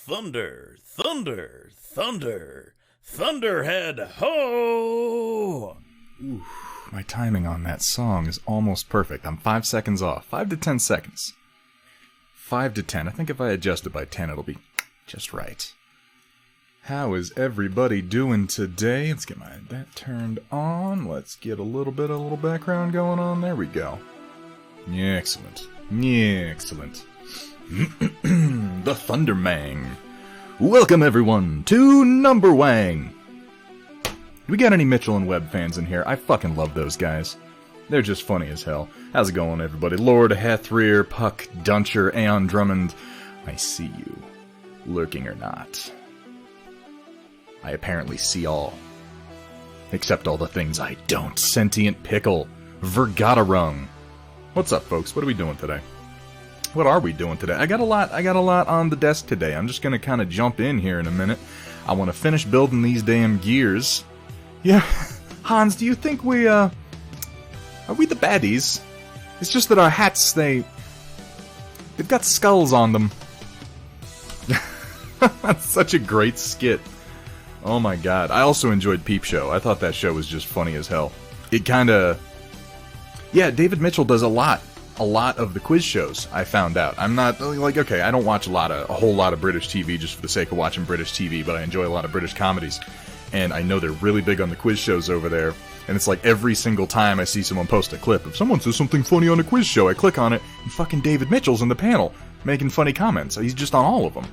Thunder, thunder, thunder, thunderhead, ho! Ooh, my timing on that song is almost perfect. I'm 5 seconds off. 5 to 10 seconds. 5 to 10. I think if I adjust it by 10, it'll be just right. How is everybody doing today? Let's get that turned on. Let's get a little background going on. There we go. Yeah, excellent. Yeah, excellent. The Thundermang. Welcome everyone to Number Wang. Do we got any Mitchell and Webb fans in here? I fucking love those guys. They're just funny as hell. How's it going, everybody? Lord Hethrear, Puck, Duncher, Aeon Drummond. I see you, lurking or not. I apparently see all. Except all the things I don't. Sentient Pickle. Vergatarung. What's up, folks? What are we doing today? What are we doing today? I got a lot on the desk today. I'm just gonna kind of jump in here in a minute. I want to finish building these damn gears. Yeah, Hans, do you think are we the baddies? It's just that our hats, they've got skulls on them. That's such a great skit. Oh my god. I also enjoyed Peep Show. I thought that show was just funny as hell. It kinda... Yeah, David Mitchell does a lot of the quiz shows, I found out. I'm not, like, okay, I don't watch a whole lot of British TV just for the sake of watching British TV, but I enjoy a lot of British comedies. And I know they're really big on the quiz shows over there. And it's like every single time I see someone post a clip, if someone says something funny on a quiz show, I click on it, and fucking David Mitchell's in the panel, making funny comments. He's just on all of them.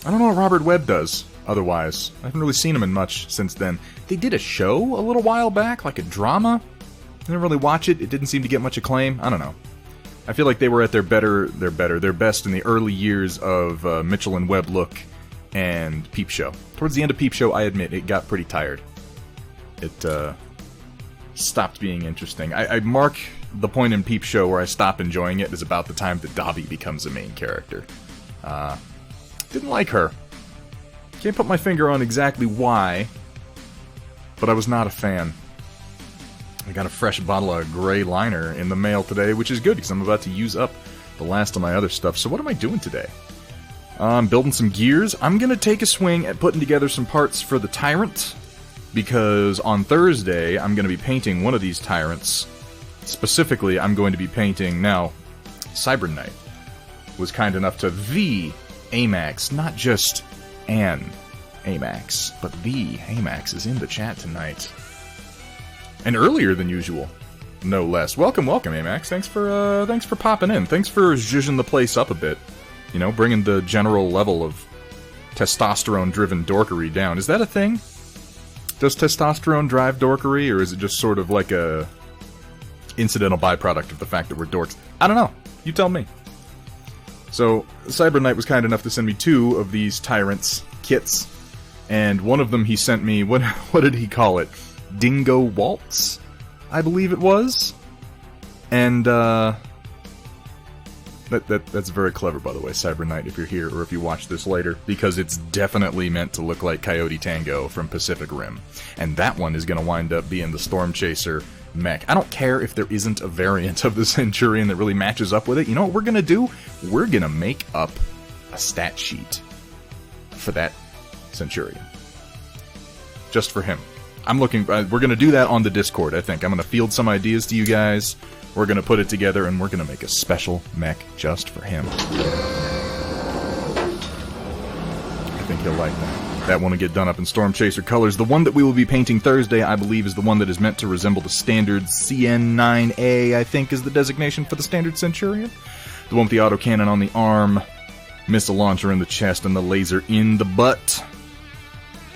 I don't know what Robert Webb does, otherwise. I haven't really seen him in much since then. They did a show a little while back, like a drama. I didn't really watch it. It didn't seem to get much acclaim. I don't know. I feel like they were at their best in the early years of Mitchell and Webb Look and Peep Show. Towards the end of Peep Show, I admit, it got pretty tired. It stopped being interesting. I mark the point in Peep Show where I stop enjoying it is about the time that Dobby becomes a main character. Didn't like her. Can't put my finger on exactly why, but I was not a fan. I got a fresh bottle of gray liner in the mail today, which is good because I'm about to use up the last of my other stuff. So what am I doing today? I'm building some gears. I'm going to take a swing at putting together some parts for the Tyrant, because on Thursday I'm going to be painting one of these Tyrants. Specifically, I'm going to be painting, now, Cyber Knight was kind enough to AMAX, not just an AMAX, but the AMAX is in the chat tonight. And earlier than usual, no less. Welcome, AMAX. Thanks for popping in. Thanks for zhuzhing the place up a bit. You know, bringing the general level of testosterone-driven dorkery down. Is that a thing? Does testosterone drive dorkery, or is it just sort of like a incidental byproduct of the fact that we're dorks? I don't know. You tell me. So, Cyber Knight was kind enough to send me 2 of these Tyrants kits, and one of them he sent me, what did he call it? Dingo Waltz, I believe it was. And, that's very clever, by the way, Cyber Knight, if you're here, or if you watch this later, because it's definitely meant to look like Coyote Tango from Pacific Rim. And that one is going to wind up being the Storm Chaser mech. I don't care if there isn't a variant of the Centurion that really matches up with it. You know what we're going to do? We're going to make up a stat sheet for that Centurion. Just for him. We're going to do that on the Discord, I think. I'm going to field some ideas to you guys. We're going to put it together, and we're going to make a special mech just for him. I think he'll like that. That one will get done up in Storm Chaser colors. The one that we will be painting Thursday, I believe, is the one that is meant to resemble the standard CN9A, I think is the designation for the standard Centurion. The one with the autocannon on the arm, missile launcher in the chest, and the laser in the butt.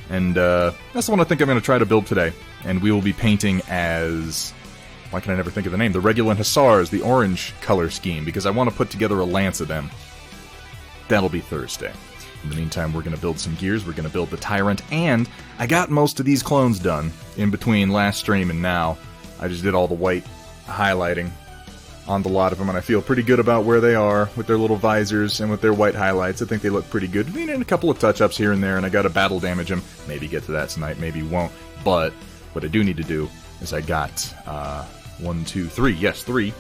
And that's the one I think I'm going to try to build today. And we will be painting as... Why can I never think of the name? The Regulant Hussars, the orange color scheme, because I want to put together a lance of them. That'll be Thursday. In the meantime, we're going to build some gears, we're going to build the Tyrant, and I got most of these clones done in between last stream and now. I just did all the white highlighting on the lot of them, and I feel pretty good about where they are with their little visors and with their white highlights. I think they look pretty good. We need a couple of touch-ups here and there, and I got to battle damage them. Maybe get to that tonight, maybe won't. But what I do need to do is I got 3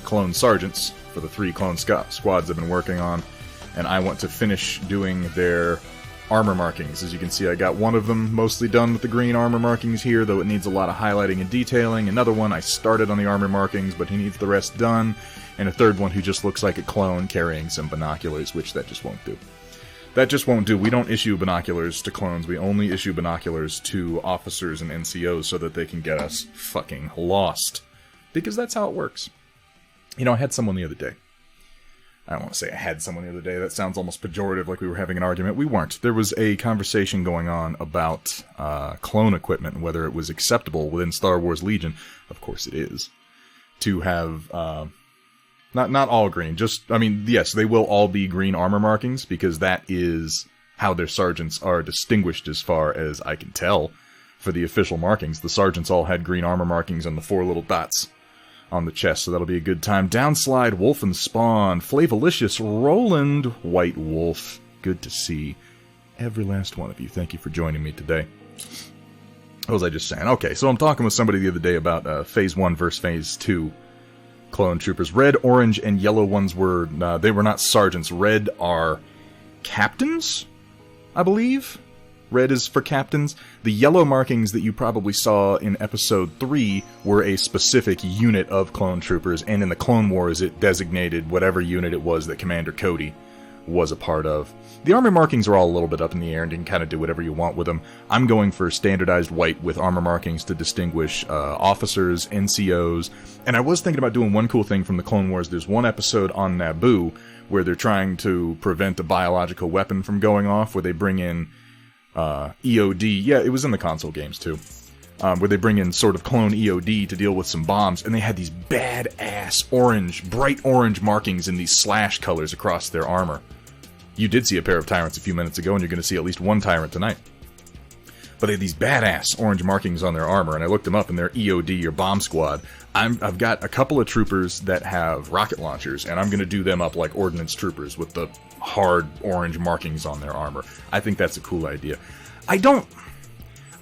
clone sergeants for the 3 clone squads I've been working on. and I want to finish doing their armor markings. As you can see, I got one of them mostly done with the green armor markings here, though it needs a lot of highlighting and detailing. Another one, I started on the armor markings, but he needs the rest done. And a third one who just looks like a clone carrying some binoculars, which that just won't do. That just won't do. We don't issue binoculars to clones. We only issue binoculars to officers and NCOs so that they can get us fucking lost. Because that's how it works. You know, I had someone the other day. I don't want to say I had someone the other day. That sounds almost pejorative, like we were having an argument. We weren't. There was a conversation going on about clone equipment, and whether it was acceptable within Star Wars Legion. Of course it is. To have... Not all green, just, I mean, yes, they will all be green armor markings, because that is how their sergeants are distinguished as far as I can tell. For the official markings, the sergeants all had green armor markings on the 4 little dots on the chest, so that'll be a good time. Downslide, Wolf and Spawn, Flavolicious, Roland, White Wolf, good to see every last one of you. Thank you for joining me today. What was I just saying? Okay, so I'm talking with somebody the other day about Phase 1 versus Phase 2 clone troopers. Red, orange, and yellow ones were, they were not sergeants. Red are captains, I believe. Red is for captains. The yellow markings that you probably saw in Episode 3 were a specific unit of clone troopers, and in the Clone Wars it designated whatever unit it was that Commander Cody was a part of. The armor markings are all a little bit up in the air, and you can kind of do whatever you want with them. I'm going for standardized white with armor markings to distinguish officers, NCOs, and I was thinking about doing one cool thing from the Clone Wars. There's one episode on Naboo where they're trying to prevent a biological weapon from going off, where they bring in EOD. Yeah, it was in the console games too. Where they bring in sort of clone EOD to deal with some bombs, and they had these badass orange, bright orange markings in these slash colors across their armor. You did see a pair of Tyrants a few minutes ago, and you're going to see at least one Tyrant tonight. But they had these badass orange markings on their armor, and I looked them up, and they're EOD, or Bomb Squad. I've got a couple of troopers that have rocket launchers, and I'm going to do them up like ordnance troopers with the hard orange markings on their armor. I think that's a cool idea.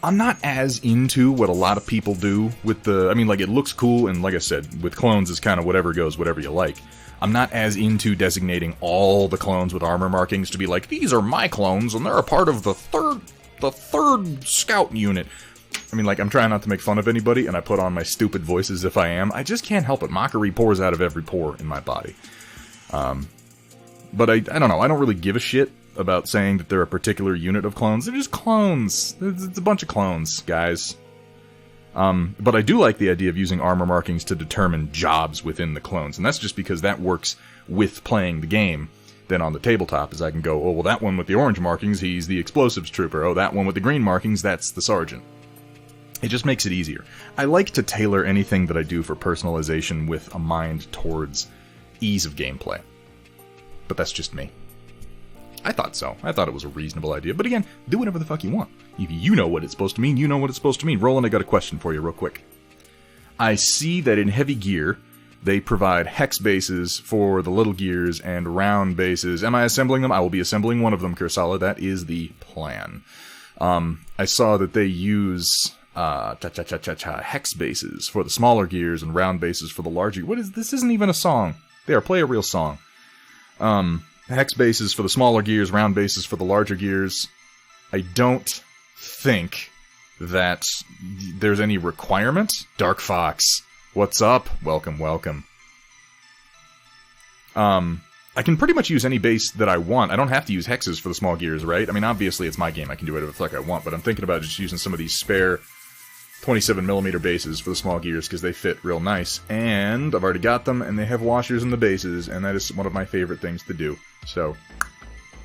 I'm not as into what a lot of people do with the... I mean, like, it looks cool, and like I said, with clones, it's kind of whatever goes, whatever you like. I'm not as into designating all the clones with armor markings to be like, these are my clones, and they're a part of the third scout unit. I mean, like, I'm trying not to make fun of anybody, and I put on my stupid voice as if I am. I just can't help it. Mockery pours out of every pore in my body. But I don't know. I don't really give a shit about saying that they're a particular unit of clones. They're just clones. It's a bunch of clones, guys. But I do like the idea of using armor markings to determine jobs within the clones, and that's just because that works with playing the game. Then on the tabletop, is I can go, oh, well, that one with the orange markings, he's the explosives trooper. Oh, that one with the green markings, that's the sergeant. It just makes it easier. I like to tailor anything that I do for personalization with a mind towards ease of gameplay. But that's just me. I thought so. I thought it was a reasonable idea. But again, do whatever the fuck you want. If you know what it's supposed to mean, you know what it's supposed to mean. Roland, I got a question for you real quick. I see that in heavy gear, they provide hex bases for the little gears and round bases. Am I assembling them? I will be assembling one of them, Kursala. That is the plan. I saw that they use hex bases for the smaller gears and round bases for the larger. What is this? Isn't even a song. There, play a real song. Hex bases for the smaller gears, round bases for the larger gears. I don't think that there's any requirement. Dark Fox, what's up? Welcome, welcome. I can pretty much use any base that I want. I don't have to use hexes for the small gears, right? I mean, obviously it's my game. I can do whatever the fuck I want, but I'm thinking about just using some of these spare 27mm bases for the small gears because they fit real nice. And I've already got them, and they have washers in the bases, and that is one of my favorite things to do. So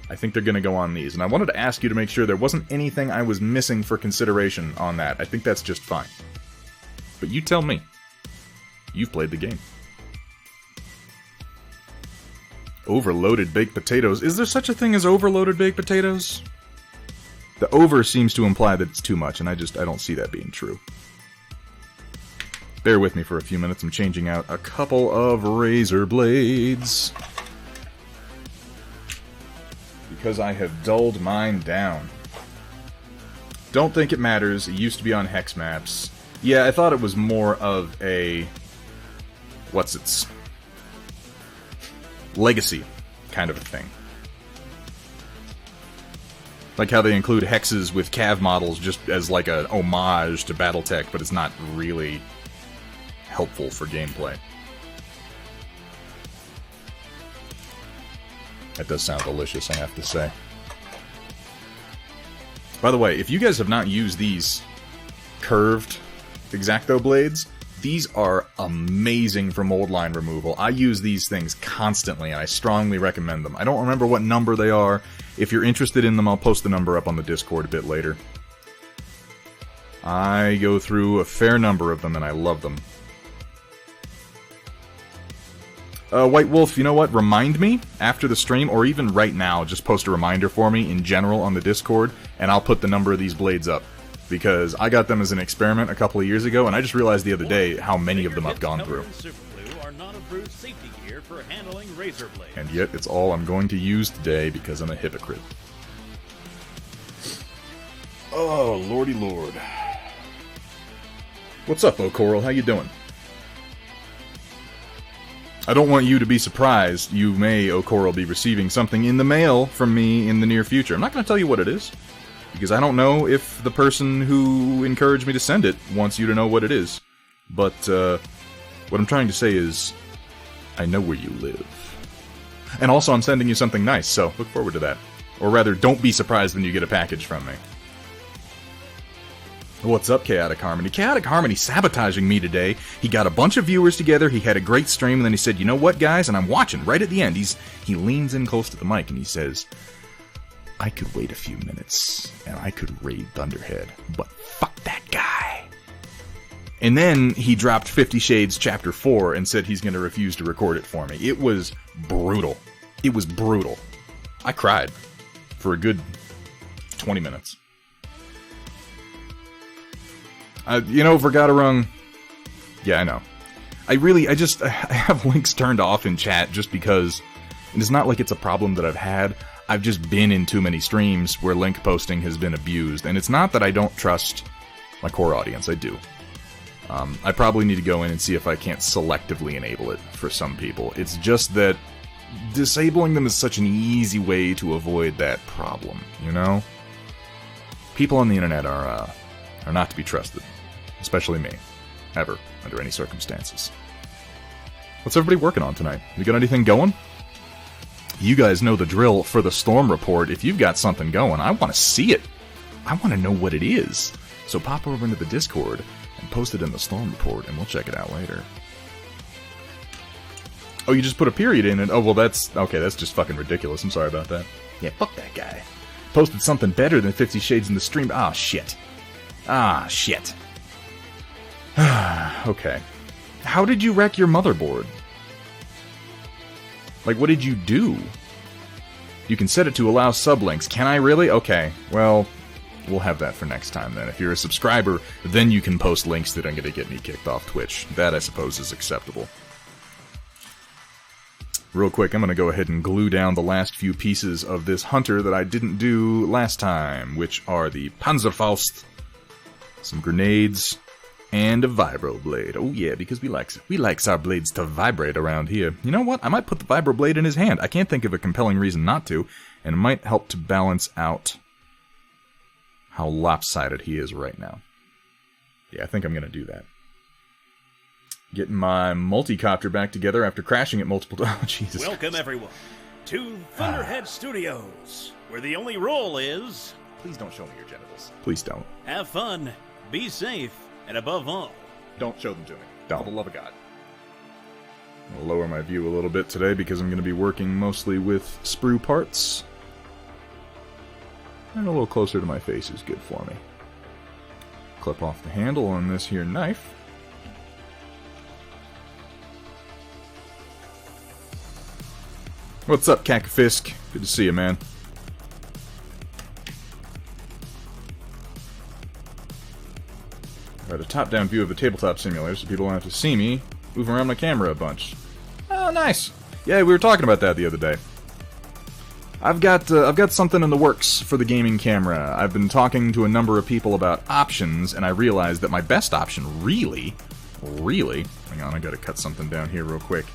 I think they're going to go on these. And I wanted to ask you to make sure there wasn't anything I was missing for consideration on that. I think that's just fine. But you tell me. You've played the game. Overloaded baked potatoes. Is there such a thing as overloaded baked potatoes? The over seems to imply that it's too much, and I don't see that being true. Bear with me for a few minutes. I'm changing out a couple of razor blades. Because I have dulled mine down. Don't think it matters. It used to be on hex maps. Yeah, I thought it was more of a... legacy kind of a thing. Like how they include hexes with cav models just as like an homage to Battletech, but it's not really helpful for gameplay. That does sound delicious, I have to say. By the way, if you guys have not used these curved X-Acto blades, these are amazing for mold line removal. I use these things constantly, and I strongly recommend them. I don't remember what number they are. If you're interested in them, I'll post the number up on the Discord a bit later. I go through a fair number of them, and I love them. White Wolf, you know what? Remind me after the stream, or even right now, just post a reminder for me in general on the Discord, and I'll put the number of these blades up. Because I got them as an experiment a couple of years ago, and I just realized the other day how many of them I've gone through. And yet, it's all I'm going to use today because I'm a hypocrite. Oh, lordy lord. What's up, O'Coral? How you doing? I don't want you to be surprised. You may, O'Coral, be receiving something in the mail from me in the near future. I'm not going to tell you what it is, because I don't know if the person who encouraged me to send it wants you to know what it is. But, what I'm trying to say is, I know where you live. And also, I'm sending you something nice, so look forward to that. Or rather, don't be surprised when you get a package from me. What's up, Chaotic Harmony? Chaotic Harmony sabotaging me today. He got a bunch of viewers together, he had a great stream, and then he said, you know what, guys? And I'm watching, right at the end. He leans in close to the mic, and he says, I could wait a few minutes, and I could raid Thunderhead, but fuck that guy. And then he dropped 50 Shades Chapter 4 and said he's going to refuse to record it for me. It was brutal. It was brutal. I cried for a good 20 minutes. You know, Vergaderung, yeah, I know. I have links turned off in chat just because it's not like it's a problem that I've had. I've just been in too many streams where link posting has been abused. And it's not that I don't trust my core audience, I do. I probably need to go in and see if I can't selectively enable it for some people. It's just that disabling them is such an easy way to avoid that problem, you know? People on the internet are not to be trusted. Especially me. Ever. Under any circumstances. What's everybody working on tonight? You got anything going? You guys know the drill for the Storm Report. If you've got something going, I want to see it. I want to know what it is. So pop over into the Discord and post it in the Storm Report, and we'll check it out later. Oh, you just put a period in it? Oh, well, that's just fucking ridiculous. I'm sorry about that. Yeah, fuck that guy. Posted something better than 50 Shades in the stream. Ah, shit. Ah, shit. Okay. How did you wreck your motherboard? Like, what did you do? You can set it to allow sublinks. Can I really? Okay, well, we'll have that for next time then. If you're a subscriber, then you can post links that are going to get me kicked off Twitch. That, I suppose, is acceptable. Real quick, I'm going to go ahead and glue down the last few pieces of this hunter that I didn't do last time, which are the Panzerfaust, some grenades, and a vibroblade. Oh yeah, because we likes our blades to vibrate around here. You know what? I might put the vibroblade in his hand. I can't think of a compelling reason not to, and it might help to balance out how lopsided he is right now. Yeah, I think I'm going to do that. Getting my multi-copter back together after crashing it multiple times. Oh, Jesus Welcome, Christ. everyone, to Thunderhead Studios, where the only rule is... Please don't show me your genitals. Please don't. Have fun, be safe, and above all... Don't show them to me. Don't. For the love of God. I'll lower my view a little bit today because I'm going to be working mostly with sprue parts. And a little closer to my face is good for me. Clip off the handle on this here knife. What's up, Cacafisk? Good to see you, man. Alright, a top-down view of the tabletop simulator so people don't have to see me move around my camera a bunch. Oh, nice. Yeah, we were talking about that the other day. I've got something in the works for the gaming camera. I've been talking to a number of people about options, and I realized that my best option, really, hang on, I gotta cut something down here real quick,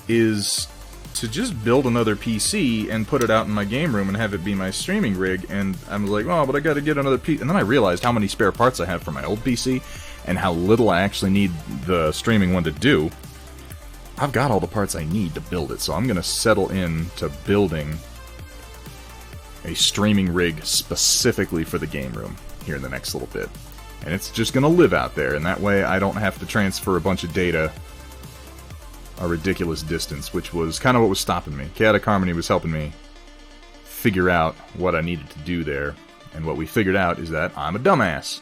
is to just build another PC and put it out in my game room and have it be my streaming rig, and I was like, oh, but I gotta get another PC. And then I realized how many spare parts I have for my old PC, and how little I actually need the streaming one to do. I've got all the parts I need to build it, so I'm gonna settle in to building a streaming rig specifically for the game room here in the next little bit. And it's just gonna live out there, and that way I don't have to transfer a bunch of data a ridiculous distance, which was kind of what was stopping me. Chaotic Harmony was helping me figure out what I needed to do there, and what we figured out is that I'm a dumbass.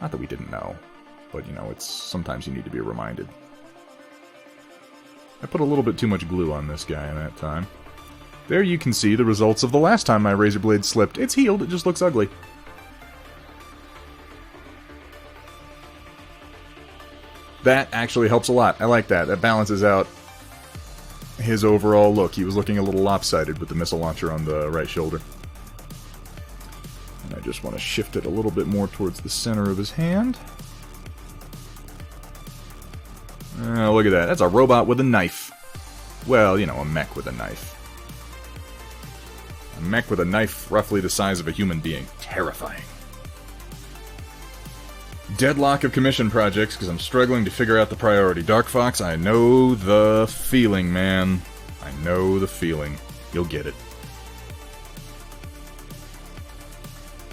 Not that we didn't know, but you know, it's sometimes you need to be reminded. I put a little bit too much glue on this guy in that time. There you can see the results of the last time my razor blade slipped. It's healed, it just looks ugly. That actually helps a lot. I like that. That balances out his overall look. He was looking a little lopsided with the missile launcher on the right shoulder. And I just want to shift it a little bit more towards the center of his hand. Look at that. That's a robot with a knife. Well, you know, a mech with a knife. A mech with a knife roughly the size of a human being. Terrifying. Deadlock of commission projects, because I'm struggling to figure out the priority. Dark Fox, I know the feeling, man. I know the feeling. You'll get it.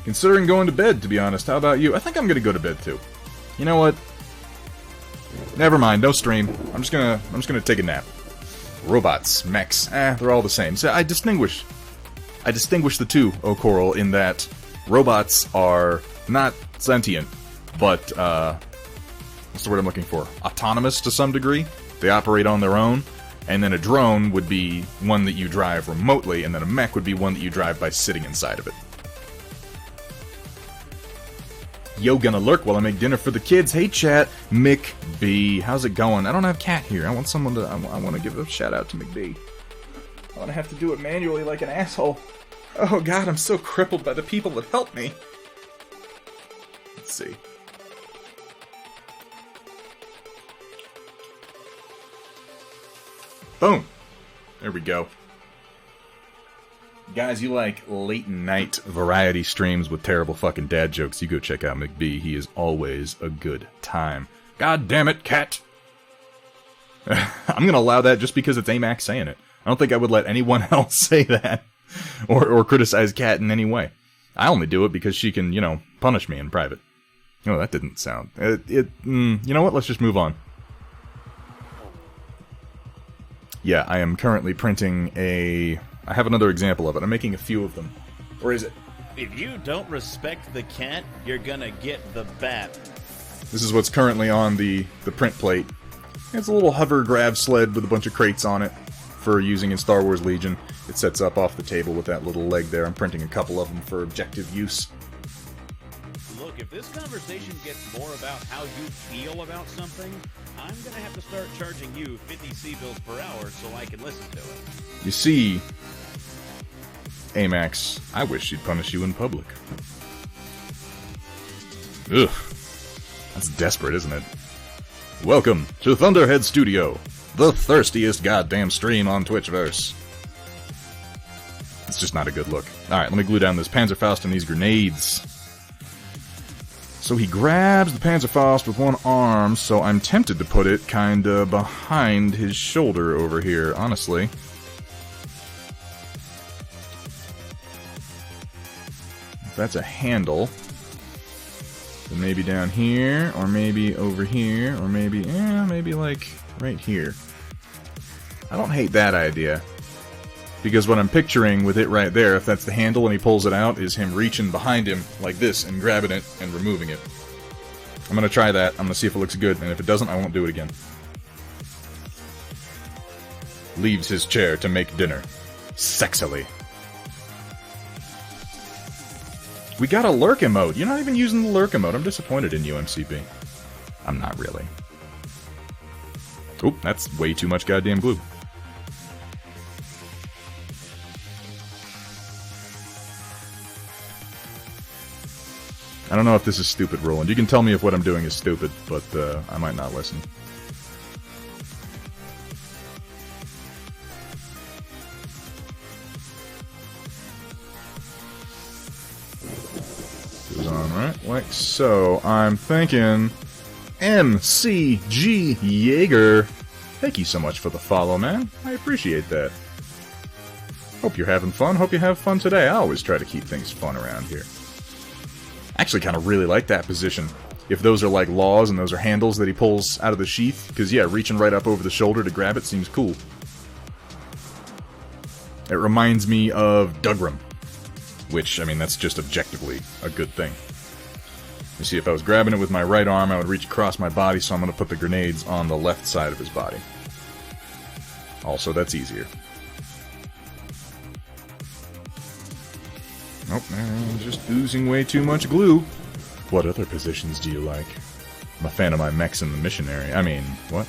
Considering going to bed, to be honest. How about you? I think I'm gonna go to bed, too. You know what? Never mind, no stream. I'm just gonna take a nap. Robots, mechs, they're all the same. So I distinguish the two, O Coral, in that robots are not sentient, but, what's the word I'm looking for? Autonomous to some degree. They operate on their own, and then a drone would be one that you drive remotely, and then a mech would be one that you drive by sitting inside of it. Yo, gonna lurk while I make dinner for the kids. Hey, chat, Mick B. How's it going? I don't have Cat here. I want someone to, I want to give a shout out to Mick B. I want to have to do it manually like an asshole. Oh god, I'm so crippled by the people that help me. Let's see. Boom! There we go. Guys, you like late night variety streams with terrible fucking dad jokes, you go check out McBee. He is always a good time. God damn it, Cat! I'm gonna allow that just because it's AMAX saying it. I don't think I would let anyone else say that. Or criticize Cat in any way. I only do it because she can, you know, punish me in private. Oh, that didn't sound... you know what? Let's just move on. Yeah, I am currently printing a... I have another example of it. I'm making a few of them. Or is it? If you don't respect the cat, you're gonna get the bat. This is what's currently on the print plate. It's a little hover grab sled with a bunch of crates on it for using in Star Wars Legion. It sets up off the table with that little leg there. I'm printing a couple of them for objective use. Look, if this conversation gets more about how you feel about something, I'm gonna have to start charging you 50 C-bills per hour so I can listen to it. You see, AMAX, I wish she'd punish you in public. Ugh. That's desperate, isn't it? Welcome to Thunderhead Studio, the thirstiest goddamn stream on Twitchverse. It's just not a good look. Alright, let me glue down this Panzerfaust and these grenades. So he grabs the Panzerfaust with one arm, so I'm tempted to put it kinda behind his shoulder over here, honestly. If that's a handle, then maybe down here, or maybe over here, or maybe, maybe like right here. I don't hate that idea. Because what I'm picturing with it right there, if that's the handle and he pulls it out, is him reaching behind him like this and grabbing it and removing it. I'm gonna try that. I'm gonna see if it looks good, and if it doesn't, I won't do it again. Leaves his chair to make dinner. Sexily. We got a lurk emote. You're not even using the lurk emote. I'm disappointed in you, MCB. I'm not really. Oop, that's way too much goddamn glue. I don't know if this is stupid, Roland. You can tell me if what I'm doing is stupid, but I might not listen. glasses on, right? Like so. I'm thinking MCG Jaeger. Thank you so much for the follow, man. I appreciate that. Hope you're having fun. Hope you have fun today. I always try to keep things fun around here. Actually kind of really like that position. If those are like laws and those are handles that he pulls out of the sheath. Because, yeah, reaching right up over the shoulder to grab it seems cool. It reminds me of Dougram. Which, I mean, that's just objectively a good thing. You see, if I was grabbing it with my right arm, I would reach across my body, so I'm going to put the grenades on the left side of his body. Also, that's easier. Nope, just oozing way too much glue. What other positions do you like? I'm a fan of my mechs in the mission area. I mean, what?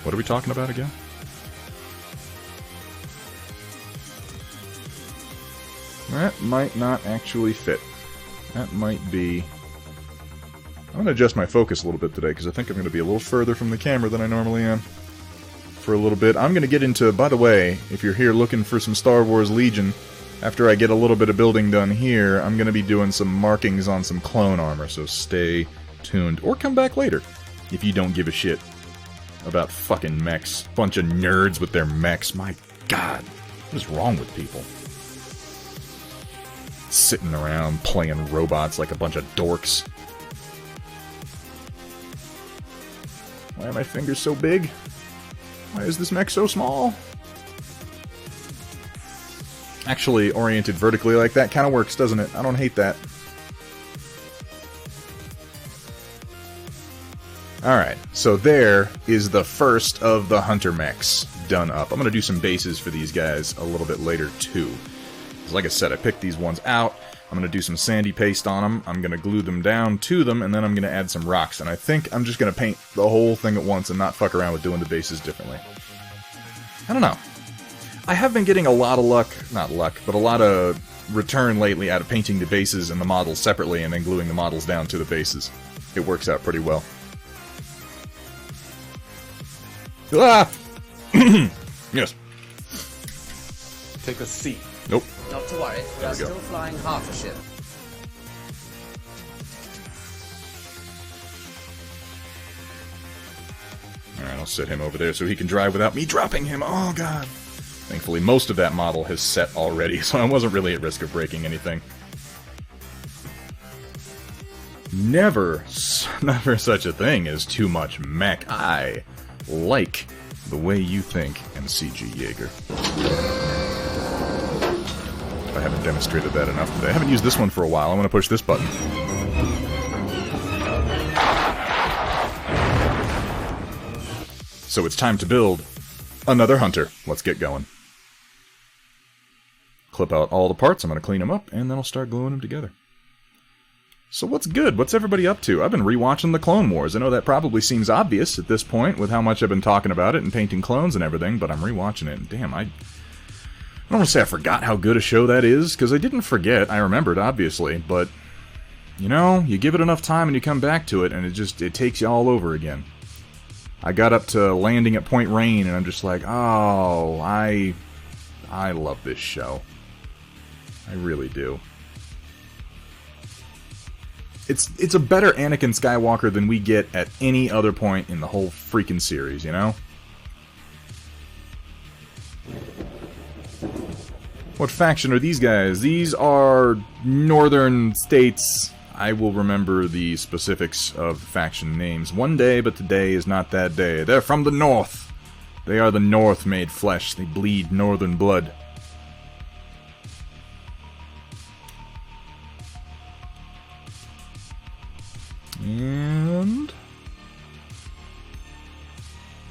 What are we talking about again? That might not actually fit. That might be... I'm going to adjust my focus a little bit today, because I think I'm going to be a little further from the camera than I normally am. For a little bit. I'm going to get into... By the way, if you're here looking for some Star Wars Legion, after I get a little bit of building done here, I'm going to be doing some markings on some clone armor, so stay tuned. Or come back later, if you don't give a shit about fucking mechs. Bunch of nerds with their mechs. My god, what is wrong with people? Sitting around playing robots like a bunch of dorks. Why are my fingers so big? Why is this mech so small? Actually, oriented vertically like that kind of works, doesn't it? I don't hate that. Alright, so there is the first of the Hunter mechs done up. I'm going to do some bases for these guys a little bit later, too. Because like I said, I picked these ones out. I'm going to do some sandy paste on them. I'm going to glue them down to them, and then I'm going to add some rocks. And I think I'm just going to paint the whole thing at once and not fuck around with doing the bases differently. I don't know. I have been getting a lot of luck, not luck, but a lot of return lately out of painting the bases and the models separately and then gluing the models down to the bases. It works out pretty well. Ah! Yes. Take a seat. Nope. Not to worry, we are still flying half a ship. Alright, I'll set him over there so he can drive without me dropping him. Oh, God. Thankfully, most of that model has set already, so I wasn't really at risk of breaking anything. Never such a thing as too much mech. I like the way you think, MCG Jaeger. I haven't demonstrated that enough today. I haven't used this one for a while. I'm going to push this button. So it's time to build another Hunter. Let's get going. Clip out all the parts, I'm going to clean them up, and then I'll start gluing them together. So what's good? What's everybody up to? I've been rewatching the Clone Wars. I know that probably seems obvious at this point with how much I've been talking about it and painting clones and everything, but I'm rewatching it, and damn, I don't want to say I forgot how good a show that is, because I didn't forget. I remembered, obviously, but, you know, you give it enough time and you come back to it, and it takes you all over again. I got up to landing at Point Rain, and I'm just like, oh, I love this show. I really do. It's a better Anakin Skywalker than we get at any other point in the whole freaking series, you know? What faction are these guys? These are northern states. I will remember the specifics of faction names one day, but today is not that day. They're from the north. They are the north made flesh. They bleed northern blood. And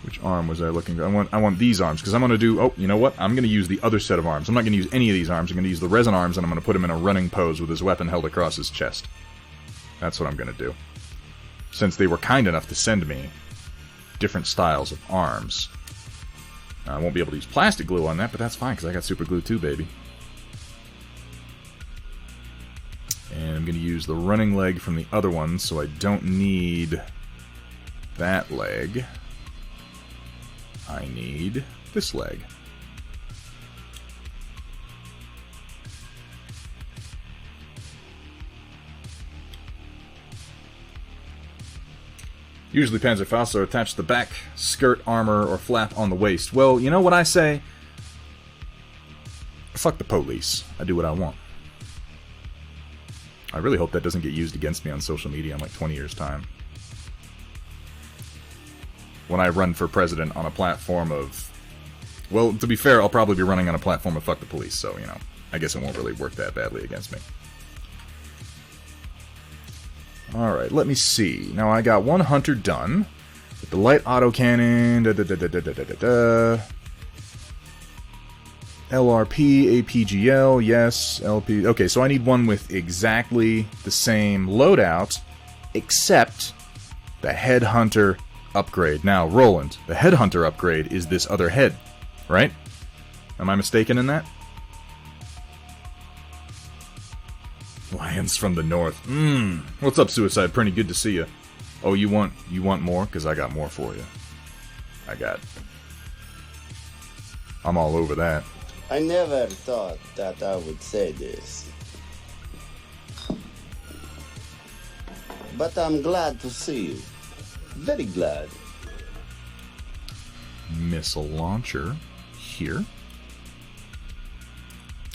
which arm was I looking at? I want these arms, because I'm going to do... Oh, you know what? I'm going to use the other set of arms. I'm not going to use any of these arms. I'm going to use the resin arms, and I'm going to put him in a running pose with his weapon held across his chest. That's what I'm going to do. Since they were kind enough to send me different styles of arms. Now, I won't be able to use plastic glue on that, but that's fine, because I got super glue too, baby. And I'm going to use the running leg from the other one, so I don't need that leg. I need this leg. Usually Panzerfaust are attached to the back, skirt, armor, or flap on the waist. Well, you know what I say? Fuck the police. I do what I want. I really hope that doesn't get used against me on social media in like 20 years' time. When I run for president on a platform of... Well, to be fair, I'll probably be running on a platform of fuck the police, so, you know, I guess it won't really work that badly against me. Alright, let me see. Now I got one hunter done. With the light autocannon. LRP, APGL, yes. LP. Okay, so I need one with exactly the same loadout, except the headhunter upgrade. Now, Roland, the headhunter upgrade is this other head, right? Am I mistaken in that? Lions from the north. What's up, Suicide? Pretty good to see you. Oh, you want more? Because I got more for you. I'm all over that. I never thought that I would say this. But I'm glad to see you. Very glad. Missile launcher here.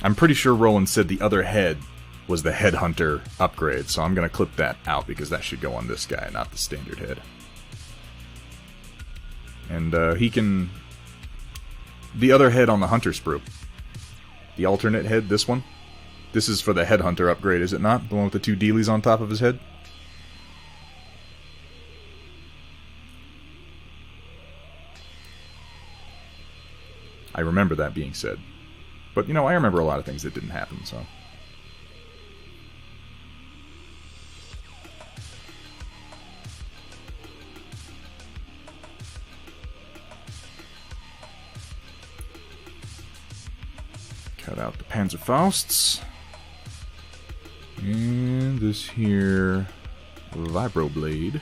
I'm pretty sure Roland said the other head was the headhunter upgrade, so I'm going to clip that out because that should go on this guy, not the standard head. And he can... The other head on the hunter sprue. The alternate head, this one. This is for the headhunter upgrade, is it not? The one with the two dealies on top of his head? I remember that being said. But, you know, I remember a lot of things that didn't happen, so... Cut out the Panzerfausts. And this here Vibroblade.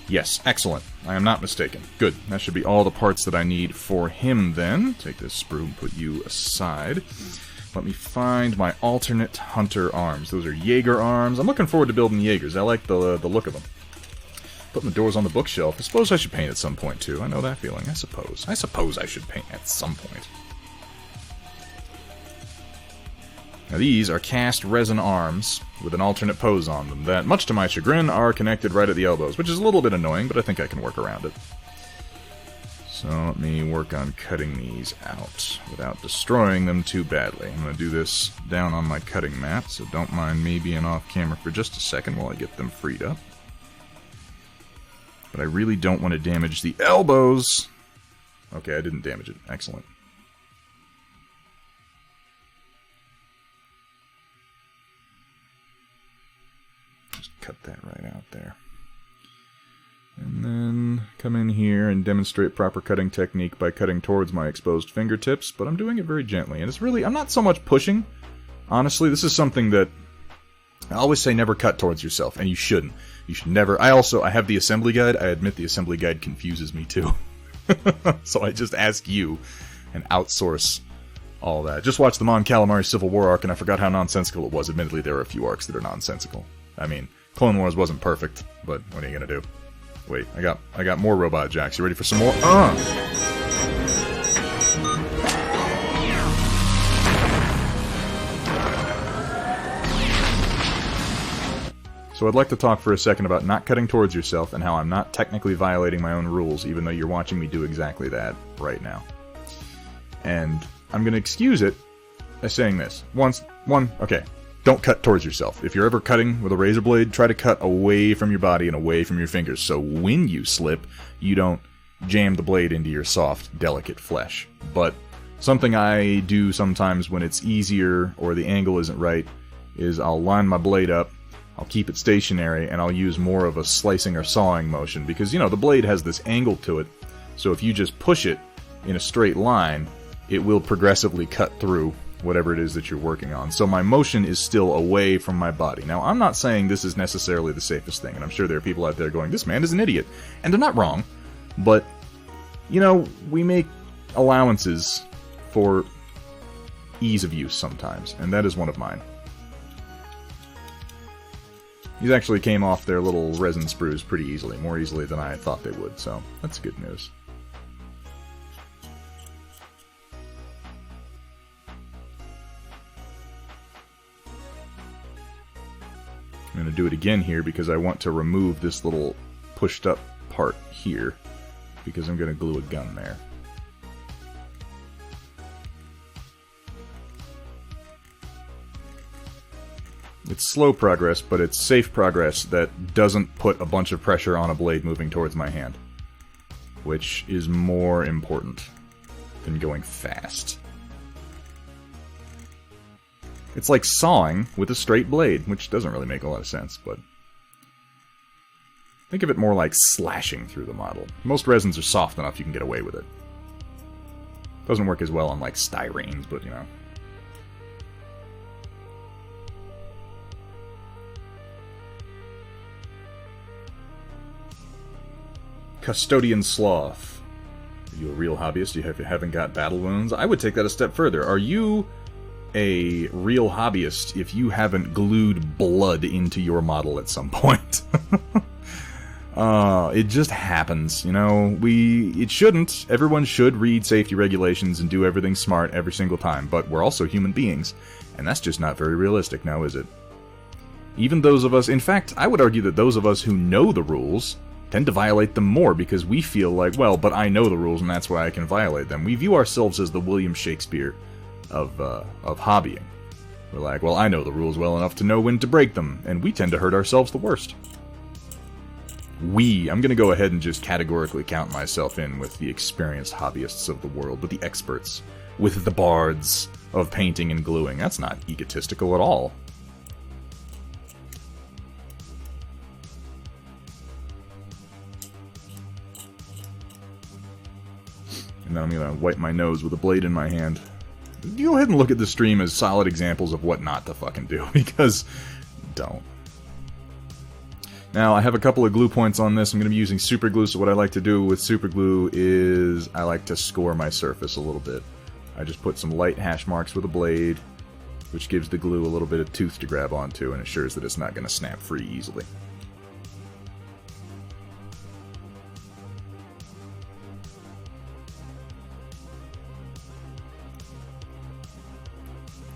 Yes, excellent. I am not mistaken. Good. That should be all the parts that I need for him then. Take this sprue and put you aside. Let me find my alternate hunter arms. Those are Jaeger arms. I'm looking forward to building Jaegers. I like the look of them. Putting the doors on the bookshelf. I suppose I should paint at some point, too. I know that feeling. I suppose. I suppose I should paint at some point. Now these are cast resin arms with an alternate pose on them that, much to my chagrin, are connected right at the elbows, which is a little bit annoying, but I think I can work around it. So let me work on cutting these out without destroying them too badly. I'm going to do this down on my cutting mat, so don't mind me being off camera for just a second while I get them freed up. But I really don't want to damage the elbows. Okay, I didn't damage it. Excellent. Just cut that right out there. And then come in here and demonstrate proper cutting technique by cutting towards my exposed fingertips, but I'm doing it very gently. And it's really, I'm not so much pushing. Honestly, this is something that I always say never cut towards yourself, and you shouldn't. You should never... I have the assembly guide. I admit the assembly guide confuses me, too. So I just ask you and outsource all that. Just watch the Mon Calamari Civil War arc, and I forgot how nonsensical it was. Admittedly, there are a few arcs that are nonsensical. I mean, Clone Wars wasn't perfect, but what are you gonna do? Wait, I got more robot jacks. You ready for some more? So I'd like to talk for a second about not cutting towards yourself and how I'm not technically violating my own rules, even though you're watching me do exactly that right now. And I'm going to excuse it by saying this. Okay, don't cut towards yourself. If you're ever cutting with a razor blade, try to cut away from your body and away from your fingers, so when you slip, you don't jam the blade into your soft, delicate flesh. But something I do sometimes when it's easier or the angle isn't right is I'll line my blade up, I'll keep it stationary, and I'll use more of a slicing or sawing motion, because, you know, the blade has this angle to it, so if you just push it in a straight line, it will progressively cut through whatever it is that you're working on. So my motion is still away from my body. Now, I'm not saying this is necessarily the safest thing, and I'm sure there are people out there going, this man is an idiot. And they're not wrong, but, you know, we make allowances for ease of use sometimes, and that is one of mine. These actually came off their little resin sprues pretty easily, more easily than I thought they would, so that's good news. I'm going to do it again here because I want to remove this little pushed up part here, because I'm going to glue a gun there. It's slow progress, but it's safe progress that doesn't put a bunch of pressure on a blade moving towards my hand, which is more important than going fast. It's like sawing with a straight blade, which doesn't really make a lot of sense, but think of it more like slashing through the model. Most resins are soft enough you can get away with it. Doesn't work as well on like styrenes, but you know. Custodian Sloth. Are you a real hobbyist? You haven't got battle wounds? I would take that a step further. Are you a real hobbyist if you haven't glued blood into your model at some point? It just happens, you know. It shouldn't. Everyone should read safety regulations and do everything smart every single time, but we're also human beings, and that's just not very realistic now, is it? Even those of us, in fact, I would argue that those of us who know the rules tend to violate them more because we feel like, well, but I know the rules and that's why I can violate them. We view ourselves as the William Shakespeare of hobbying. We're like, well, I know the rules well enough to know when to break them, and we tend to hurt ourselves the worst. I'm going to go ahead and just categorically count myself in with the experienced hobbyists of the world, with the experts, with the bards of painting and gluing. That's not egotistical at all. And then I'm going to wipe my nose with a blade in my hand. Go ahead and look at the stream as solid examples of what not to fucking do, because don't. Now, I have a couple of glue points on this. I'm going to be using super glue, so what I like to do with super glue is I like to score my surface a little bit. I just put some light hash marks with a blade, which gives the glue a little bit of tooth to grab onto and assures that it's not going to snap free easily.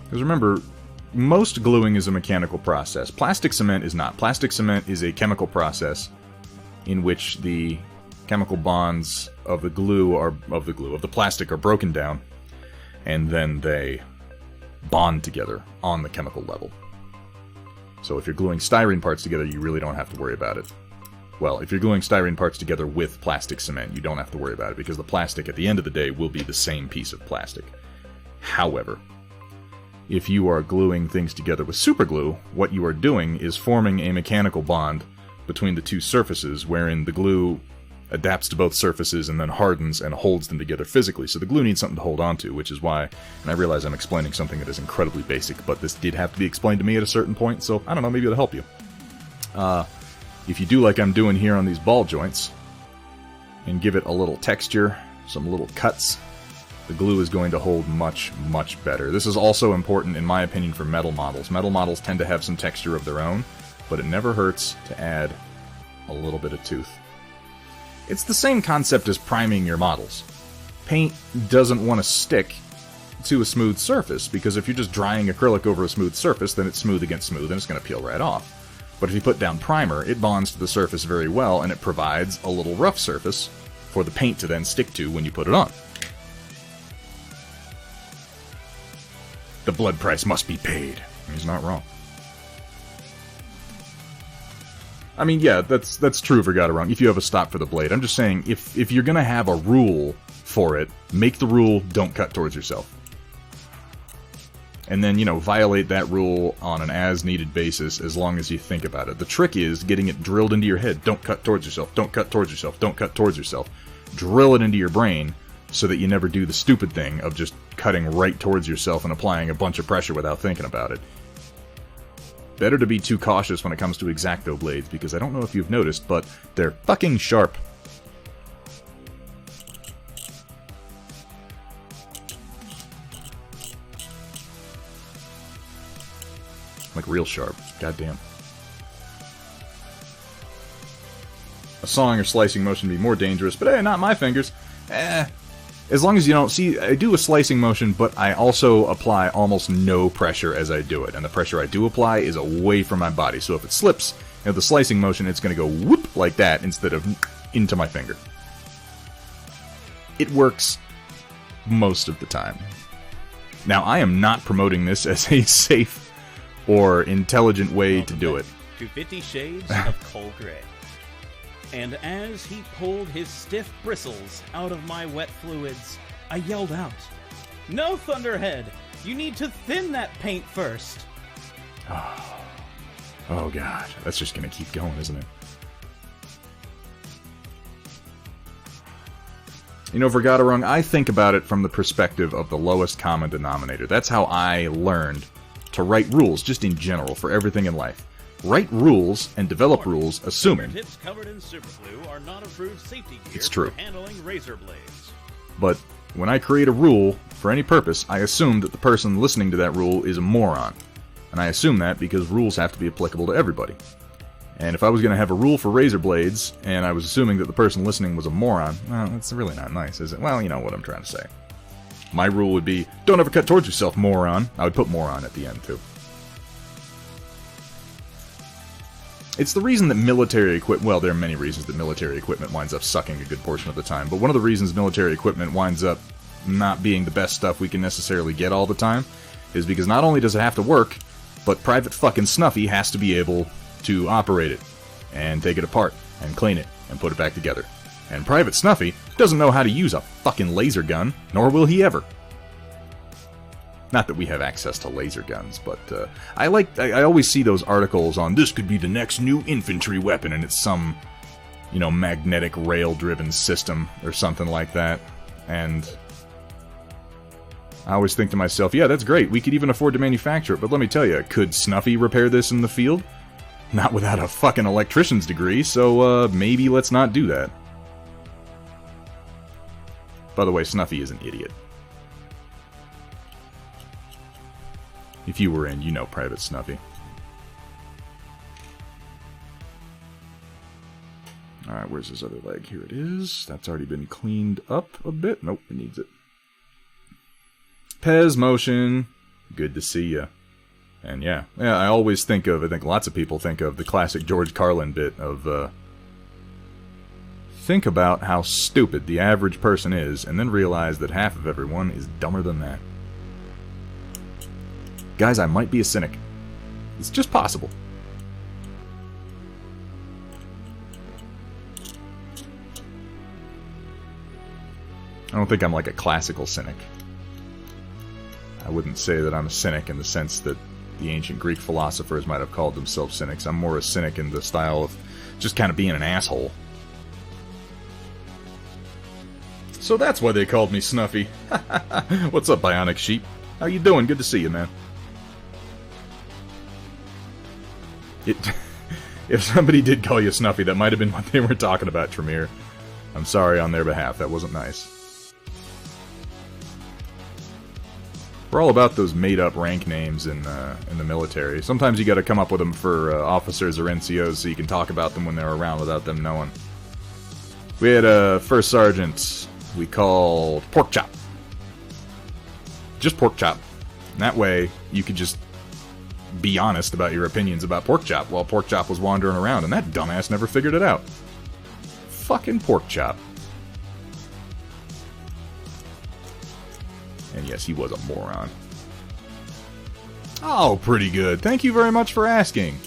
Because remember, most gluing is a mechanical process. Plastic cement is not. Plastic cement is a chemical process in which the chemical bonds of the plastic are broken down, and then they bond together on the chemical level. So if you're gluing styrene parts together, you really don't have to worry about it. Well, if you're gluing styrene parts together with plastic cement, you don't have to worry about it, because the plastic at the end of the day will be the same piece of plastic. However, if you are gluing things together with superglue, what you are doing is forming a mechanical bond between the two surfaces, wherein the glue adapts to both surfaces and then hardens and holds them together physically. So the glue needs something to hold on to, which is why, and I realize I'm explaining something that is incredibly basic, but this did have to be explained to me at a certain point, so I don't know, maybe it'll help you. If you do like I'm doing here on these ball joints, and give it a little texture, some little cuts, the glue is going to hold much, much better. This is also important, in my opinion, for metal models. Metal models tend to have some texture of their own, but it never hurts to add a little bit of tooth. It's the same concept as priming your models. Paint doesn't want to stick to a smooth surface, because if you're just drying acrylic over a smooth surface, then it's smooth against smooth, and it's going to peel right off. But if you put down primer, it bonds to the surface very well, and it provides a little rough surface for the paint to then stick to when you put it on. The blood price must be paid. He's not wrong. I mean, yeah, that's true if I got it wrong. If you have a stop for the blade. I'm just saying, if you're going to have a rule for it, make the rule, don't cut towards yourself. And then, you know, violate that rule on an as-needed basis as long as you think about it. The trick is getting it drilled into your head. Don't cut towards yourself. Don't cut towards yourself. Don't cut towards yourself. Drill it into your brain so that you never do the stupid thing of just cutting right towards yourself and applying a bunch of pressure without thinking about it. Better to be too cautious when it comes to X-Acto blades, because I don't know if you've noticed, but they're fucking sharp. Like real sharp. Goddamn. a sawing or slicing motion be more dangerous, but hey, not my fingers. As long as you don't see, I do a slicing motion, but I also apply almost no pressure as I do it, and the pressure I do apply is away from my body, so if it slips, the slicing motion, it's going to go whoop like that instead of into my finger. It works most of the time. Now, I am not promoting this as a safe or intelligent way to do it. To 50 Shades of Coal Gray. And as he pulled his stiff bristles out of my wet fluids, I yelled out, "No, Thunderhead! You need to thin that paint first!" Oh god, that's just gonna keep going, isn't it? You know, Vergaderung, I think about it from the perspective of the lowest common denominator. That's how I learned to write rules, just in general, for everything in life. Write rules and develop rules assuming Tips covered in superglue are not approved safety gear it's true. for handling razor blades. But when I create a rule for any purpose, I assume that the person listening to that rule is a moron. And I assume that because rules have to be applicable to everybody. And if I was going to have a rule for razor blades, and I was assuming that the person listening was a moron, well, that's really not nice, is it? Well, you know what I'm trying to say. My rule would be, don't ever cut towards yourself, moron. I would put moron at the end, too. It's the reason that military equipment, well, there are many reasons that military equipment winds up sucking a good portion of the time, but one of the reasons military equipment winds up not being the best stuff we can necessarily get all the time is because not only does it have to work, but Private fucking Snuffy has to be able to operate it, and take it apart, and clean it, and put it back together. And Private Snuffy doesn't know how to use a fucking laser gun, nor will he ever. Not that we have access to laser guns, but I always see those articles on this could be the next new infantry weapon, and it's some, you know, magnetic rail-driven system or something like that. And I always think to myself, yeah, that's great. We could even afford to manufacture it, but let me tell you, could Snuffy repair this in the field? Not without a fucking electrician's degree, so maybe let's not do that. By the way, Snuffy is an idiot. If you were in, you know Private Snuffy. Alright, where's his other leg? Here it is. That's already been cleaned up a bit. Nope, it needs it. Pez motion. Good to see ya. And yeah, I always think of, I think lots of people think of the classic George Carlin bit of, think about how stupid the average person is, and then realize that half of everyone is dumber than that. Guys, I might be a cynic. It's just possible. I don't think I'm like a classical cynic. I wouldn't say that I'm a cynic in the sense that the ancient Greek philosophers might have called themselves cynics. I'm more a cynic in the style of just kind of being an asshole. So that's why they called me Snuffy. What's up, Bionic Sheep? How you doing? Good to see you, man. If somebody did call you Snuffy, that might have been what they were talking about, Tremere. I'm sorry on their behalf. That wasn't nice. We're all about those made-up rank names in the military. Sometimes you got to come up with them for officers or NCOs so you can talk about them when they're around without them knowing. We had a first sergeant we called Pork Chop. Just Pork Chop. And that way, you could just be honest about your opinions about Pork Chop while Pork Chop was wandering around, and that dumbass never figured it out. Fucking Pork Chop. And yes, he was a moron. Oh, pretty good. Thank you very much for asking.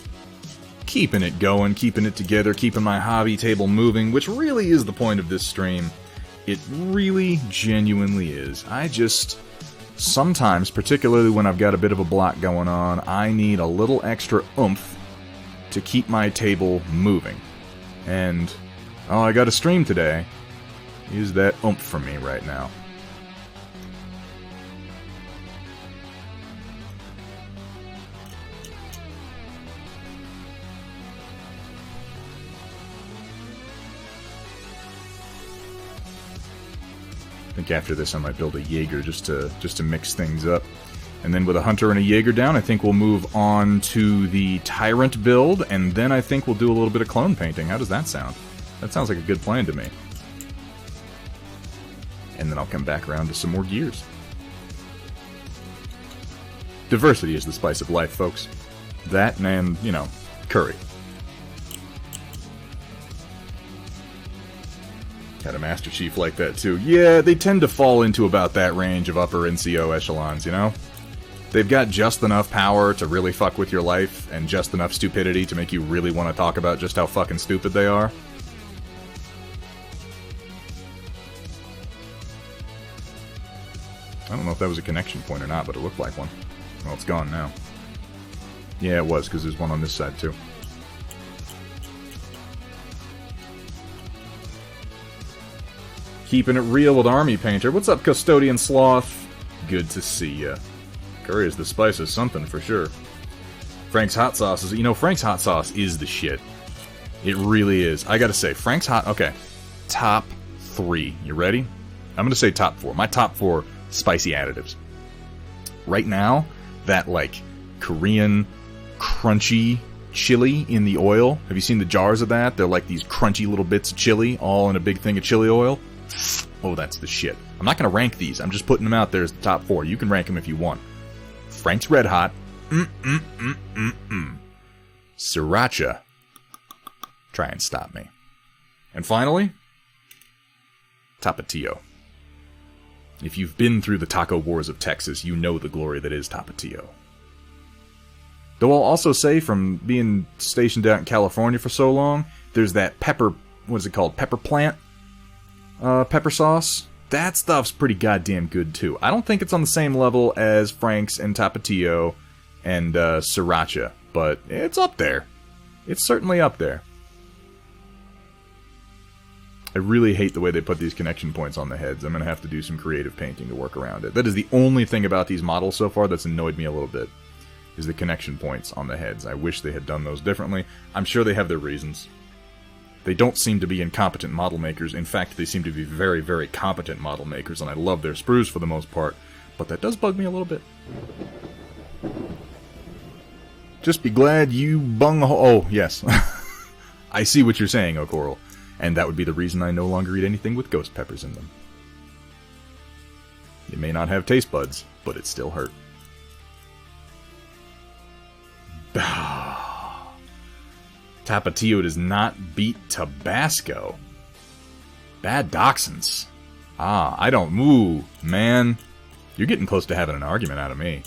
Keeping it going, keeping it together, keeping my hobby table moving, which really is the point of this stream. It really, genuinely is. I just, sometimes, particularly when I've got a bit of a block going on, I need a little extra oomph to keep my table moving. And, oh, I got a stream today. Use that oomph for me right now. I think after this I might build a Jaeger just to mix things up. And then with a Hunter and a Jaeger down, I think we'll move on to the Tyrant build, and then I think we'll do a little bit of clone painting. How does that sound? That sounds like a good plan to me. And then I'll come back around to some more gears. Diversity is the spice of life, folks. That and, you know, curry. Had a Master Chief like that, too. Yeah, they tend to fall into about that range of upper NCO echelons, you know? They've got just enough power to really fuck with your life, and just enough stupidity to make you really want to talk about just how fucking stupid they are. I don't know if that was a connection point or not, but it looked like one. Well, it's gone now. Yeah, it was, because there's one on this side, too. Keeping it real with Army Painter. What's up, Custodian Sloth? Good to see ya. Curry is the spice of something, for sure. Frank's Hot Sauce is... You know, Frank's Hot Sauce is the shit. It really is. I gotta say, Frank's Hot... Okay. Top 3. You ready? I'm gonna say top 4. My top 4 spicy additives. Right now, that, like, Korean crunchy chili in the oil. Have you seen the jars of that? They're like these crunchy little bits of chili, all in a big thing of chili oil. Oh, that's the shit. I'm not going to rank these. I'm just putting them out there as the top 4. You can rank them if you want. Frank's Red Hot. Sriracha. Try and stop me. And finally, Tapatio. If you've been through the taco wars of Texas, you know the glory that is Tapatio. Though I'll also say, from being stationed out in California for so long, there's that pepper, what is it called? Pepper plant? Pepper sauce. That stuff's pretty goddamn good, too. I don't think it's on the same level as Frank's and Tapatio and Sriracha, but it's up there. It's certainly up there. I really hate the way they put these connection points on the heads. I'm going to have to do some creative painting to work around it. That is the only thing about these models so far that's annoyed me a little bit, is the connection points on the heads. I wish they had done those differently. I'm sure they have their reasons. They don't seem to be incompetent model makers. In fact, they seem to be very, very competent model makers, and I love their sprues for the most part. But that does bug me a little bit. Just be glad you oh, yes. I see what you're saying, O'Coral. And that would be the reason I no longer eat anything with ghost peppers in them. It may not have taste buds, but it still hurt. Tapatio does not beat Tabasco. Bad dachshunds. Ah, I don't... Ooh, man. You're getting close to having an argument out of me.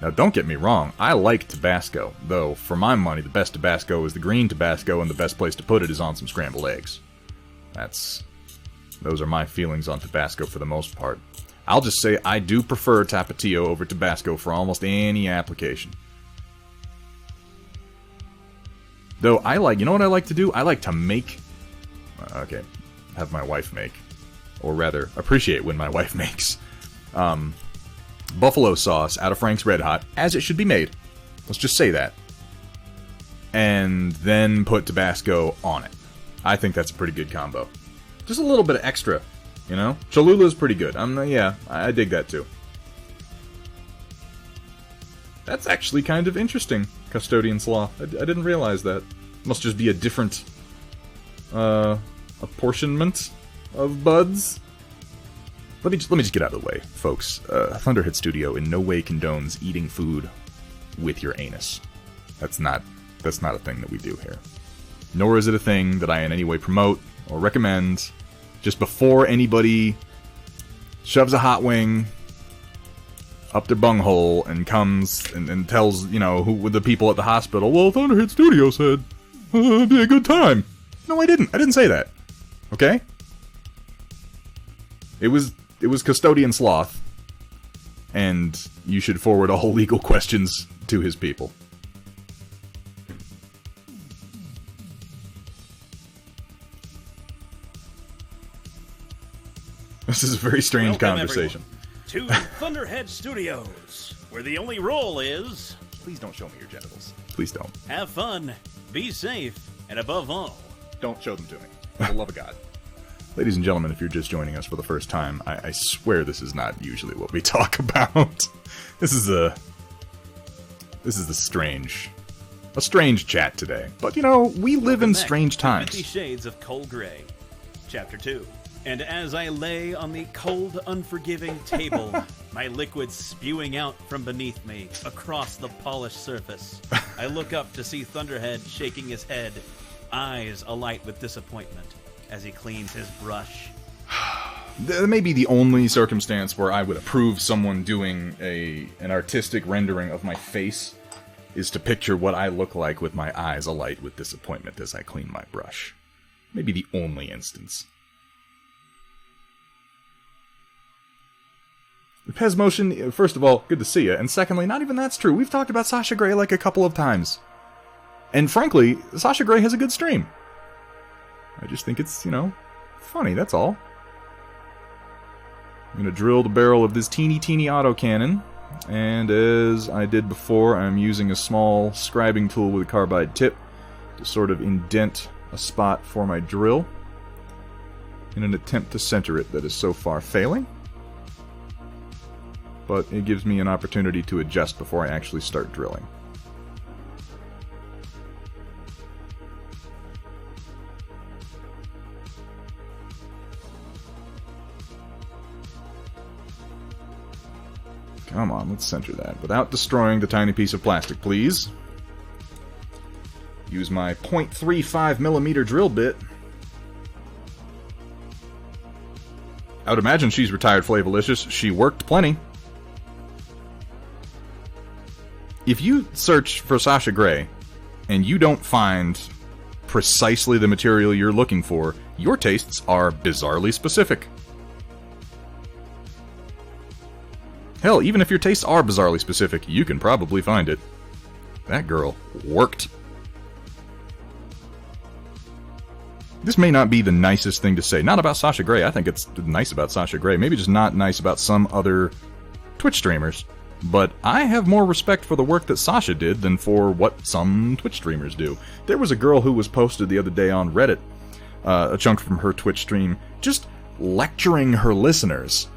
Now, don't get me wrong. I like Tabasco. Though, for my money, the best Tabasco is the green Tabasco, and the best place to put it is on some scrambled eggs. Those are my feelings on Tabasco for the most part. I'll just say I do prefer Tapatio over Tabasco for almost any application. Though, you know what I like to do? I like to make... Okay, have my wife make. Or rather, appreciate when my wife makes. Buffalo sauce out of Frank's Red Hot, as it should be made. Let's just say that. And then put Tabasco on it. I think that's a pretty good combo. Just a little bit of extra, you know? Cholula's pretty good. Yeah, I dig that too. That's actually kind of interesting, Custodian Sloth. I didn't realize that. Must just be a different apportionment of buds. Let me just get out of the way, folks. Thunderhead Studio in no way condones eating food with your anus. That's not a thing that we do here. Nor is it a thing that I in any way promote or recommend. Just before anybody shoves a hot wing up their bunghole and comes and tells, you know, the people at the hospital, well, Thunderhead Studio said, it'd be a good time. No, I didn't. I didn't say that. Okay? It was Custodian Sloth, and you should forward all legal questions to his people. This is a very strange conversation. To Thunderhead Studios, where the only rule is... Please don't show me your genitals. Please don't. Have fun, be safe, and above all... Don't show them to me. For the love of God. Ladies and gentlemen, if you're just joining us for the first time, I swear this is not usually what we talk about. This is a strange A strange chat today. But, you know, we live in strange times. 50 Shades of Cold Gray, Chapter 2. And as I lay on the cold, unforgiving table, my liquid spewing out from beneath me across the polished surface, I look up to see Thunderhead shaking his head, eyes alight with disappointment as he cleans his brush. That may be the only circumstance where I would approve someone doing an artistic rendering of my face, is to picture what I look like with my eyes alight with disappointment as I clean my brush. Maybe the only instance. Pez Motion, first of all, good to see you, and secondly, not even that's true. We've talked about Sasha Grey like a couple of times. And frankly, Sasha Grey has a good stream. I just think it's, you know, funny, that's all. I'm going to drill the barrel of this teeny autocannon, and as I did before, I'm using a small scribing tool with a carbide tip to sort of indent a spot for my drill in an attempt to center it that is so far failing. But it gives me an opportunity to adjust before I actually start drilling. Come on, let's center that. Without destroying the tiny piece of plastic, please. Use my 0.35mm drill bit. I would imagine she's retired Flavolicious. She worked plenty. If you search for Sasha Grey, and you don't find precisely the material you're looking for, your tastes are bizarrely specific. Hell, even if your tastes are bizarrely specific, you can probably find it. That girl worked. This may not be the nicest thing to say. Not about Sasha Grey. I think it's nice about Sasha Grey. Maybe just not nice about some other Twitch streamers. But I have more respect for the work that Sasha did than for what some Twitch streamers do. There was a girl who was posted the other day on Reddit, a chunk from her Twitch stream, just lecturing her listeners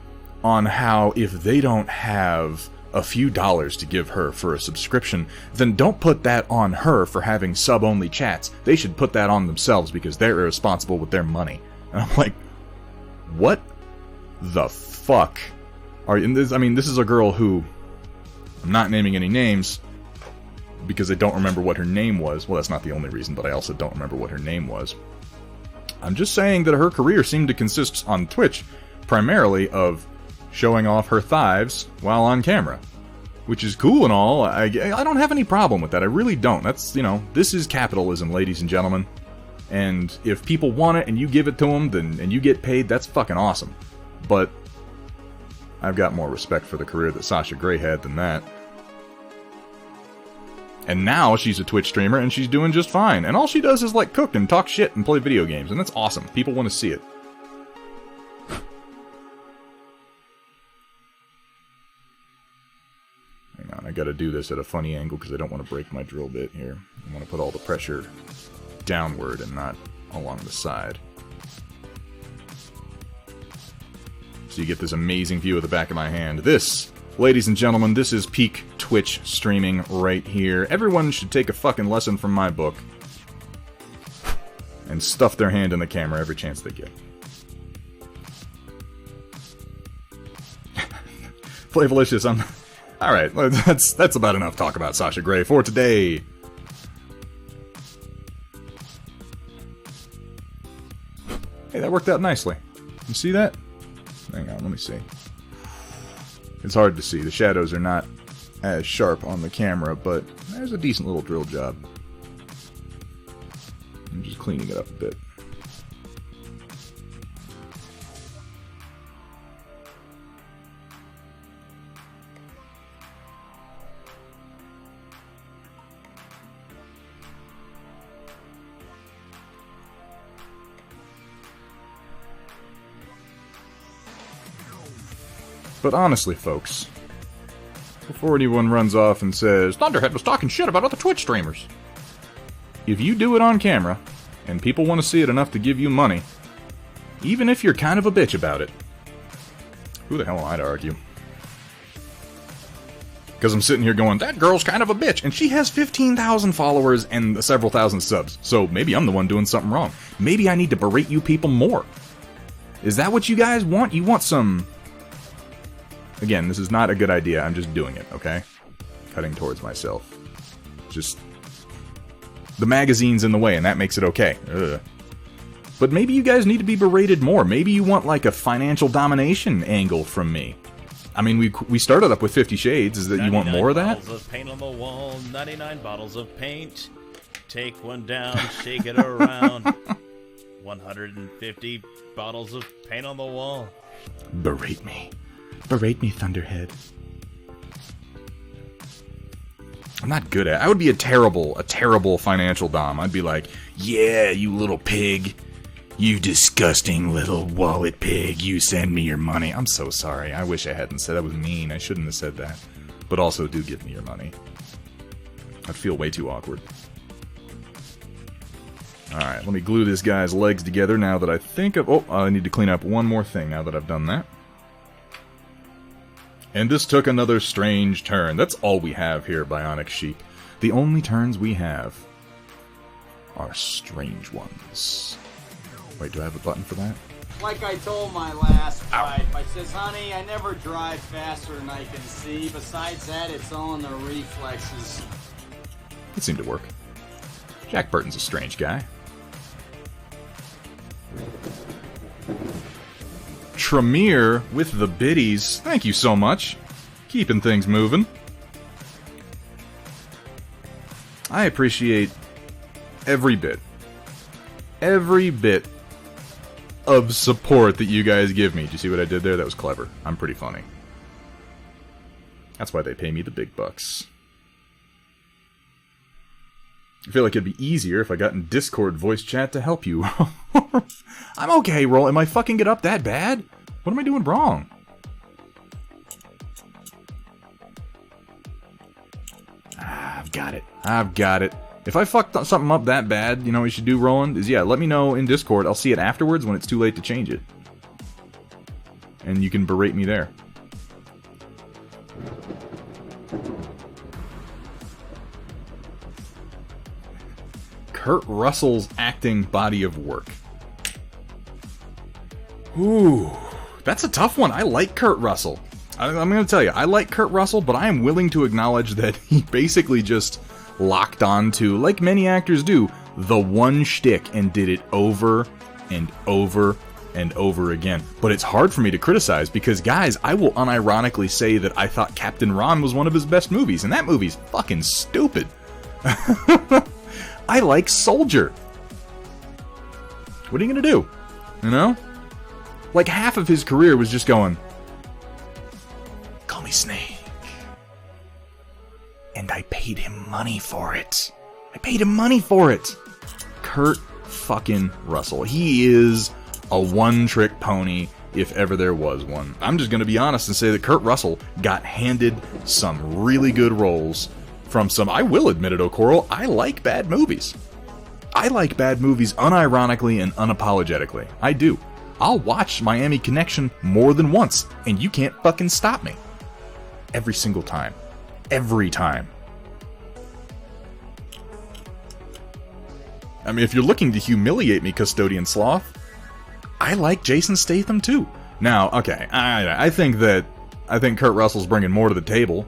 on how if they don't have a few dollars to give her for a subscription, then don't put that on her for having sub-only chats. They should put that on themselves because they're irresponsible with their money. And I'm like, what the fuck? Are you, I mean, this is a girl who, I'm not naming any names because I don't remember what her name was. Well, that's not the only reason, but I also don't remember what her name was. I'm just saying that her career seemed to consist on Twitch primarily of showing off her thighs while on camera, which is cool and all. I don't have any problem with that. I really don't. That's, you know, this is capitalism, ladies and gentlemen. And if people want it and you give it to them, then and you get paid, that's fucking awesome. But I've got more respect for the career that Sasha Grey had than that. And now she's a Twitch streamer and she's doing just fine. And all she does is like cook and talk shit and play video games, and that's awesome. People want to see it. Hang on, I gotta do this at a funny angle because I don't want to break my drill bit here. I want to put all the pressure downward and not along the side. So you get this amazing view of the back of my hand. This, ladies and gentlemen, this is peak Twitch streaming right here. Everyone should take a fucking lesson from my book and stuff their hand in the camera every chance they get. Flavolicious, Alright, that's about enough talk about Sasha Grey for today. Hey, that worked out nicely. You see that? Hang on, let me see. It's hard to see. The shadows are not as sharp on the camera, but there's a decent little drill job. I'm just cleaning it up a bit. But honestly, folks, before anyone runs off and says, Thunderhead was talking shit about other Twitch streamers, if you do it on camera, and people want to see it enough to give you money, even if you're kind of a bitch about it, who the hell am I to argue? Because I'm sitting here going, that girl's kind of a bitch. And she has 15,000 followers and several thousand subs. So maybe I'm the one doing something wrong. Maybe I need to berate you people more. Is that what you guys want? You want some... Again, this is not a good idea. I'm just doing it, okay? Cutting towards myself. Just... The magazine's in the way, and that makes it okay. Ugh. But maybe you guys need to be berated more. Maybe you want, like, a financial domination angle from me. I mean, we started up with 50 Shades. Is that you want more of that? 99 bottles of paint on the wall, 99 bottles of paint. Take one down, shake it around. 150 bottles of paint on the wall. Berate me. Berate me, Thunderhead. I'm not good at it. I would be a terrible financial dom. I'd be like, yeah, you little pig. You disgusting little wallet pig, you send me your money. I'm so sorry. I wish I hadn't said that. Was mean. I shouldn't have said that. But also, do give me your money. I'd feel way too awkward. Alright, let me glue this guy's legs together now that I think of... Oh, I need to clean up one more thing now that I've done that. And this took another strange turn. That's all we have here, Bionic Sheep. The only turns we have are strange ones. Wait, do I have a button for that? Like I told my last wife, I says, honey, I never drive faster than I can see. Besides that, it's all in the reflexes. It seemed to work. Jack Burton's a strange guy. Tremere with the biddies. Thank you so much. Keeping things moving. I appreciate every bit of support that you guys give me. Do you see what I did there? That was clever. I'm pretty funny. That's why they pay me the big bucks. I feel like it'd be easier if I got in Discord voice chat to help you. I'm okay, Roll. Am I fucking it up that bad? What am I doing wrong? I've got it. If I fucked something up that bad, you know what you should do, Roland? Is, yeah, let me know in Discord. I'll see it afterwards when it's too late to change it. And you can berate me there. Kurt Russell's acting body of work. Ooh, that's a tough one. I like Kurt Russell. I'm going to tell you, I like Kurt Russell, but I am willing to acknowledge that he basically just locked on to, like many actors do, the one shtick and did it over and over and over again. But it's hard for me to criticize because, guys, I will unironically say that I thought Captain Ron was one of his best movies, and that movie's fucking stupid. I like Soldier. What are you gonna do? You know? Like, half of his career was just going, call me Snake. And I paid him money for it. Kurt fucking Russell. He is a one-trick pony if ever there was one. I'm just gonna be honest and say that Kurt Russell got handed some really good roles from some, I will admit it, O'Coral, I like bad movies. I like bad movies unironically and unapologetically. I do. I'll watch Miami Connection more than once, and you can't fucking stop me. Every single time. Every time. I mean, if you're looking to humiliate me, Custodian Sloth, I like Jason Statham too. Now, okay, I think Kurt Russell's bringing more to the table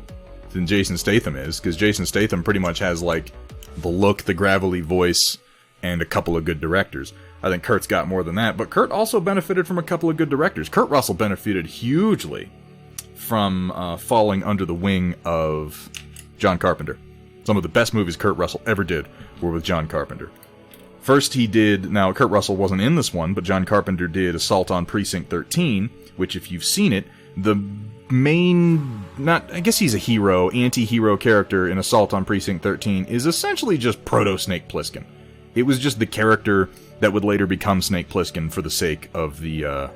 than Jason Statham is, because Jason Statham pretty much has, like, the look, the gravelly voice, and a couple of good directors. I think Kurt's got more than that, but Kurt also benefited from a couple of good directors. Kurt Russell benefited hugely from falling under the wing of John Carpenter. Some of the best movies Kurt Russell ever did were with John Carpenter. First he did, now Kurt Russell wasn't in this one, but John Carpenter did Assault on Precinct 13, which, if you've seen it, the main, I guess he's a hero, anti-hero character in Assault on Precinct 13 is essentially just proto-Snake Plissken. It was just the character that would later become Snake Plissken for the sake of the,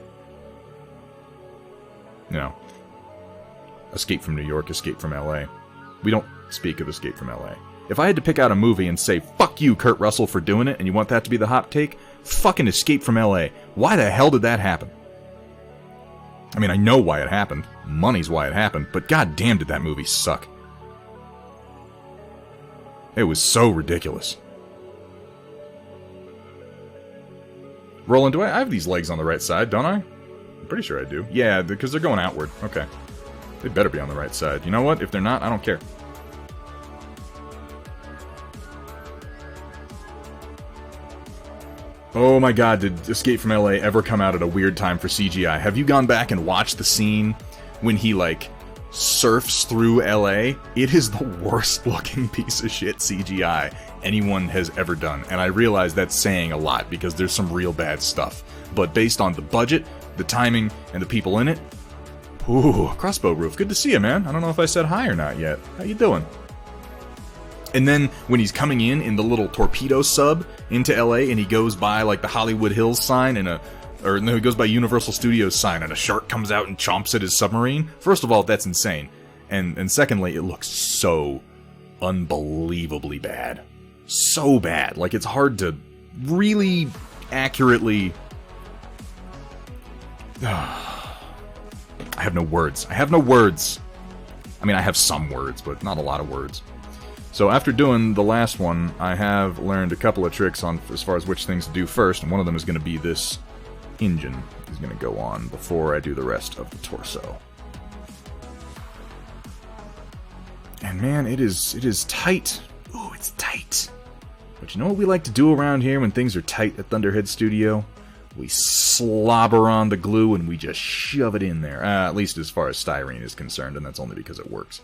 Escape from New York, Escape from LA. We don't speak of Escape from LA. If I had to pick out a movie and say, fuck you, Kurt Russell, for doing it, and you want that to be the hot take, fucking Escape from LA. Why the hell did that happen? I mean, I know why it happened. Money's why it happened, but goddamn did that movie suck. It was so ridiculous. Roland, do I have these legs on the right side, don't I? I'm pretty sure I do. Yeah, because they're going outward. Okay. They better be on the right side. You know what? If they're not, I don't care. Oh my god, did Escape from LA ever come out at a weird time for CGI? Have you gone back and watched the scene when he, like, surfs through LA? It is the worst looking piece of shit CGI anyone has ever done. And I realize that's saying a lot because there's some real bad stuff. But based on the budget, the timing, and the people in it, ooh, Crossbow Roof, good to see you, man. I don't know if I said hi or not yet. How you doing? And then when he's coming in the little torpedo sub into LA and he goes by like the Hollywood Hills sign and he goes by Universal Studios sign and a shark comes out and chomps at his submarine. First of all, that's insane. And secondly, it looks so unbelievably bad. So bad. Like, it's hard to really accurately... I have no words. I have no words. I mean, I have some words, but not a lot of words. So after doing the last one, I have learned a couple of tricks on as far as which things to do first, and one of them is going to be this engine is going to go on before I do the rest of the torso. And man, it is tight. Ooh, it's tight. But you know what we like to do around here when things are tight at Thunderhead Studio? We slobber on the glue and we just shove it in there. At least as far as styrene is concerned, and that's only because it works.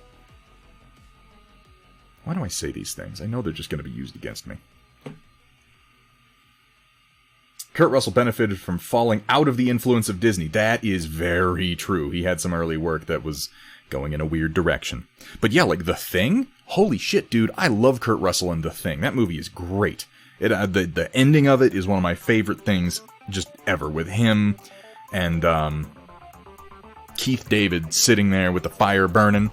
Why do I say these things? I know they're just going to be used against me. Kurt Russell benefited from falling out of the influence of Disney. That is very true. He had some early work that was going in a weird direction. But yeah, like The Thing? Holy shit, dude. I love Kurt Russell in The Thing. That movie is great. The ending of it is one of my favorite things just ever. With him and Keith David sitting there with the fire burning.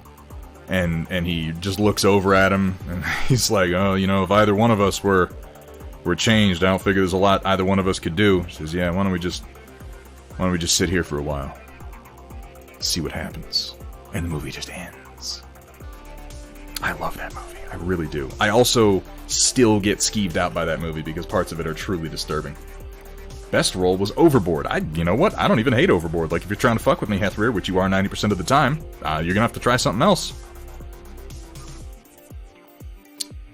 And he just looks over at him, and he's like, oh, you know, if either one of us were changed, I don't figure there's a lot either one of us could do. He says, yeah, why don't we just sit here for a while? See what happens. And the movie just ends. I love that movie. I really do. I also still get skeeved out by that movie because parts of it are truly disturbing. Best role was Overboard. You know what? I don't even hate Overboard. Like, if you're trying to fuck with me, Hethrear, which you are 90% of the time, you're gonna have to try something else.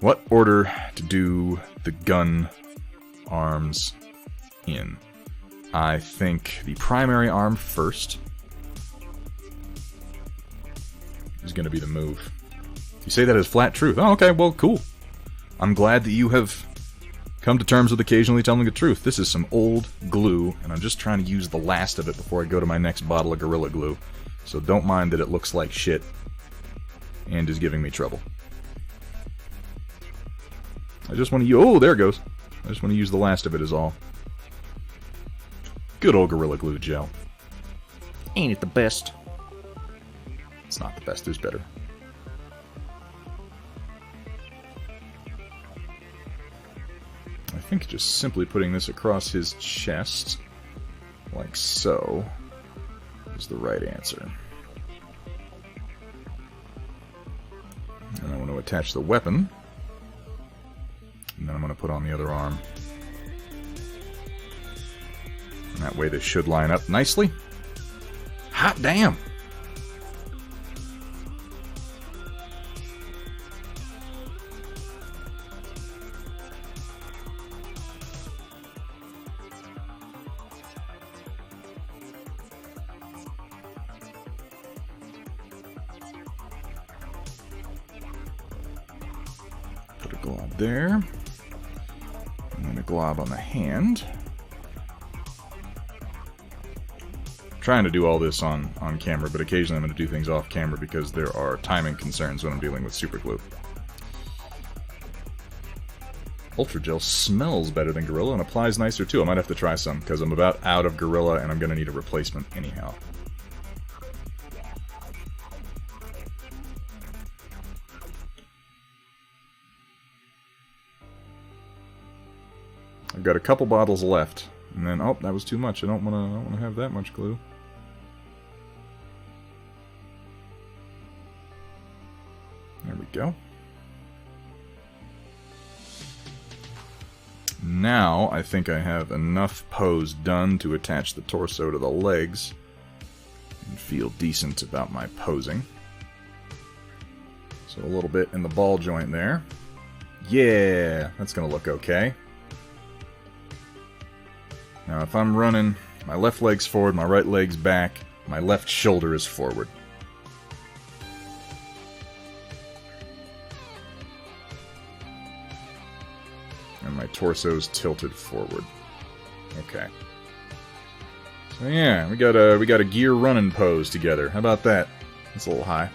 What order to do the gun arms in? I think the primary arm first is going to be the move. You say that as flat truth. Oh, okay, well, cool. I'm glad that you have come to terms with occasionally telling the truth. This is some old glue, and I'm just trying to use the last of it before I go to my next bottle of Gorilla Glue. So don't mind that it looks like shit and is giving me trouble. I just want to use... Oh, there it goes. I just want to use the last of it is all. Good old Gorilla Glue gel. Ain't it the best? It's not the best, there's better. I think just simply putting this across his chest, like so, is the right answer. And I want to attach the weapon. And then I'm going to put on the other arm. And that way this should line up nicely. Hot damn! Put a glob there. And then a glob on the hand. Trying to do all this on camera, but occasionally I'm going to do things off camera because there are timing concerns when I'm dealing with super glue. Ultra Gel smells better than Gorilla and applies nicer too. I might have to try some because I'm about out of Gorilla and I'm going to need a replacement anyhow. I've got a couple bottles left, and then oh, that was too much. I don't want to have that much glue. There we go. Now, I think I have enough pose done to attach the torso to the legs and feel decent about my posing. So a little bit in the ball joint there. Yeah, that's going to look okay. Now, if I'm running, my left leg's forward, my right leg's back, my left shoulder is forward. And my torso's tilted forward. Okay. So yeah, we got a gear running pose together. How about that? That's a little high.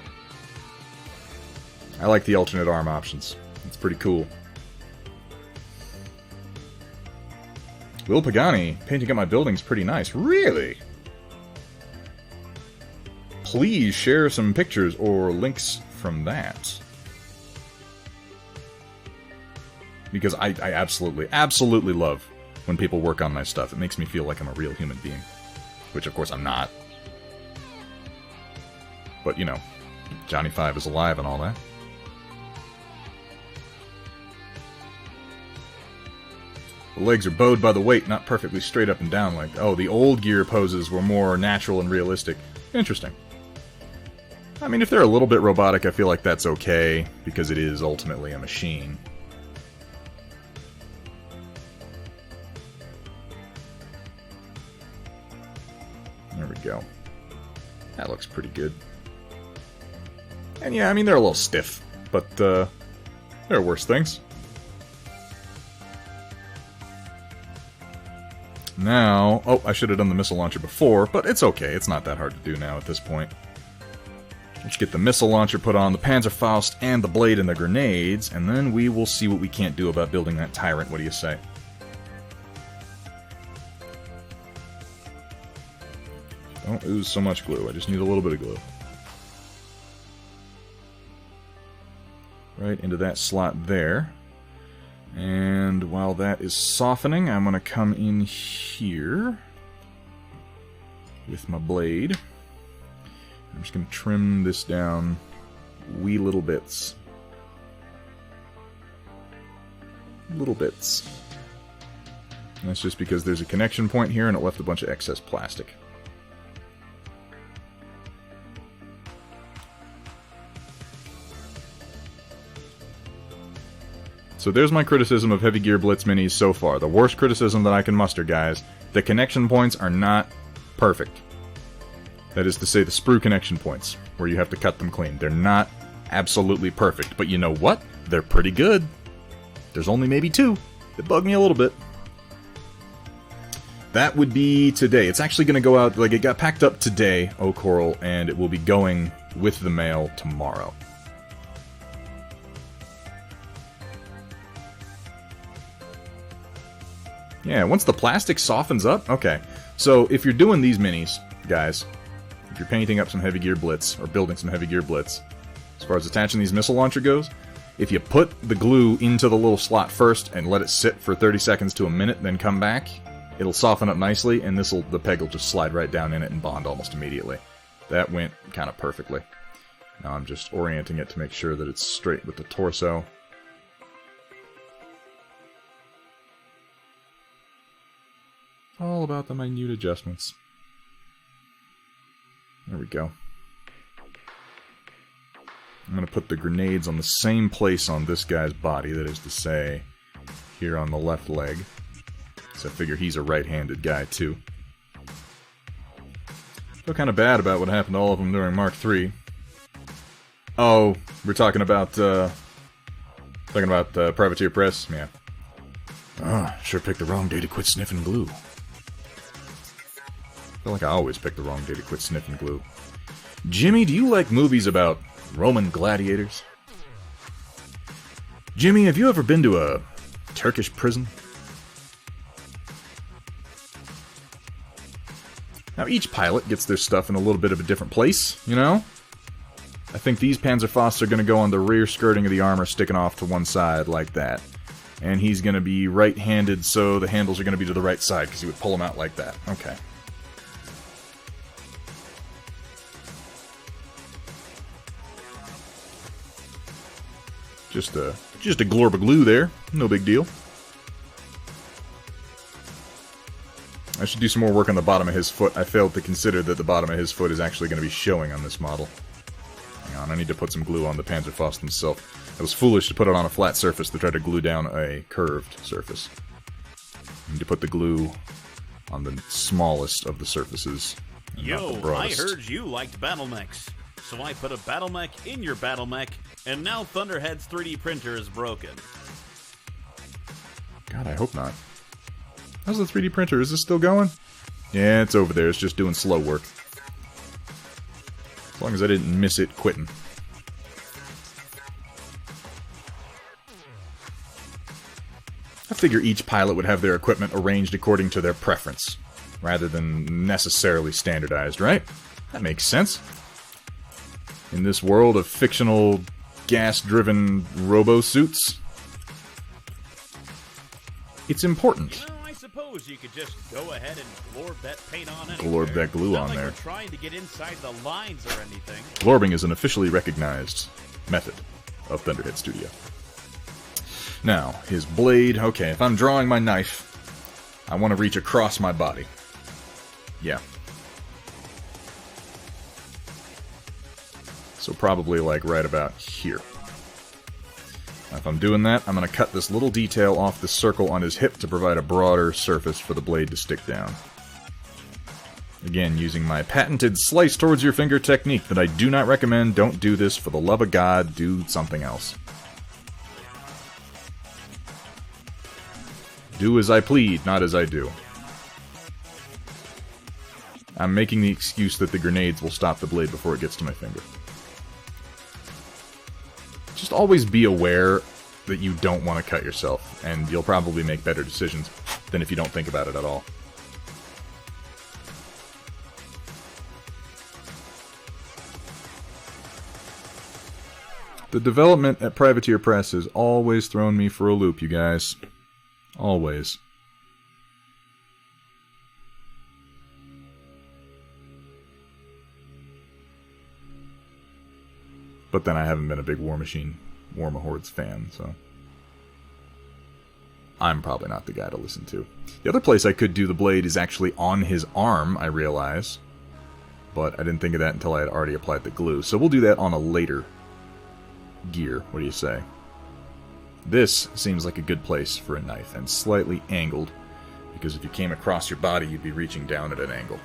I like the alternate arm options. It's pretty cool. Will Pagani, painting up my building's pretty nice. Really? Please share some pictures or links from that. Because I absolutely love when people work on my stuff. It makes me feel like I'm a real human being. Which, of course, I'm not. But, you know, Johnny 5 is alive and all that. The legs are bowed by the weight, not perfectly straight up and down like... Oh, the old gear poses were more natural and realistic. Interesting. I mean, if they're a little bit robotic, I feel like that's okay, because it is ultimately a machine. There we go. That looks pretty good. And yeah, I mean, they're a little stiff, but there are worse things. Now... Oh, I should have done the missile launcher before, but it's okay. It's not that hard to do now at this point. Let's get the missile launcher put on, the Panzerfaust, and the blade and the grenades, and then we will see what we can't do about building that tyrant. What do you say? Don't ooze so much glue. I just need a little bit of glue. Right into that slot there. And while that is softening, I'm going to come in here with my blade. I'm just going to trim this down wee little bits. Little bits. And that's just because there's a connection point here and it left a bunch of excess plastic. So there's my criticism of Heavy Gear Blitz Minis so far. The worst criticism that I can muster, guys. The connection points are not perfect. That is to say, the sprue connection points, where you have to cut them clean. They're not absolutely perfect, but you know what? They're pretty good. There's only maybe 2 that bug me a little bit. That would be today. It's actually going to go out, like, it got packed up today, Coral, and it will be going with the mail tomorrow. Yeah, once the plastic softens up, okay. So if you're doing these minis, guys, if you're painting up some Heavy Gear Blitz, or building some Heavy Gear Blitz, as far as attaching these missile launcher goes, if you put the glue into the little slot first and let it sit for 30 seconds to a minute, then come back, it'll soften up nicely, and the peg will just slide right down in it and bond almost immediately. That went kind of perfectly. Now I'm just orienting it to make sure that it's straight with the torso. All about the minute adjustments. There we go. I'm going to put the grenades on the same place on this guy's body, that is to say, here on the left leg. So I figure he's a right-handed guy, too. Feel kind of bad about what happened to all of them during Mark III. Oh, we're talking about Privateer Press? Yeah. Ah, sure picked the wrong day to quit sniffing glue. I feel like I always pick the wrong day to quit sniffing glue. Jimmy, do you like movies about Roman gladiators? Jimmy, have you ever been to a Turkish prison? Now, each pilot gets their stuff in a little bit of a different place, you know? I think these Panzerfausts are going to go on the rear skirting of the armor, sticking off to one side like that. And he's going to be right-handed, so the handles are going to be to the right side, because he would pull them out like that. Okay. Just a glorb of glue there. No big deal. I should do some more work on the bottom of his foot. I failed to consider that the bottom of his foot is actually going to be showing on this model. Hang on, I need to put some glue on the Panzerfaust himself. It was foolish to put it on a flat surface to try to glue down a curved surface. I need to put the glue on the smallest of the surfaces. Yo, I heard you liked battlemechs. So I put a battlemech in your battlemech, and now Thunderhead's 3D printer is broken. God, I hope not. How's the 3D printer? Is this still going? Yeah, it's over there. It's just doing slow work. As long as I didn't miss it quitting. I figure each pilot would have their equipment arranged according to their preference, rather than necessarily standardized, right? That makes sense. In this world of fictional, gas-driven robo-suits, it's important. You know, I suppose you could just go ahead and glorb that paint on anywhere. Glorb that glue on like there. We're trying to get inside the lines or anything. Glorbing is an officially recognized method of Thunderhead Studio. Now, his blade. Okay, if I'm drawing my knife, I want to reach across my body. Yeah. So probably like right about here. Now, if I'm doing that, I'm going to cut this little detail off the circle on his hip to provide a broader surface for the blade to stick down. Again, using my patented slice towards your finger technique that I do not recommend. Don't do this. For the love of God, do something else. Do as I plead, not as I do. I'm making the excuse that the grenades will stop the blade before it gets to my finger. Just always be aware that you don't want to cut yourself, and you'll probably make better decisions than if you don't think about it at all. The development at Privateer Press has always thrown me for a loop, you guys. Always. But then I haven't been a big War Mahordes fan, so I'm probably not the guy to listen to. The other place I could do the blade is actually on his arm, I realize. But I didn't think of that until I had already applied the glue. So we'll do that on a later gear. What do you say? This seems like a good place for a knife, and slightly angled, because if you came across your body, you'd be reaching down at an angle.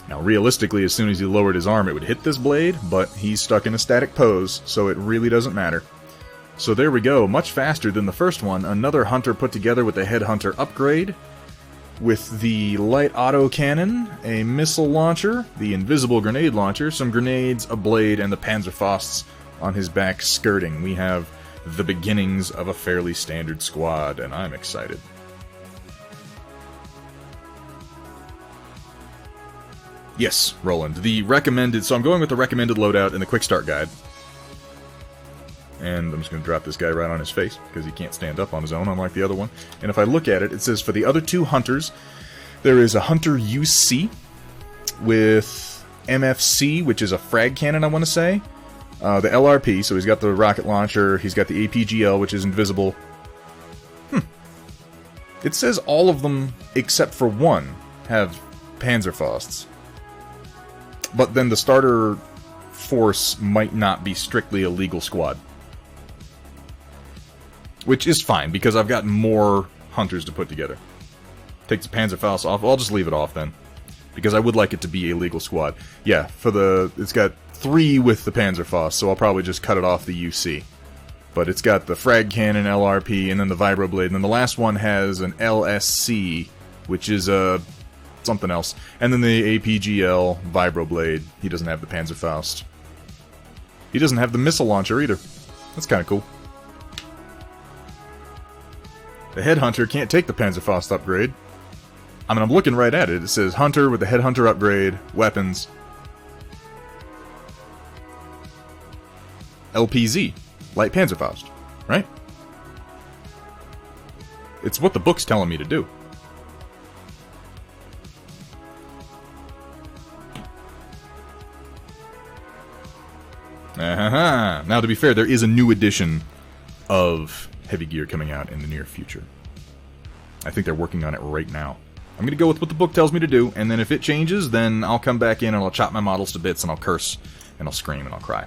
Now, realistically, as soon as he lowered his arm, it would hit this blade, but he's stuck in a static pose, so it really doesn't matter. So there we go, much faster than the first one. Another hunter put together with the headhunter upgrade, with the light auto cannon, a missile launcher, the invisible grenade launcher, some grenades, a blade, and the Panzerfausts on his back skirting. We have the beginnings of a fairly standard squad, and I'm excited. Yes, Roland, the recommended... So I'm going with the recommended loadout in the quick start guide. And I'm just going to drop this guy right on his face, because he can't stand up on his own, unlike the other one. And if I look at it, it says for the other two hunters, there is a Hunter UC with MFC, which is a frag cannon, I want to say. The LRP, so he's got the rocket launcher, he's got the APGL, which is invisible. It says all of them, except for one, have Panzerfausts. But then the starter force might not be strictly a legal squad. Which is fine, because I've got more hunters to put together. Take the Panzerfaust off. I'll just leave it off then. Because I would like it to be a legal squad. Yeah, for the... It's got 3 with the Panzerfaust, so I'll probably just cut it off the UC. But it's got the frag cannon, LRP, and then the vibroblade. And then the last one has an LSC, which is a... something else. And then the APGL vibroblade. He doesn't have the Panzerfaust. He doesn't have the missile launcher either. That's kind of cool. The Headhunter can't take the Panzerfaust upgrade. I mean, I'm looking right at it. It says Hunter with the Headhunter upgrade, weapons. LPZ, Light Panzerfaust, right? It's what the book's telling me to do. Now, to be fair, there is a new edition of Heavy Gear coming out in the near future. I think they're working on it right now. I'm going to go with what the book tells me to do, and then if it changes, then I'll come back in and I'll chop my models to bits, and I'll curse, and I'll scream, and I'll cry.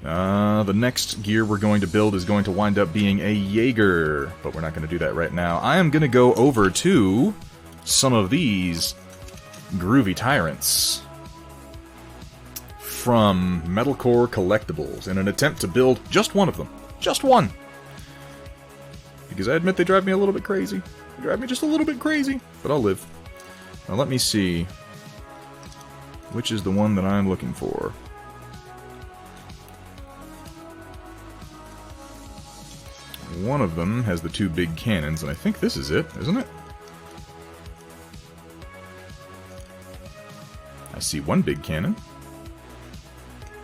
The next gear we're going to build is going to wind up being a Jaeger, but we're not going to do that right now. I am going to go over to some of these groovy tyrants from Metalcore Collectibles in an attempt to build just one of them. Just one! Because I admit they drive me a little bit crazy. They drive me just a little bit crazy, but I'll live. Now let me see which is the one that I'm looking for. One of them has the two big cannons, and I think this is it, isn't it? I see one big cannon.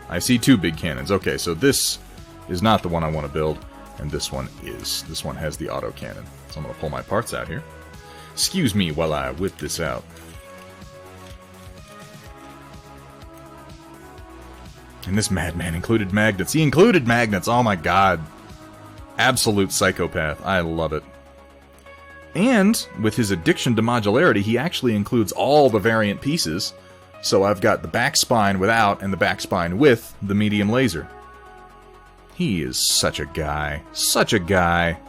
I see two big cannons. Okay, so this is not the one I want to build, and this one is. This one has the auto cannon. So I'm going to pull my parts out here. Excuse me while I whip this out. And this madman included magnets. He included magnets! Oh my god. Absolute psychopath. I love it. And, with his addiction to modularity, he actually includes all the variant pieces. So I've got the back spine without and the back spine with the medium laser. He is such a guy. Such a guy.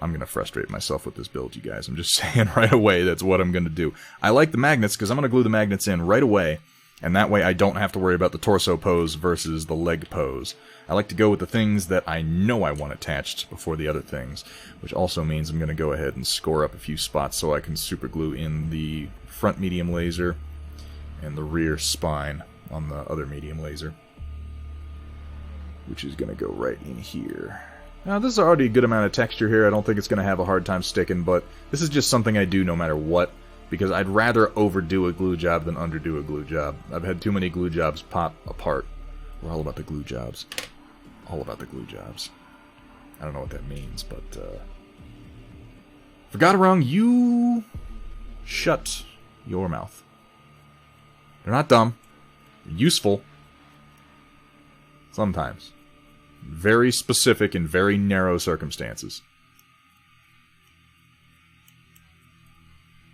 I'm going to frustrate myself with this build, you guys. I'm just saying right away that's what I'm going to do. I like the magnets because I'm going to glue the magnets in right away. And that way I don't have to worry about the torso pose versus the leg pose. I like to go with the things that I know I want attached before the other things. Which also means I'm going to go ahead and score up a few spots so I can super glue in the front medium laser and the rear spine on the other medium laser. Which is going to go right in here. Now this is already a good amount of texture here. I don't think it's going to have a hard time sticking, but this is just something I do no matter what. Because I'd rather overdo a glue job than underdo a glue job. I've had too many glue jobs pop apart. We're all about the glue jobs. All about the glue jobs. I don't know what that means, but, Forgotarung, you shut your mouth. They're not dumb. They're useful. Sometimes. Very specific and very narrow circumstances.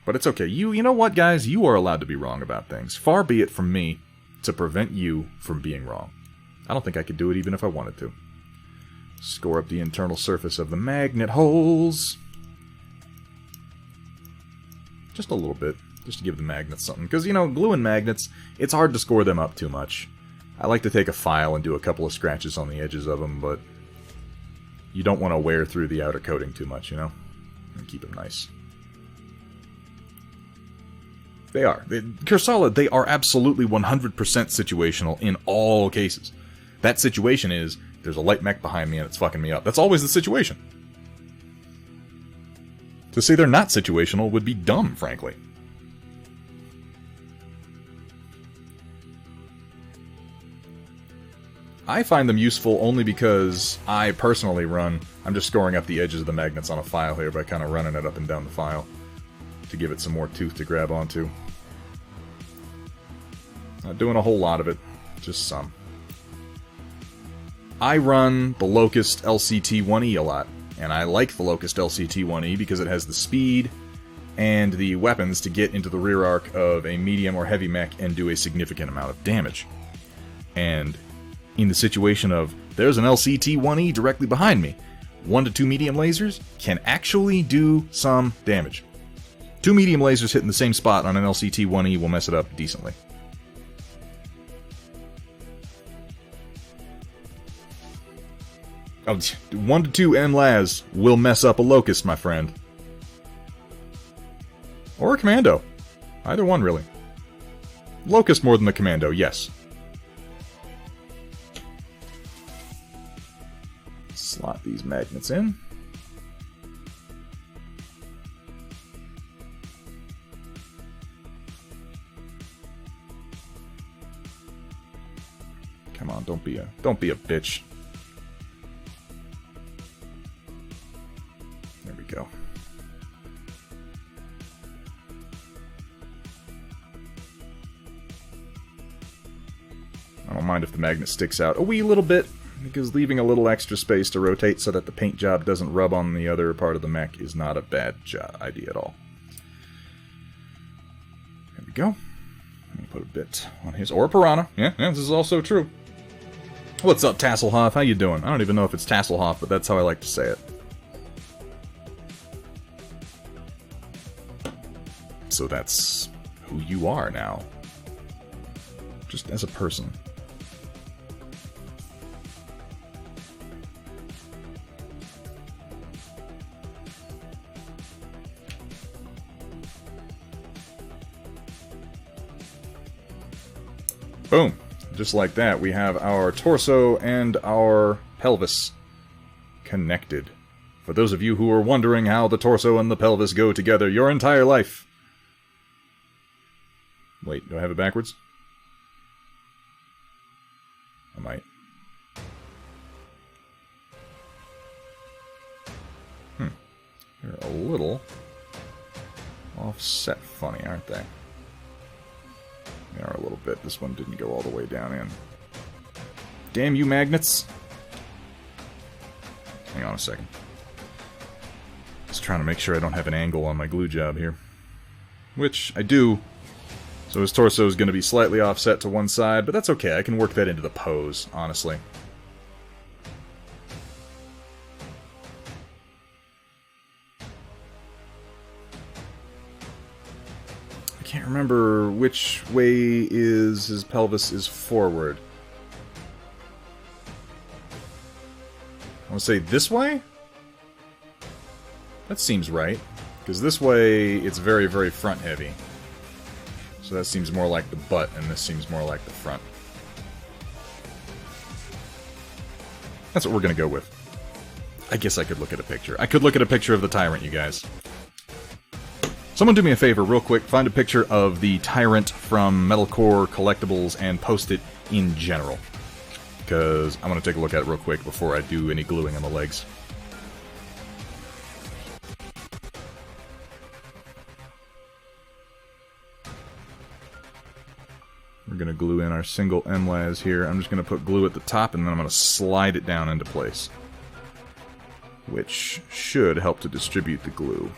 But it's okay. You know what, guys? You are allowed to be wrong about things. Far be it from me to prevent you from being wrong. I don't think I could do it even if I wanted to. Score up the internal surface of the magnet holes. Just a little bit. Just to give the magnets something. Because, you know, glue and magnets, it's hard to score them up too much. I like to take a file and do a couple of scratches on the edges of them, but you don't want to wear through the outer coating too much, you know? And keep them nice. They are. Kursala, they are absolutely 100% situational in all cases. That situation is, there's a light mech behind me and it's fucking me up. That's always the situation. To say they're not situational would be dumb, frankly. I find them useful only because I personally run... I'm just scoring up the edges of the magnets on a file here by kind of running it up and down the file to give it some more tooth to grab onto. Not doing a whole lot of it, just some. I run the Locust LCT-1E a lot, and I like the Locust LCT-1E because it has the speed and the weapons to get into the rear arc of a medium or heavy mech and do a significant amount of damage. And in the situation of, there's an LCT-1E directly behind me, 1 to 2 medium lasers can actually do some damage. 2 medium lasers hitting the same spot on an LCT-1E will mess it up decently. Oh, 1 to 2 MLAS will mess up a Locust, my friend. Or a Commando. Either one, really. Locust more than the Commando, yes. Slot these magnets in. Come on, don't be a bitch. There we go. I don't mind if the magnet sticks out a wee little bit, because leaving a little extra space to rotate so that the paint job doesn't rub on the other part of the mech is not a bad idea at all. There we go. Let me put a bit on his... Or a piranha. Yeah, this is also true. What's up, Tasselhoff? How you doing? I don't even know if it's Tasselhoff, but that's how I like to say it. So that's who you are now. Just as a person. Boom. Just like that, we have our torso and our pelvis connected. For those of you who are wondering how the torso and the pelvis go together your entire life. Wait, do I have it backwards? I might. They're a little offset funny, aren't they? They are a little bit. This one didn't go all the way down in. Damn you, magnets! Hang on a second. Just trying to make sure I don't have an angle on my glue job here. Which I do. So his torso is going to be slightly offset to one side, but that's okay. I can work that into the pose, honestly. I can't remember which way is his pelvis is forward. I want to say this way? That seems right. Because this way, it's very, very front heavy. So that seems more like the butt, and this seems more like the front. That's what we're going to go with. I guess I could look at a picture. I could look at a picture of the Tyrant, you guys. Someone do me a favor real quick. Find a picture of the Tyrant from Metalcore Collectibles and post it in general. Because I want to take a look at it real quick before I do any gluing on the legs. We're going to glue in our single MLAS here. I'm just going to put glue at the top and then I'm going to slide it down into place. Which should help to distribute the glue.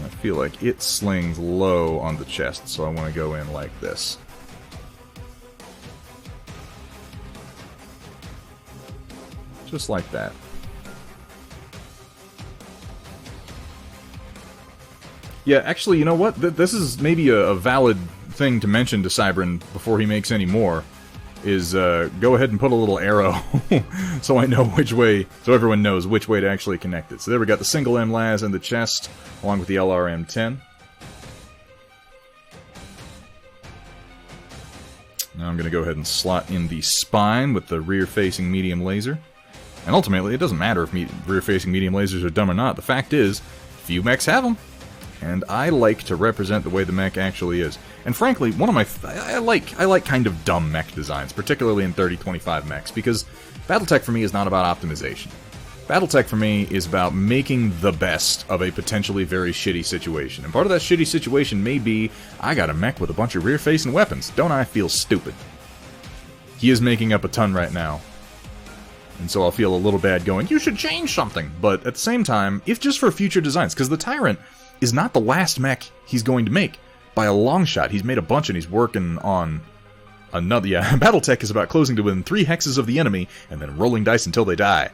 I feel like it slings low on the chest, so I want to go in like this. Just like that. Yeah, actually, you know what? This is maybe a valid thing to mention to Cybran before he makes any more. Is go ahead and put a little arrow so I know which way, so everyone knows which way to actually connect it. So there we got the single MLAS in the chest, along with the LRM-10. Now I'm going to go ahead and slot in the spine with the rear-facing medium laser. And ultimately, it doesn't matter if rear-facing medium lasers are dumb or not. The fact is, few mechs have them. And I like to represent the way the mech actually is. And frankly, one of my... I like kind of dumb mech designs, particularly in 3025 mechs, because Battletech for me is not about optimization. Battletech for me is about making the best of a potentially very shitty situation. And part of that shitty situation may be, I got a mech with a bunch of rear-facing weapons. Don't I feel stupid? He is making up a ton right now. And so I'll feel a little bad going, you should change something! But at the same time, if just for future designs, because the Tyrant is not the last mech he's going to make. By a long shot. He's made a bunch and he's working on another... Yeah, Battletech is about closing to within 3 hexes of the enemy and then rolling dice until they die.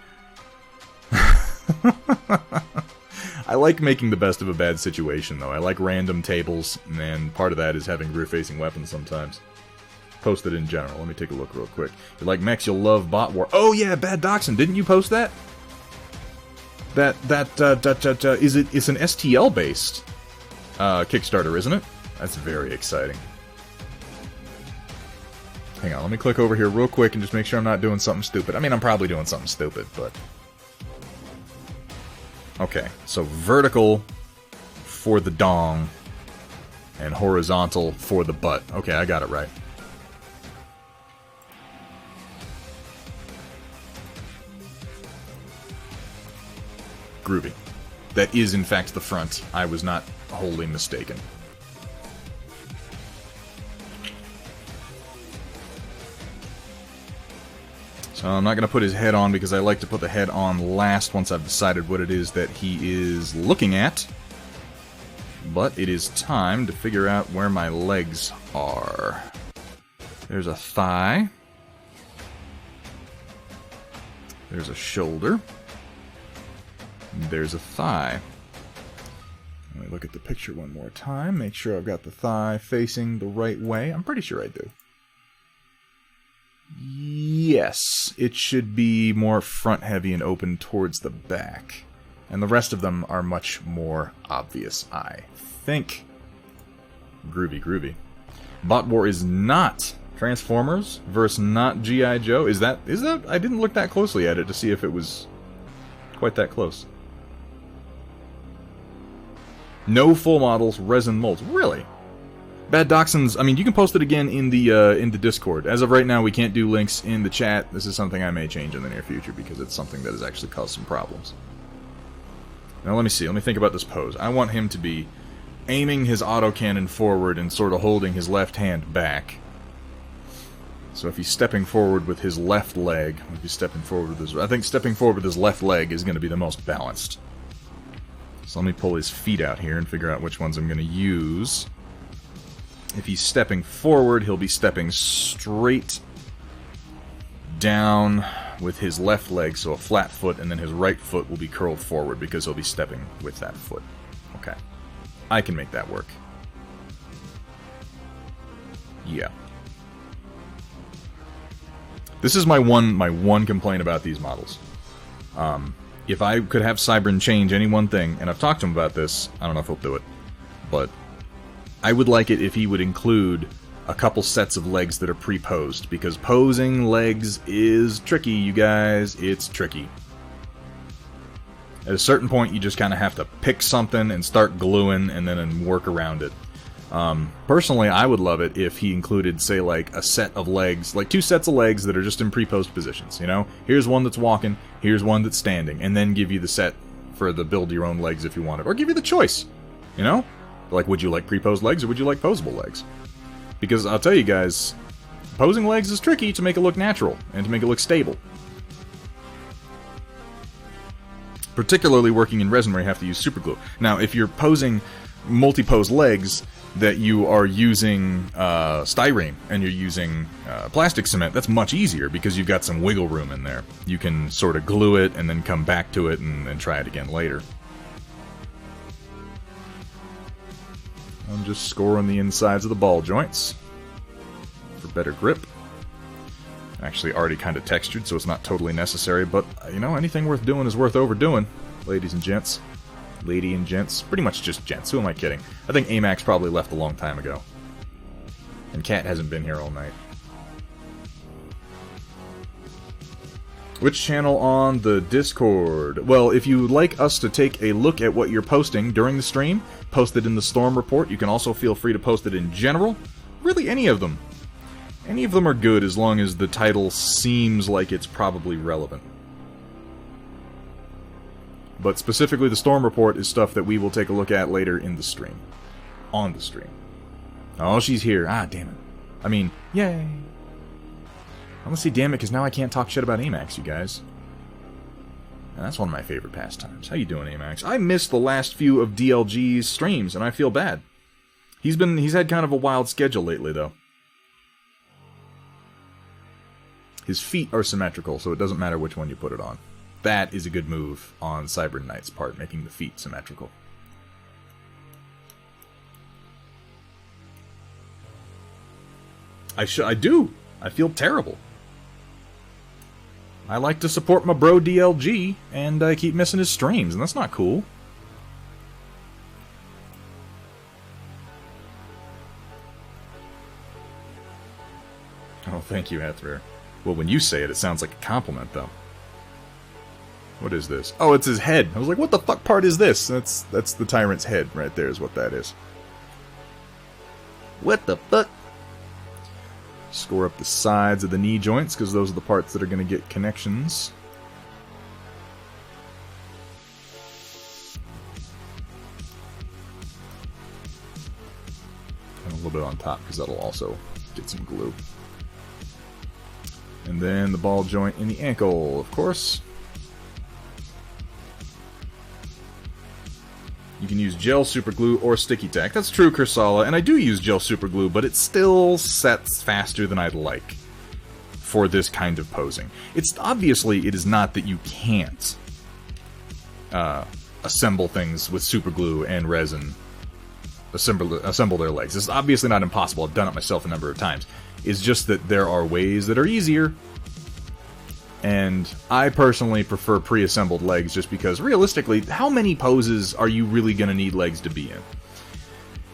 I like making the best of a bad situation, though. I like random tables, and part of that is having rear-facing weapons sometimes. Post it in general. Let me take a look real quick. If you like mechs, you'll love Bot War. Oh yeah, Bad Dachshund, didn't you post that? It's an STL-based Kickstarter, isn't it? That's very exciting. Hang on, let me click over here real quick and just make sure I'm not doing something stupid. I mean, I'm probably doing something stupid, but... Okay, so vertical for the dong and horizontal for the butt. Okay, I got it right. Groovy. That is, in fact, the front. I was not wholly mistaken. So I'm not going to put his head on because I like to put the head on last once I've decided what it is that he is looking at. But it is time to figure out where my legs are. There's a thigh. There's a shoulder. There's a thigh. Let me look at the picture one more time. Make sure I've got the thigh facing the right way. I'm pretty sure I do. Yes, it should be more front heavy and open towards the back. And the rest of them are much more obvious, I think. Groovy, groovy. Bot War is not Transformers versus not G.I. Joe. Is that? I didn't look that closely at it to see if it was quite that close. No full models, resin molds. Really? Bad Dachshunds, I mean, you can post it again in the Discord. As of right now, we can't do links in the chat. This is something I may change in the near future because it's something that has actually caused some problems. Now, let me see. Let me think about this pose. I want him to be aiming his autocannon forward and sort of holding his left hand back. So if he's stepping forward with his left leg, if he's stepping forward with his... I think stepping forward with his left leg is going to be the most balanced. So let me pull his feet out here and figure out which ones I'm going to use. If he's stepping forward, he'll be stepping straight down with his left leg, so a flat foot, and then his right foot will be curled forward because he'll be stepping with that foot. Okay. I can make that work. Yeah. This is my one complaint about these models. If I could have Cybran change any one thing, and I've talked to him about this, I don't know if he'll do it, but I would like it if he would include a couple sets of legs that are pre-posed, because posing legs is tricky, you guys. It's tricky. At a certain point, you just kind of have to pick something and start gluing and then work around it. Personally, I would love it if he included, say, like, a set of legs, like 2 sets of legs that are just in pre-posed positions, you know? Here's one that's walking, here's one that's standing, and then give you the set for the build-your-own legs if you want it. Or give you the choice, you know? Like, would you like pre-posed legs or would you like posable legs? Because I'll tell you guys, posing legs is tricky to make it look natural and to make it look stable. Particularly working in resin where you have to use superglue. Now, if you're posing multi-pose legs that you are using styrene and you're using plastic cement, that's much easier because you've got some wiggle room in there. You can sort of glue it and then come back to it and then try it again later. I'm just scoring the insides of the ball joints for better grip. Actually already kind of textured, so it's not totally necessary, but, you know, anything worth doing is worth overdoing, ladies and gents. Lady and gents. Pretty much just gents. Who am I kidding? I think Amax probably left a long time ago. And Cat hasn't been here all night. Which channel on the Discord? Well, if you would like us to take a look at what you're posting during the stream, post it in the Storm Report. You can also feel free to post it in general. Really, any of them. Any of them are good as long as the title seems like it's probably relevant. But specifically, the Storm Report is stuff that we will take a look at later in the stream. On the stream. Oh, she's here. Ah, damn it. I mean, yay. I'm gonna say damn it, because now I can't talk shit about Amax, you guys. And that's one of my favorite pastimes. How you doing, Amax? I missed the last few of DLG's streams, and I feel bad. He's had kind of a wild schedule lately, though. His feet are symmetrical, so it doesn't matter which one you put it on. That is a good move on Cybran Knight's part, making the feet symmetrical. I do. I feel terrible. I like to support my bro DLG, and I keep missing his streams, and that's not cool. Oh, thank you, Hathrir. Well, when you say it, it sounds like a compliment, though. What is this? Oh, it's his head. I was like, what the fuck part is this? That's the tyrant's head right there is what that is. What the fuck? Score up the sides of the knee joints, because those are the parts that are going to get connections. bit on top because that'll also get some glue. And then the ball joint in the ankle, of course. You can use gel super glue or sticky tack. That's true, Kursala, and I do use gel super glue, but it still sets faster than I'd like for this kind of posing. It's obviously, it is not that you can't assemble things with super glue and resin, assemble their legs. It's obviously not impossible. I've done it myself a number of times. It's just that there are ways that are easier. And I personally prefer pre-assembled legs just because, realistically, how many poses are you really going to need legs to be in?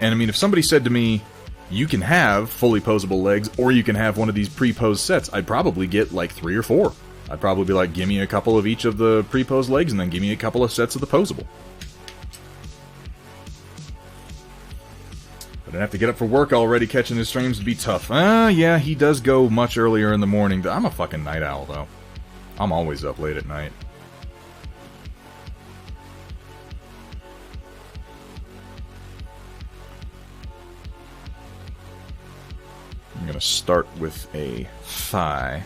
And I mean, if somebody said to me, you can have fully posable legs, or you can have one of these pre-posed sets, I'd probably get like 3 or 4. I'd probably be like, give me a couple of each of the pre-posed legs, and then give me a couple of sets of the posable. But I'd have to get up for work already. Catching his streams would be tough. Yeah, he does go much earlier in the morning. I'm a fucking night owl, though. I'm always up late at night. I'm going to start with a thigh.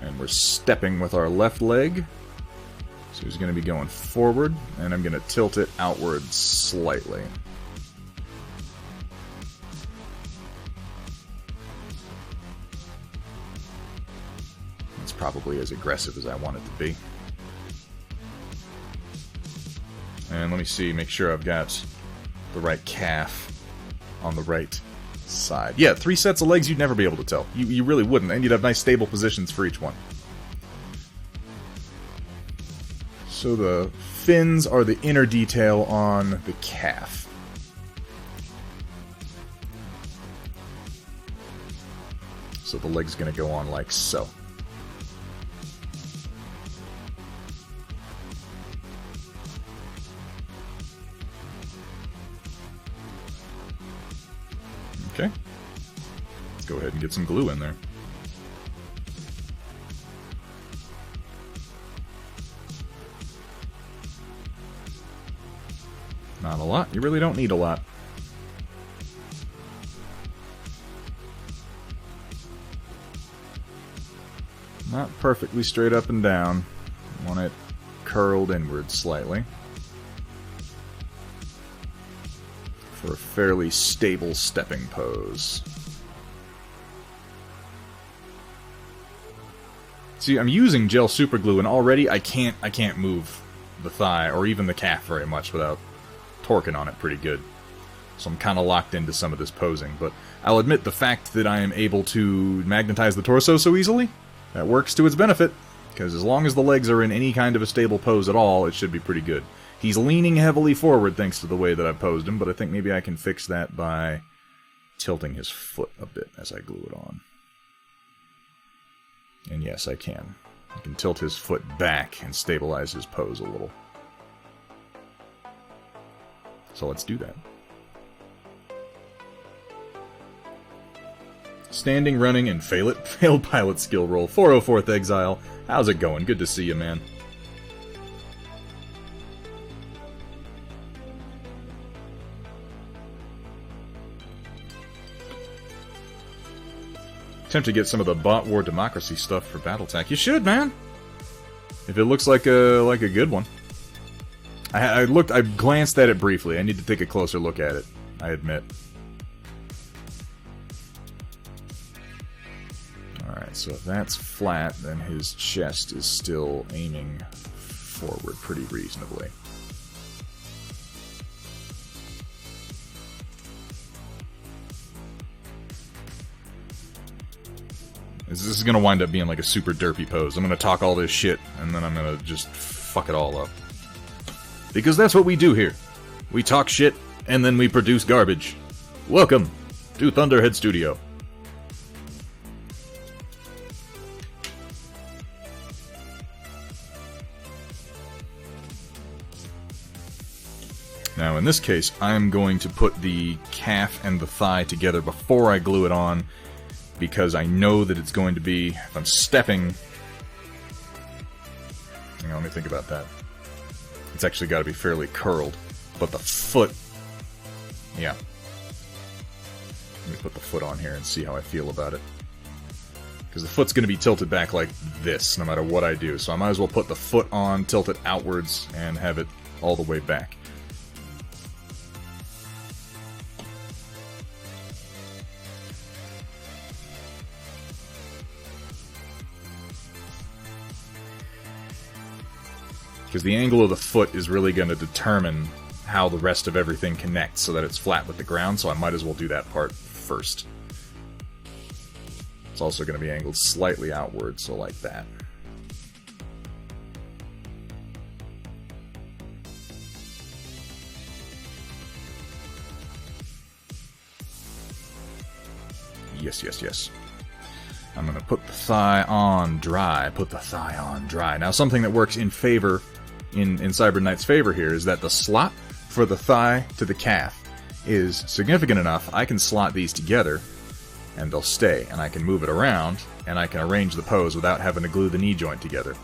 And we're stepping with our left leg. So he's going to be going forward, and I'm going to tilt it outward slightly. It's probably as aggressive as I want it to be. And let me see, make sure I've got the right calf on the right side. Yeah, 3 sets of legs you'd never be able to tell. You really wouldn't, and you'd have nice stable positions for each one. So the fins are the inner detail on the calf. So the leg's going to go on like so. Okay. Let's go ahead and get some glue in there. Not a lot. You really don't need a lot. Not perfectly straight up and down. Want it curled inward slightly. For a fairly stable stepping pose. See, I'm using gel super glue, and already I can't move the thigh or even the calf very much without torquing on it pretty good. So I'm kind of locked into some of this posing, but I'll admit the fact that I am able to magnetize the torso so easily, that works to its benefit, because as long as the legs are in any kind of a stable pose at all, it should be pretty good. He's leaning heavily forward thanks to the way that I've posed him, but I think maybe I can fix that by tilting his foot a bit as I glue it on. And yes, I can. I can tilt his foot back and stabilize his pose a little. So let's do that. Standing, running, and failed pilot skill roll. 404th Exile. How's it going? Good to see you, man. Attempt to get some of the bot war democracy stuff for Battletech. You should, man. If it looks like a good one. I glanced at it briefly. I need to take a closer look at it, I admit. Alright, so if that's flat, then his chest is still aiming forward pretty reasonably. This is going to wind up being like a super derpy pose. I'm going to talk all this shit, and then I'm going to just fuck it all up. Because that's what we do here. We talk shit, and then we produce garbage. Welcome to Thunderhead Studio. Now, in this case, I'm going to put the calf and the thigh together before I glue it on, because I know that it's going to be, if I'm stepping... Hang on, let me think about that. It's actually got to be fairly curled. But the foot... Yeah. Let me put the foot on here and see how I feel about it. Because the foot's going to be tilted back like this, no matter what I do. So I might as well put the foot on, tilt it outwards, and have it all the way back. Because the angle of the foot is really going to determine how the rest of everything connects so that it's flat with the ground, so I might as well do that part first. It's also going to be angled slightly outward, so like that. Yes, yes, yes. I'm going to put the thigh on dry, put the thigh on dry. Now, something that works in favor, in Cyber Knight's favor here, is that the slot for the thigh to the calf is significant enough. I can slot these together, and they'll stay, and I can move it around, and I can arrange the pose without having to glue the knee joint together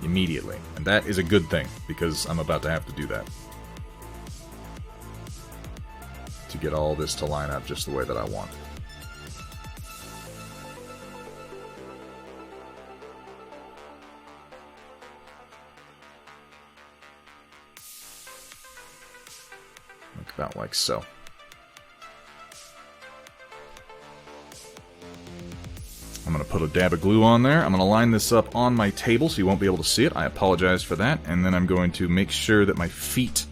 immediately. And that is a good thing, because I'm about to have to do that. To get all this to line up just the way that I want. About like so. I'm going to put a dab of glue on there. I'm going to line this up on my table so you won't be able to see it. I apologize for that. And then I'm going to make sure that my feet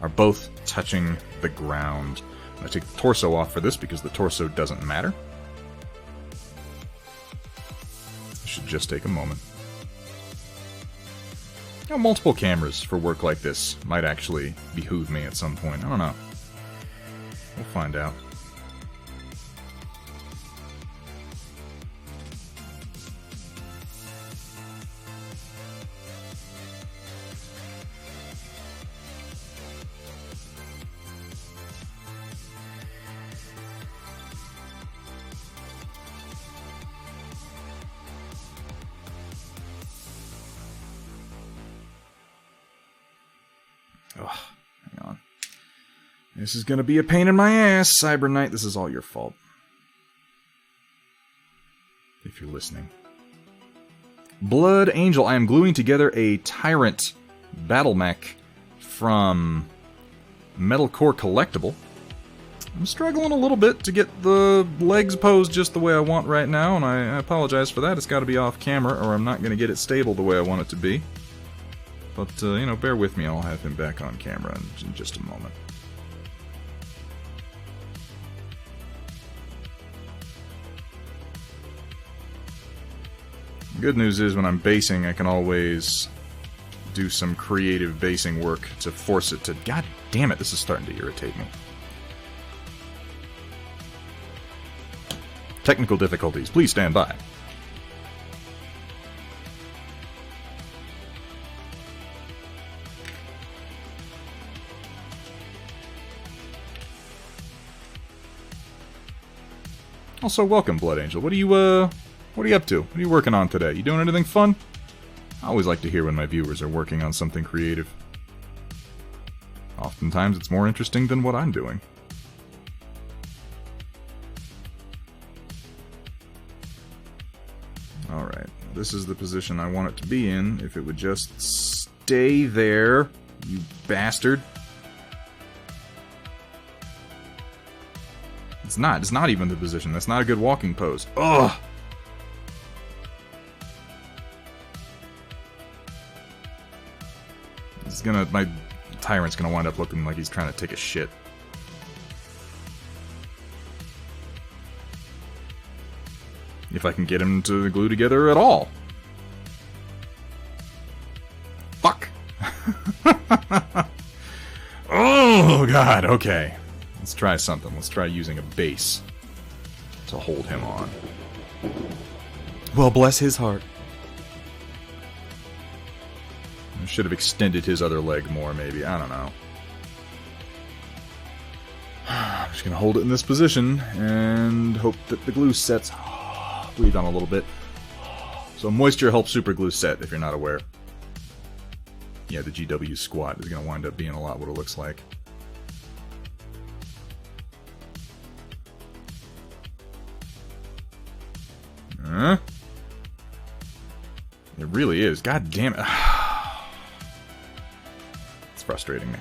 are both touching the ground. I'm going to take the torso off for this because the torso doesn't matter. It should just take a moment. You know, multiple cameras for work like this might actually behoove me at some point. I don't know. We'll find out. Ugh, hang on. This is gonna be a pain in my ass, Cyber Knight. This is all your fault. If you're listening. Blood Angel. I am gluing together a Tyrant battle mech from Metalcore Collectible. I'm struggling a little bit to get the legs posed just the way I want right now, and I apologize for that. It's got to be off camera, or I'm not going to get it stable the way I want it to be. But, you know, bear with me. I'll have him back on camera in just a moment. The good news is when I'm basing, I can always do some creative basing work to force it to... God damn it, this is starting to irritate me. Technical difficulties. Please stand by. Also, welcome, Blood Angel. What are you up to? What are you working on today? You doing anything fun? I always like to hear when my viewers are working on something creative. Oftentimes, it's more interesting than what I'm doing. Alright, this is the position I want it to be in. If it would just stay there, you bastard. It's not even the position. That's not a good walking pose. Ugh! My Tyrant's gonna wind up looking like he's trying to take a shit. If I can get him to glue together at all. Fuck! Oh, God, okay. Let's try something. Let's try using a base to hold him on. Well, bless his heart. I should have extended his other leg more, maybe. I don't know. I'm just going to hold it in this position and hope that the glue sets. Breathe on a little bit. So moisture helps super glue set, if you're not aware. Yeah, the GW squat is going to wind up being a lot what it looks like. Huh? It really is. God damn it. It's frustrating me.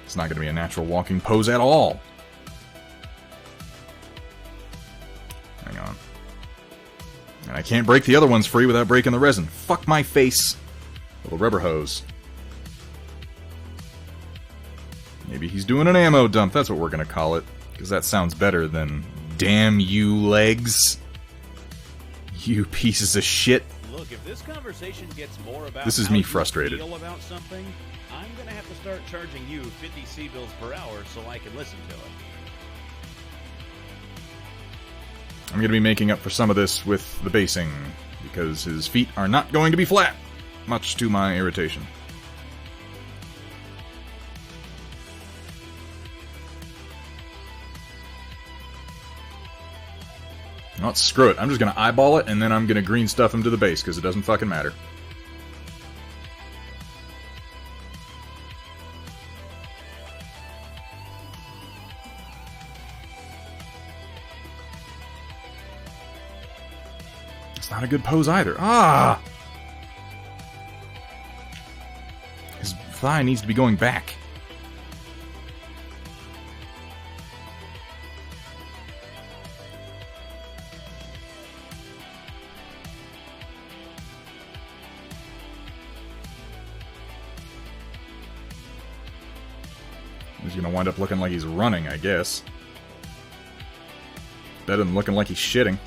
It's not going to be a natural walking pose at all. Hang on. And I can't break the other ones free without breaking the resin. Fuck my face. Little rubber hose. Maybe he's doing an ammo dump. That's what we're going to call it. Because that sounds better than damn you legs. You pieces of shit. Look, if this conversation gets more about this is how me you frustrated. feel about something, I'm gonna have to start charging you 50 C-bills per hour so I can listen to it. I'm going to be making up for some of this with the basing, because his feet are not going to be flat, much to my irritation. Well, screw it. I'm just going to eyeball it, and then I'm going to green stuff him to the base, because it doesn't fucking matter. It's not a good pose either. Ah! His thigh needs to be going back. He's gonna wind up looking like he's running, I guess. Better than looking like he's shitting.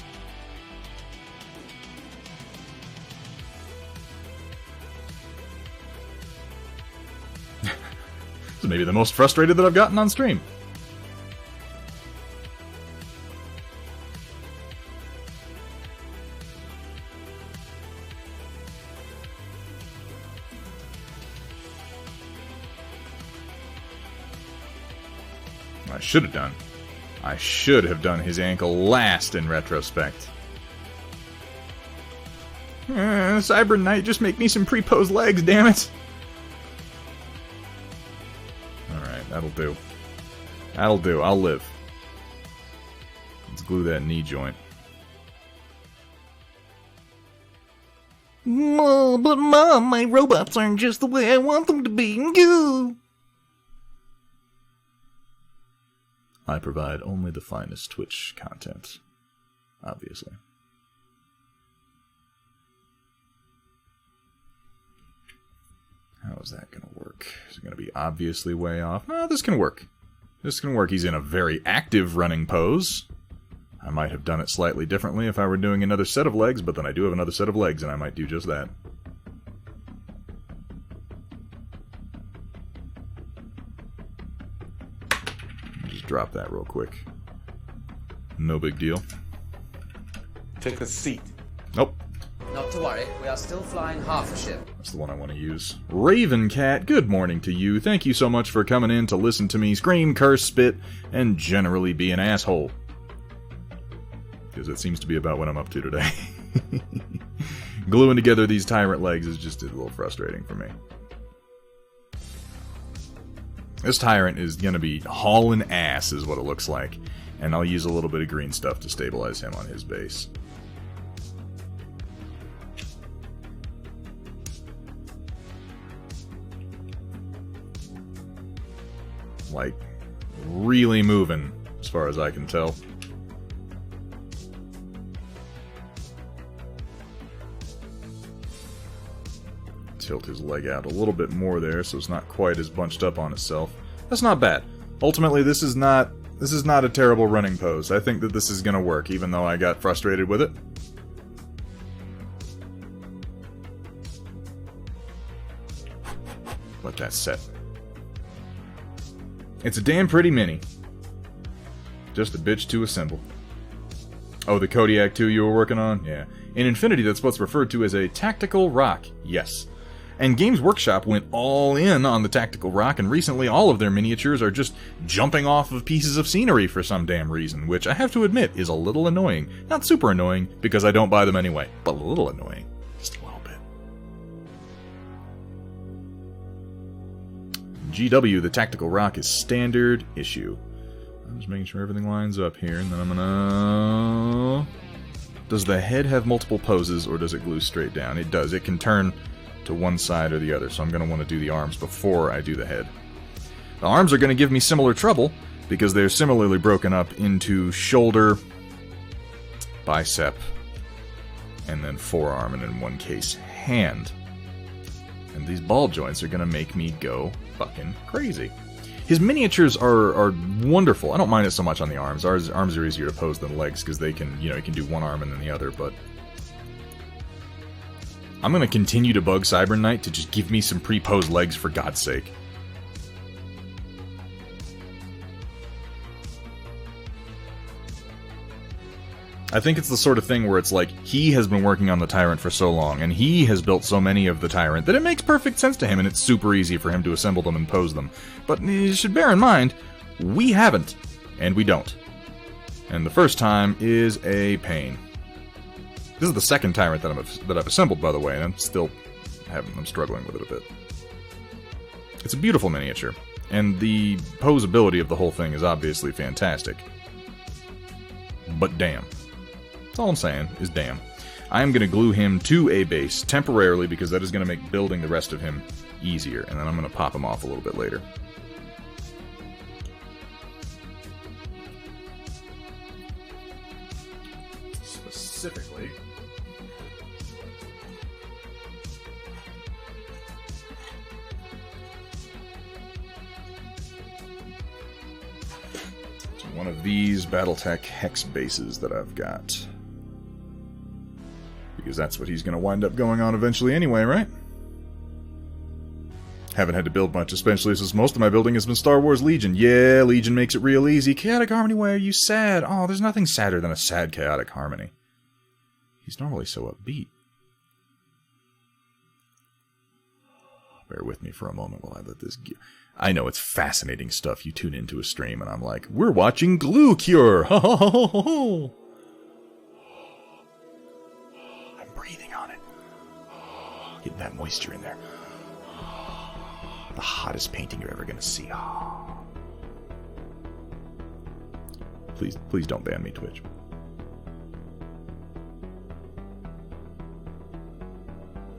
This is maybe the most frustrated that I've gotten on stream. I should have done his ankle last in retrospect. Cyber Knight, just make me some pre-pose legs, damn it! Alright, that'll do. That'll do, I'll live. Let's glue that knee joint. But Mom, my robots aren't just the way I want them to be. Goo! I provide only the finest Twitch content, obviously. How is that going to work? Is it going to be obviously way off? No, this can work. This can work. He's in a very active running pose. I might have done it slightly differently if I were doing another set of legs, but then I do have another set of legs, and I might do just that. Drop that real quick. No big deal. Take a seat. Nope. Not to worry, we are still flying half a ship. That's the one I want to use. Raven Cat, good morning to you. Thank you so much for coming in to listen to me scream, curse, spit, and generally be an asshole. Because it seems to be about what I'm up to today. Gluing together these tyrant legs is just a little frustrating for me. This tyrant is going to be hauling ass, is what it looks like. And I'll use a little bit of green stuff to stabilize him on his base. Like, really moving, as far as I can tell. Tilt his leg out a little bit more there, so it's not quite as bunched up on itself. That's not bad. Ultimately, this is not a terrible running pose. I think that this is going to work, even though I got frustrated with it. Let that set. It's a damn pretty mini. Just a bitch to assemble. Oh, the Kodiak 2 you were working on? Yeah. In Infinity, that's what's referred to as a tactical rock. Yes. And Games Workshop went all in on the tactical rock, and recently all of their miniatures are just jumping off of pieces of scenery for some damn reason, which I have to admit is a little annoying. Not super annoying, because I don't buy them anyway, but a little annoying. Just a little bit. GW, the tactical rock, is standard issue. I'm just making sure everything lines up here, and then I'm gonna... Does the head have multiple poses, or does it glue straight down? It does. It can turn to one side or the other, so I'm gonna want to do the arms before I do the head. The arms are gonna give me similar trouble, because they're similarly broken up into shoulder, bicep, and then forearm, and in one case, hand. And these ball joints are gonna make me go fucking crazy. His miniatures are wonderful. I don't mind it so much on the arms. Arms are easier to pose than legs, because they can, you can do one arm and then the other, but... I'm gonna continue to bug Cyber Knight to just give me some pre-posed legs, for God's sake. I think it's the sort of thing where it's like, he has been working on the Tyrant for so long, and he has built so many of the Tyrant, that it makes perfect sense to him, and it's super easy for him to assemble them and pose them. But you should bear in mind, we haven't, and we don't. And the first time is a pain. This is the second Tyrant that I've assembled, by the way, and I'm struggling with it a bit. It's a beautiful miniature, and the posability of the whole thing is obviously fantastic. But damn. That's all I'm saying, is damn. I am going to glue him to a base temporarily, because that is going to make building the rest of him easier, and then I'm going to pop him off a little bit later. Specifically... one of these Battletech hex bases that I've got. Because that's what he's going to wind up going on eventually anyway, right? Haven't had to build much, especially since most of my building has been Star Wars Legion. Yeah, Legion makes it real easy. Chaotic Harmony, why are you sad? Oh, there's nothing sadder than a sad Chaotic Harmony. He's normally so upbeat. Bear with me for a moment while I let this... I know, it's fascinating stuff. You tune into a stream and I'm like, we're watching Glue Cure! Ho ho ho ho ho! I'm breathing on it. Getting that moisture in there. The hottest painting you're ever gonna see. Please don't ban me, Twitch.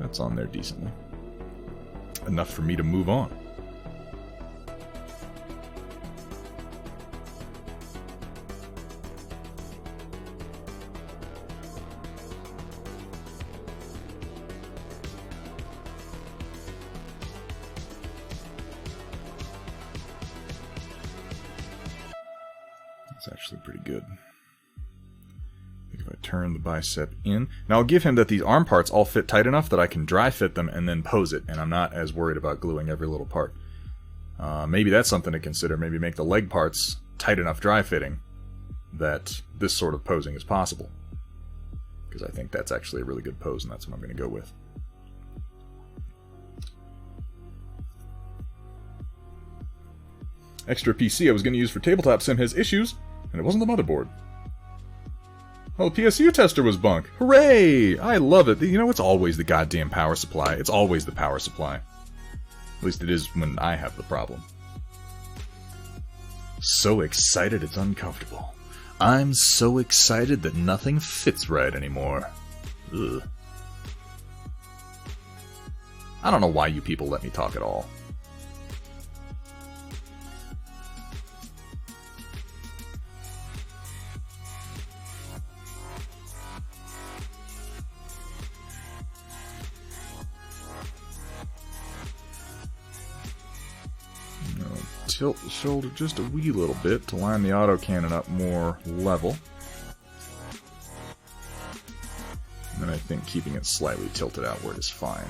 That's on there decently. Enough for me to move on. That's actually pretty good. I think if I turn the bicep in... Now I'll give him that these arm parts all fit tight enough that I can dry fit them and then pose it, and I'm not as worried about gluing every little part. Maybe that's something to consider. Maybe make the leg parts tight enough dry fitting that this sort of posing is possible. Because I think that's actually a really good pose, and that's what I'm going to go with. Extra PC I was going to use for tabletop sim has issues, and it wasn't the motherboard. Oh, the PSU tester was bunk. Hooray! I love it. You know, it's always the goddamn power supply. It's always the power supply. At least it is when I have the problem. So excited it's uncomfortable. I'm so excited that nothing fits right anymore. Ugh. I don't know why you people let me talk at all. Tilt the shoulder just a wee little bit to line the autocannon up more level. And then I think keeping it slightly tilted outward is fine.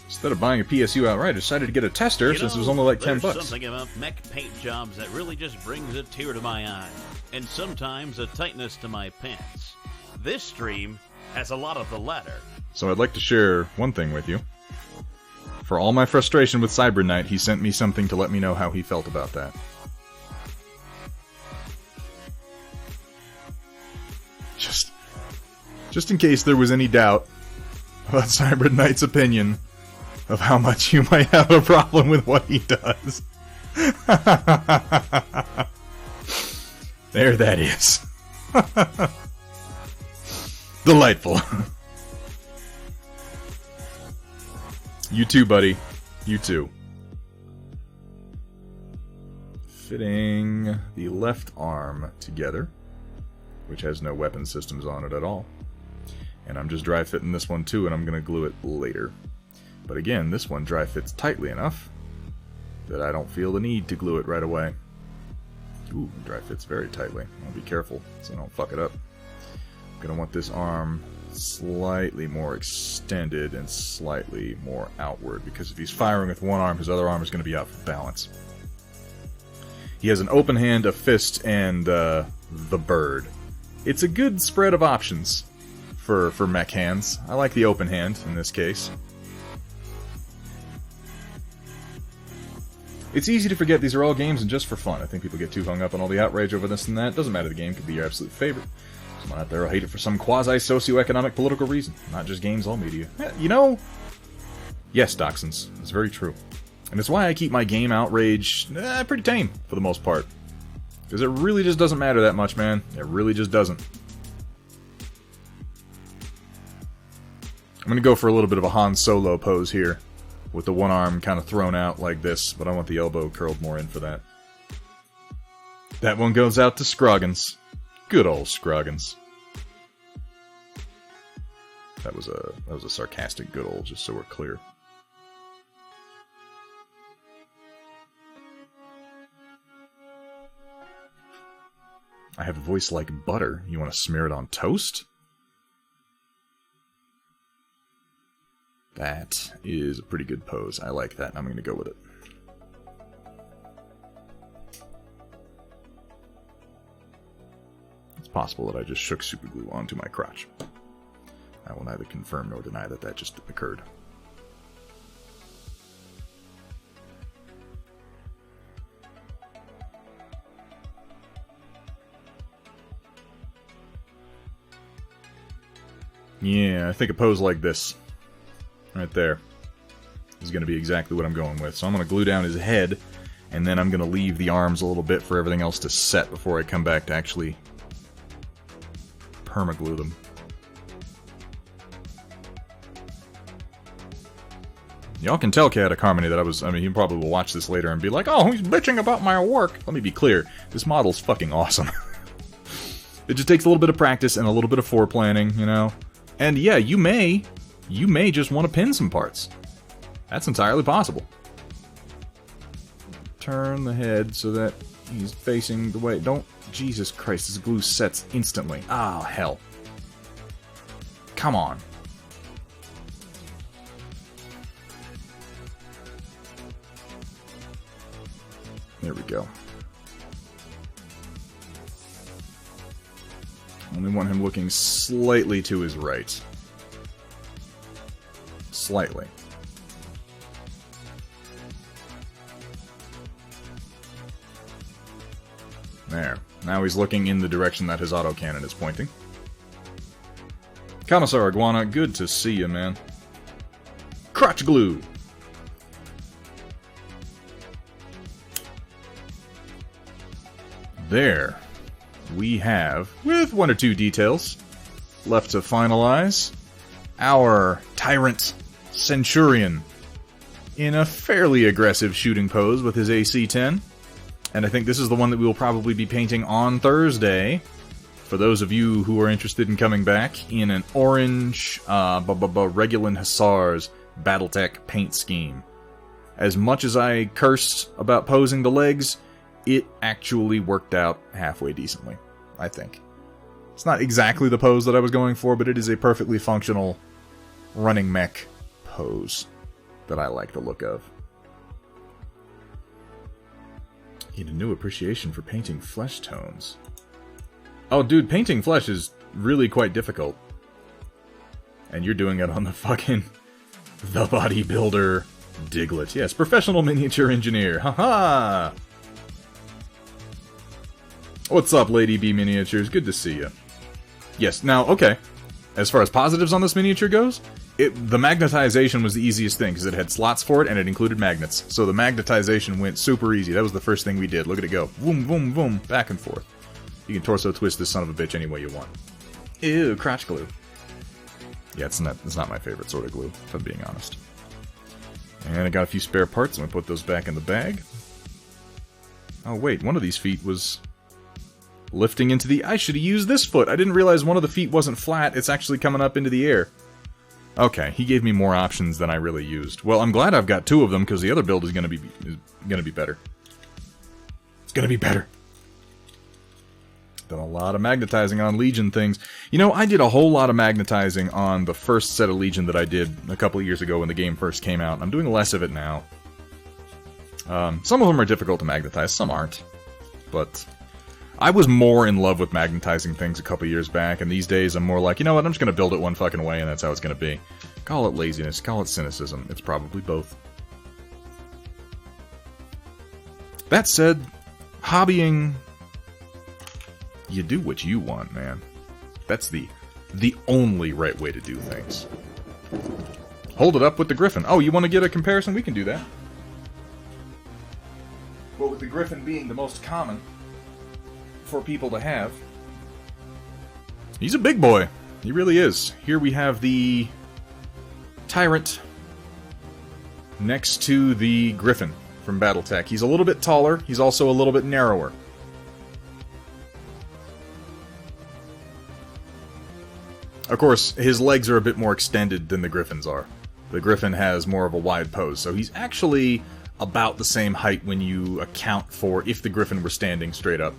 Instead of buying a PSU outright, I decided to get a tester since it was only like $10. There's something about mech paint jobs that really just brings a tear to my eye, and sometimes a tightness to my pants. This stream has a lot of the latter. So I'd like to share one thing with you. For all my frustration with Cyber Knight, he sent me something to let me know how he felt about that. Just in case there was any doubt about Cybrid Knight's opinion of how much you might have a problem with what he does. There that is. Delightful. You too, buddy. You too. Fitting the left arm together, which has no weapon systems on it at all. And I'm just dry fitting this one too, and I'm going to glue it later. But again, this one dry fits tightly enough that I don't feel the need to glue it right away. Ooh, dry fits very tightly. I'll be careful so I don't fuck it up. I'm going to want this arm slightly more extended and slightly more outward, because if he's firing with one arm, his other arm is going to be out for balance. He has an open hand, a fist, and the bird. It's a good spread of options for mech hands. I like the open hand in this case. It's easy to forget these are all games and just for fun. I think people get too hung up on all the outrage over this and that. Doesn't matter, the game could be your absolute favorite. Someone out there will hate it for some quasi-socioeconomic political reason. Not just games, all media. You know? Yes, Dachshunds. It's very true. And it's why I keep my game outrage pretty tame, for the most part. Because it really just doesn't matter that much, man. It really just doesn't. I'm going to go for a little bit of a Han Solo pose here, with the one arm kind of thrown out like this, but I want the elbow curled more in for that. That one goes out to Scroggins. Good old Scroggins. That was a sarcastic good old, just so we're clear. I have a voice like butter. You want to smear it on toast? That is a pretty good pose. I like that. I'm going to go with it. It's possible that I just shook super glue onto my crotch. I will neither confirm nor deny that that just occurred. Yeah, I think a pose like this, right there, is going to be exactly what I'm going with. So I'm going to glue down his head, and then I'm going to leave the arms a little bit for everything else to set before I come back to actually permaglue them. Y'all can tell Chaotic Harmony that I mean, he probably will watch this later and be like, oh, he's bitching about my work. Let me be clear, this model's fucking awesome. It just takes a little bit of practice and a little bit of foreplanning, you know? And yeah, you may just want to pin some parts. That's entirely possible. Turn the head so that he's facing the way. Don't... Jesus Christ, this glue sets instantly. Oh, hell. Come on. There we go. Only want him looking slightly to his right. Slightly. There. Now he's looking in the direction that his autocannon is pointing. Commissar Iguana, good to see you, man. Crotch glue! There. We have, with one or two details left to finalize, our Tyrant Centurion in a fairly aggressive shooting pose with his AC-10. And I think this is the one that we will probably be painting on Thursday. For those of you who are interested in coming back in an orange Regulan Hussars Battletech paint scheme. As much as I cursed about posing the legs, it actually worked out halfway decently, I think. It's not exactly the pose that I was going for, but it is a perfectly functional running mech pose that I like the look of. Gained a new appreciation for painting flesh tones. Oh, dude, painting flesh is really quite difficult. And you're doing it on the fucking... the bodybuilder Diglett. Yes, professional miniature engineer. Haha! What's up, Lady B Miniatures? Good to see you. Yes, now, okay. As far as positives on this miniature goes, the magnetization was the easiest thing, because it had slots for it, and it included magnets. So the magnetization went super easy. That was the first thing we did. Look at it go. Boom, boom, boom, back and forth. You can torso twist this son of a bitch any way you want. Ew, crotch glue. Yeah, it's not my favorite sort of glue, if I'm being honest. And I got a few spare parts, and I put those back in the bag. Oh wait, one of these feet was lifting into the... I should have used this foot! I didn't realize one of the feet wasn't flat, it's actually coming up into the air. Okay, he gave me more options than I really used. Well, I'm glad I've got 2 of them, because the other build is gonna be better. It's gonna be better. Done a lot of magnetizing on Legion things. You know, I did a whole lot of magnetizing on the first set of Legion that I did a couple of years ago when the game first came out. I'm doing less of it now. Some of them are difficult to magnetize, some aren't. But I was more in love with magnetizing things a couple years back, and these days I'm more like, you know what, I'm just going to build it one fucking way, and that's how it's going to be. Call it laziness, call it cynicism, it's probably both. That said, hobbying... You do what you want, man. That's the only right way to do things. Hold it up with the Griffin. Oh, you want to get a comparison? We can do that. But with the Griffin being the most common for people to have, he's a big boy. He really is. Here we have the Tyrant next to the Griffin from Battletech. He's a little bit taller. He's also a little bit narrower. Of course, his legs are a bit more extended than the Griffin's are. The Griffin has more of a wide pose, so he's actually about the same height when you account for if the Griffin were standing straight up.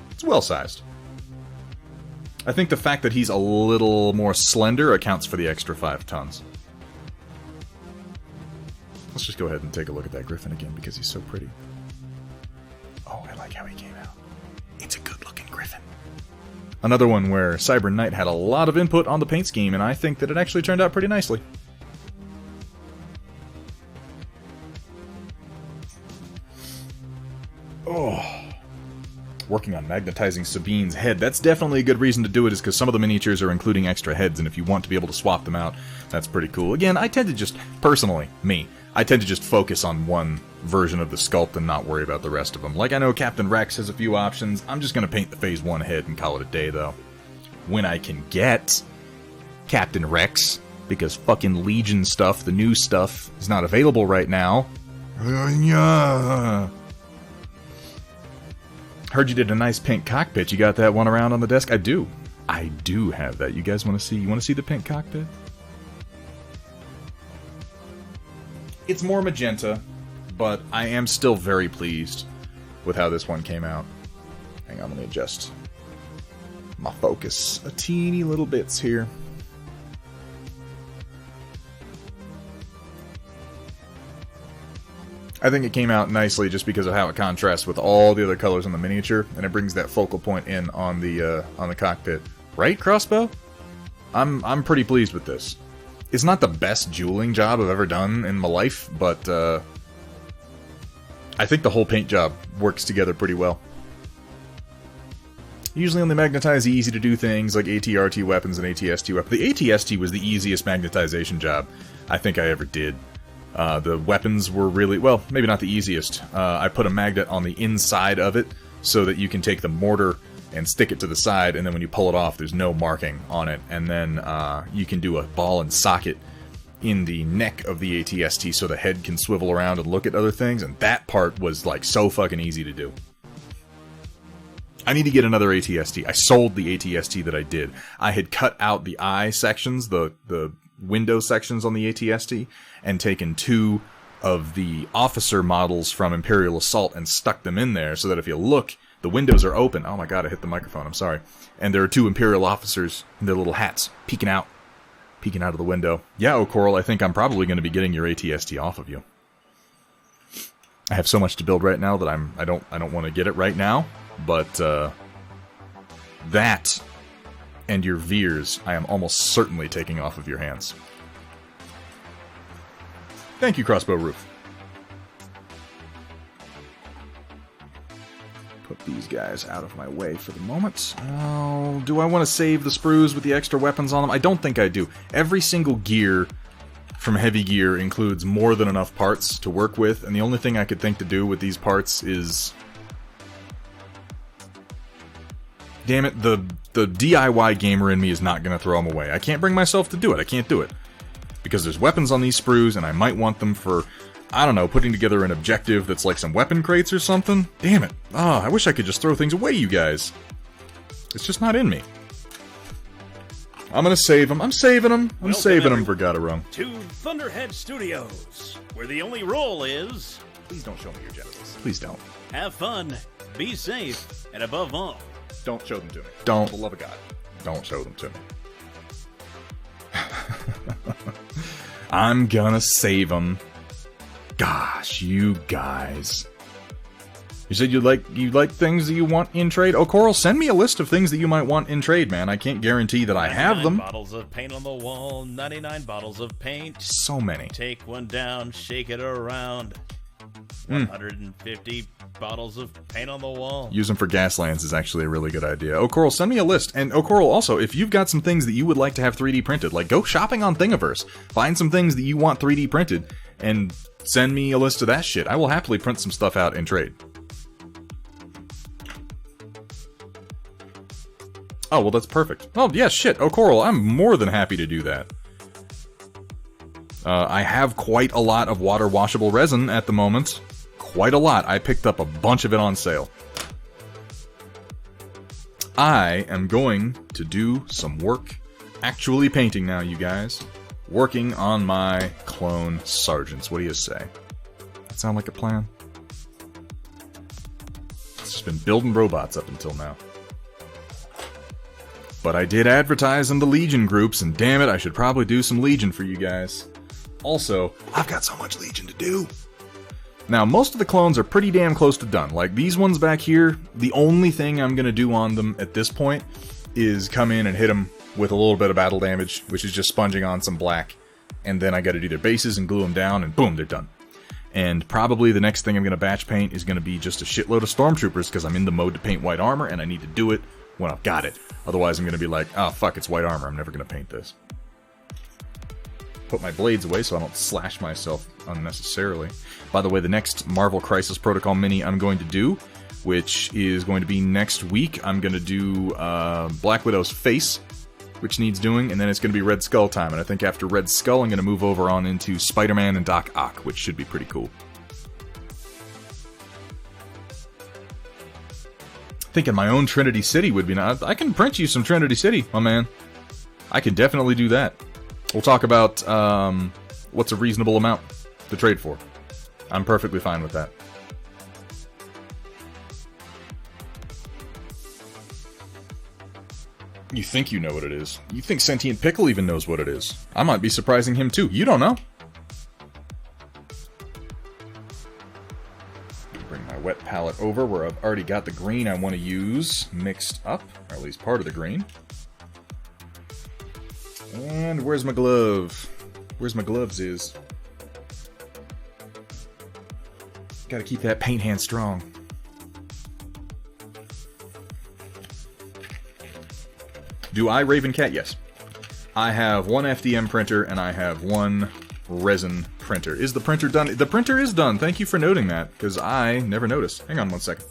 It's well-sized. I think the fact that he's a little more slender accounts for the extra 5 tons. Let's just go ahead and take a look at that Griffin again because he's so pretty. Oh, I like how he came out. It's a good-looking Griffin. Another one where Cyber Knight had a lot of input on the paint scheme, and I think that it actually turned out pretty nicely. Oh. Working on magnetizing Sabine's head. That's definitely a good reason to do it, is because some of the miniatures are including extra heads, and if you want to be able to swap them out, that's pretty cool. Again, I tend to just, personally, I tend to just focus on one version of the sculpt and not worry about the rest of them. Like, I know Captain Rex has a few options. I'm just going to paint the Phase 1 head and call it a day, though. When I can get Captain Rex, because fucking Legion stuff, the new stuff, is not available right now. Heard you did a nice pink cockpit. You got that one around on the desk? I do. I do have that. You guys want to see? You want to see the pink cockpit? It's more magenta, but I am still very pleased with how this one came out. Hang on, let me adjust my focus a teeny little bits here. I think it came out nicely just because of how it contrasts with all the other colors on the miniature, and it brings that focal point in on the cockpit. Right, Crossbow? I'm pretty pleased with this. It's not the best jeweling job I've ever done in my life, but I think the whole paint job works together pretty well. Usually only magnetize the easy-to-do things like ATRT weapons and ATST weapons. The ATST was the easiest magnetization job I think I ever did. The weapons were really, well, maybe not the easiest. I put a magnet on the inside of it so that you can take the mortar and stick it to the side, and then when you pull it off, there's no marking on it. And then you can do a ball and socket in the neck of the ATST so the head can swivel around and look at other things, and that part was, like, so fucking easy to do. I need to get another ATST. I sold the ATST that I did. I had cut out the eye sections, the window sections on the ATST, and taken 2 of the officer models from Imperial Assault and stuck them in there so that if you look, the windows are open. Oh my god, I hit the microphone, I'm sorry. And there are 2 Imperial officers in their little hats peeking out of the window. Yeah, O'Coral, I think I'm probably going to be getting your ATST off of you. I have so much to build right now that I don't want to get it right now, but that and your Veers, I am almost certainly taking off of your hands. Thank you, Crossbow Roof. Put these guys out of my way for the moment. Oh, do I want to save the sprues with the extra weapons on them? I don't think I do. Every single gear from Heavy Gear includes more than enough parts to work with, and the only thing I could think to do with these parts is... Damn it, the DIY gamer in me is not going to throw them away. I can't bring myself to do it. I can't do it. Because there's weapons on these sprues, and I might want them for... I don't know, putting together an objective that's like some weapon crates or something? Damn it. Oh, I wish I could just throw things away, you guys. It's just not in me. I'm gonna save them. I'm saving them. I'm saving them for Gotta to Thunderhead Studios, where the only rule is... Please don't show me your genitals. Please don't. Have fun, be safe, and above all... Don't show them to me. Don't. For the love of God. Don't show them to me. I'm gonna save them. Gosh, you guys. You said you like things that you want in trade? Oh, Coral, send me a list of things that you might want in trade, man. I can't guarantee that I have them. 99 bottles of paint on the wall, 99 bottles of paint. So many. Take one down, shake it around. 150 bottles of paint on the wall. Use them for Gaslands is actually a really good idea. Oh, Coral, send me a list. And, oh, Coral, also, if you've got some things that you would like to have 3D printed, like, go shopping on Thingiverse. Find some things that you want 3D printed, and send me a list of that shit. I will happily print some stuff out in trade. Oh, well, that's perfect. Oh, yeah, shit. Oh, Coral, I'm more than happy to do that. I have quite a lot of water-washable resin at the moment. Quite a lot. I picked up a bunch of it on sale. I am going to do some work actually painting now, you guys. Working on my clone sergeants. What do you say? That sound like a plan? It's just been building robots up until now. But I did advertise in the Legion groups, and damn it, I should probably do some Legion for you guys. Also, I've got so much Legion to do. Now, most of the clones are pretty damn close to done. Like, these ones back here, the only thing I'm going to do on them at this point is come in and hit them with a little bit of battle damage, which is just sponging on some black. And then I got to do their bases and glue them down, and boom, they're done. And probably the next thing I'm going to batch paint is going to be just a shitload of Stormtroopers, because I'm in the mode to paint white armor, and I need to do it when I've got it. Otherwise, I'm going to be like, oh, fuck, it's white armor. I'm never going to paint this. Put my blades away so I don't slash myself unnecessarily. By the way, the next Marvel Crisis Protocol mini I'm going to do, which is going to be next week, I'm going to do Black Widow's face, which needs doing, and then it's going to be Red Skull time. And I think after Red Skull, I'm going to move over on into Spider-Man and Doc Ock, which should be pretty cool. Thinking my own Trinity City would be nice. I can print you some Trinity City, my man. I can definitely do that. We'll talk about what's a reasonable amount to trade for. I'm perfectly fine with that. You think you know what it is. You think Sentient Pickle even knows what it is. I might be surprising him too. You don't know. Bring my wet palette over where I've already got the green I want to use mixed up, or at least part of the green. And where's my glove? Where's my gloves is? Gotta keep that paint hand strong. Do I Ravencat? Yes. I have one FDM printer and I have one resin printer. Is the printer done? The printer is done. Thank you for noting that, because I never noticed. Hang on one second.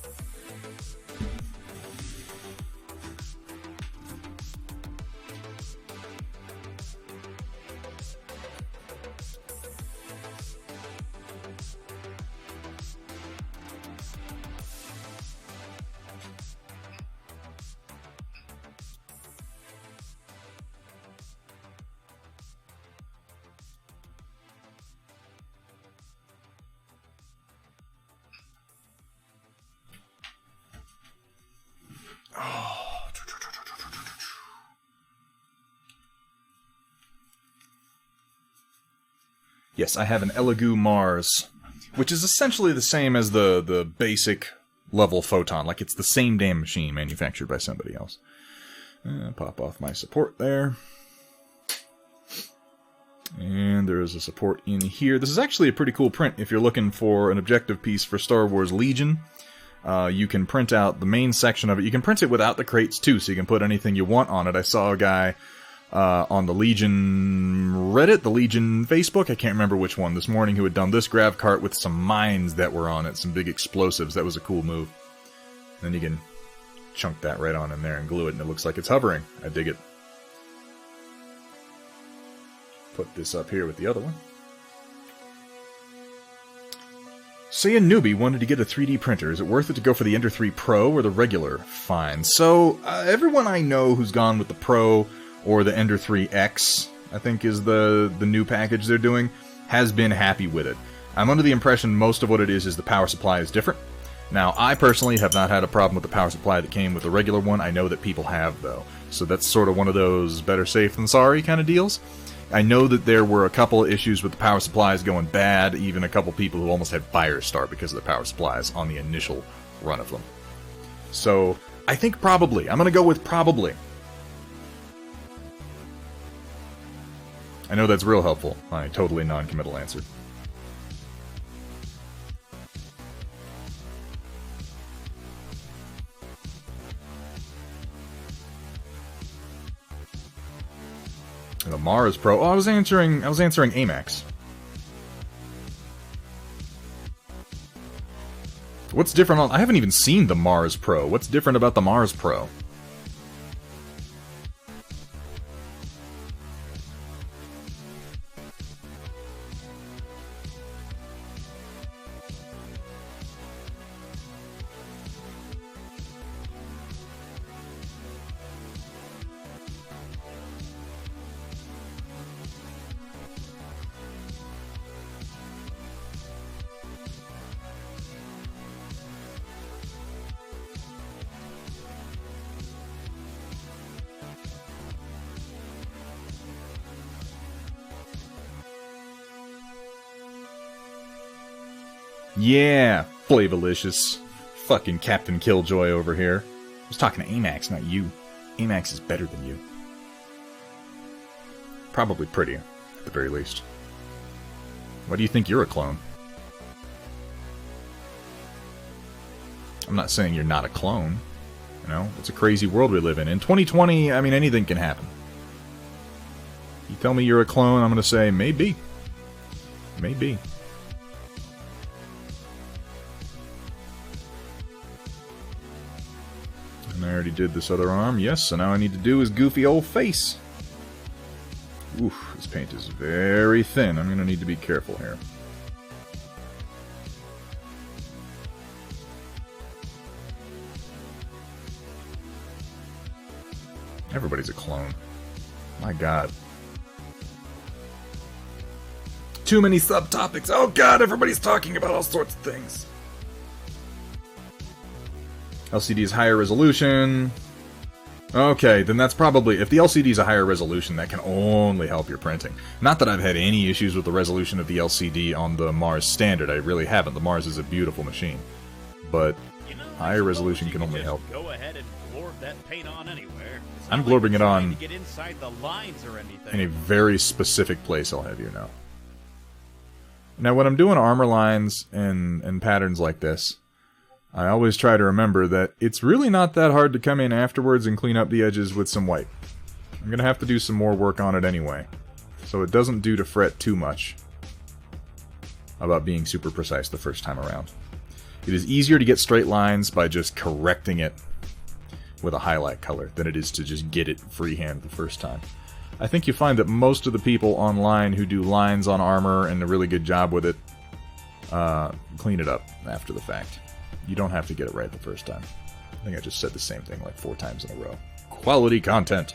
Yes, I have an Elegoo Mars, which is essentially the same as the basic level Photon. Like, it's the same damn machine manufactured by somebody else. Pop off my support there. And there is a support in here. This is actually a pretty cool print if you're looking for an objective piece for Star Wars Legion. you can print out the main section of it. You can print it without the crates too, so you can put anything you want on it. I saw a guy on the Legion Reddit, the Legion Facebook, I can't remember which one, this morning, who had done this grav cart with some mines that were on it, some big explosives. That was a cool move. Then you can chunk that right on in there and glue it, and it looks like it's hovering. I dig it. Put this up here with the other one. Say a newbie wanted to get a 3D printer. Is it worth it to go for the Ender 3 Pro or the regular? Fine. So, everyone I know who's gone with the Pro or the Ender 3 X, I think is the new package they're doing, has been happy with it. I'm under the impression most of what it is the power supply is different. Now, I personally have not had a problem with the power supply that came with the regular one. I know that people have, though. So that's sort of one of those better safe than sorry kind of deals. I know that there were a couple of issues with the power supplies going bad, even a couple people who almost had fires start because of the power supplies on the initial run of them. So, I think probably. I'm going to go with probably. I know that's real helpful. My totally non-committal answer. The Mars Pro. Oh, I was answering Amax. What's different on... I haven't even seen the Mars Pro. What's different about the Mars Pro? Yeah, Flavalicious. Fucking Captain Killjoy over here. I was talking to Amax, not you. Amax is better than you. Probably prettier, at the very least. Why do you think you're a clone? I'm not saying you're not a clone. You know, it's a crazy world we live in. In 2020, I mean, anything can happen. You tell me you're a clone, I'm going to say, maybe. Maybe. And I already did this other arm, yes, so now I need to do his goofy old face. Oof, this paint is very thin. I'm going to need to be careful here. Everybody's a clone. My god. Too many subtopics. Oh god, everybody's talking about all sorts of things. LCD is higher resolution. Okay, then that's probably... If the LCD is a higher resolution, that can only help your printing. Not that I've had any issues with the resolution of the LCD on the Mars Standard. I really haven't. The Mars is a beautiful machine. But higher resolution can only help. Go ahead and glorb that paint on anywhere. I'm glorbing it on to get inside the lines or anything. in a very specific place, I'll have you know. Now, when I'm doing armor lines and patterns like this, I always try to remember that it's really not that hard to come in afterwards and clean up the edges with some white. I'm going to have to do some more work on it anyway, so it doesn't do to fret too much about being super precise the first time around. It is easier to get straight lines by just correcting it with a highlight color than it is to just get it freehand the first time. I think you find that most of the people online who do lines on armor and a really good job with it clean it up after the fact. You don't have to get it right the first time. I think I just said the same thing like 4 times in a row. Quality content.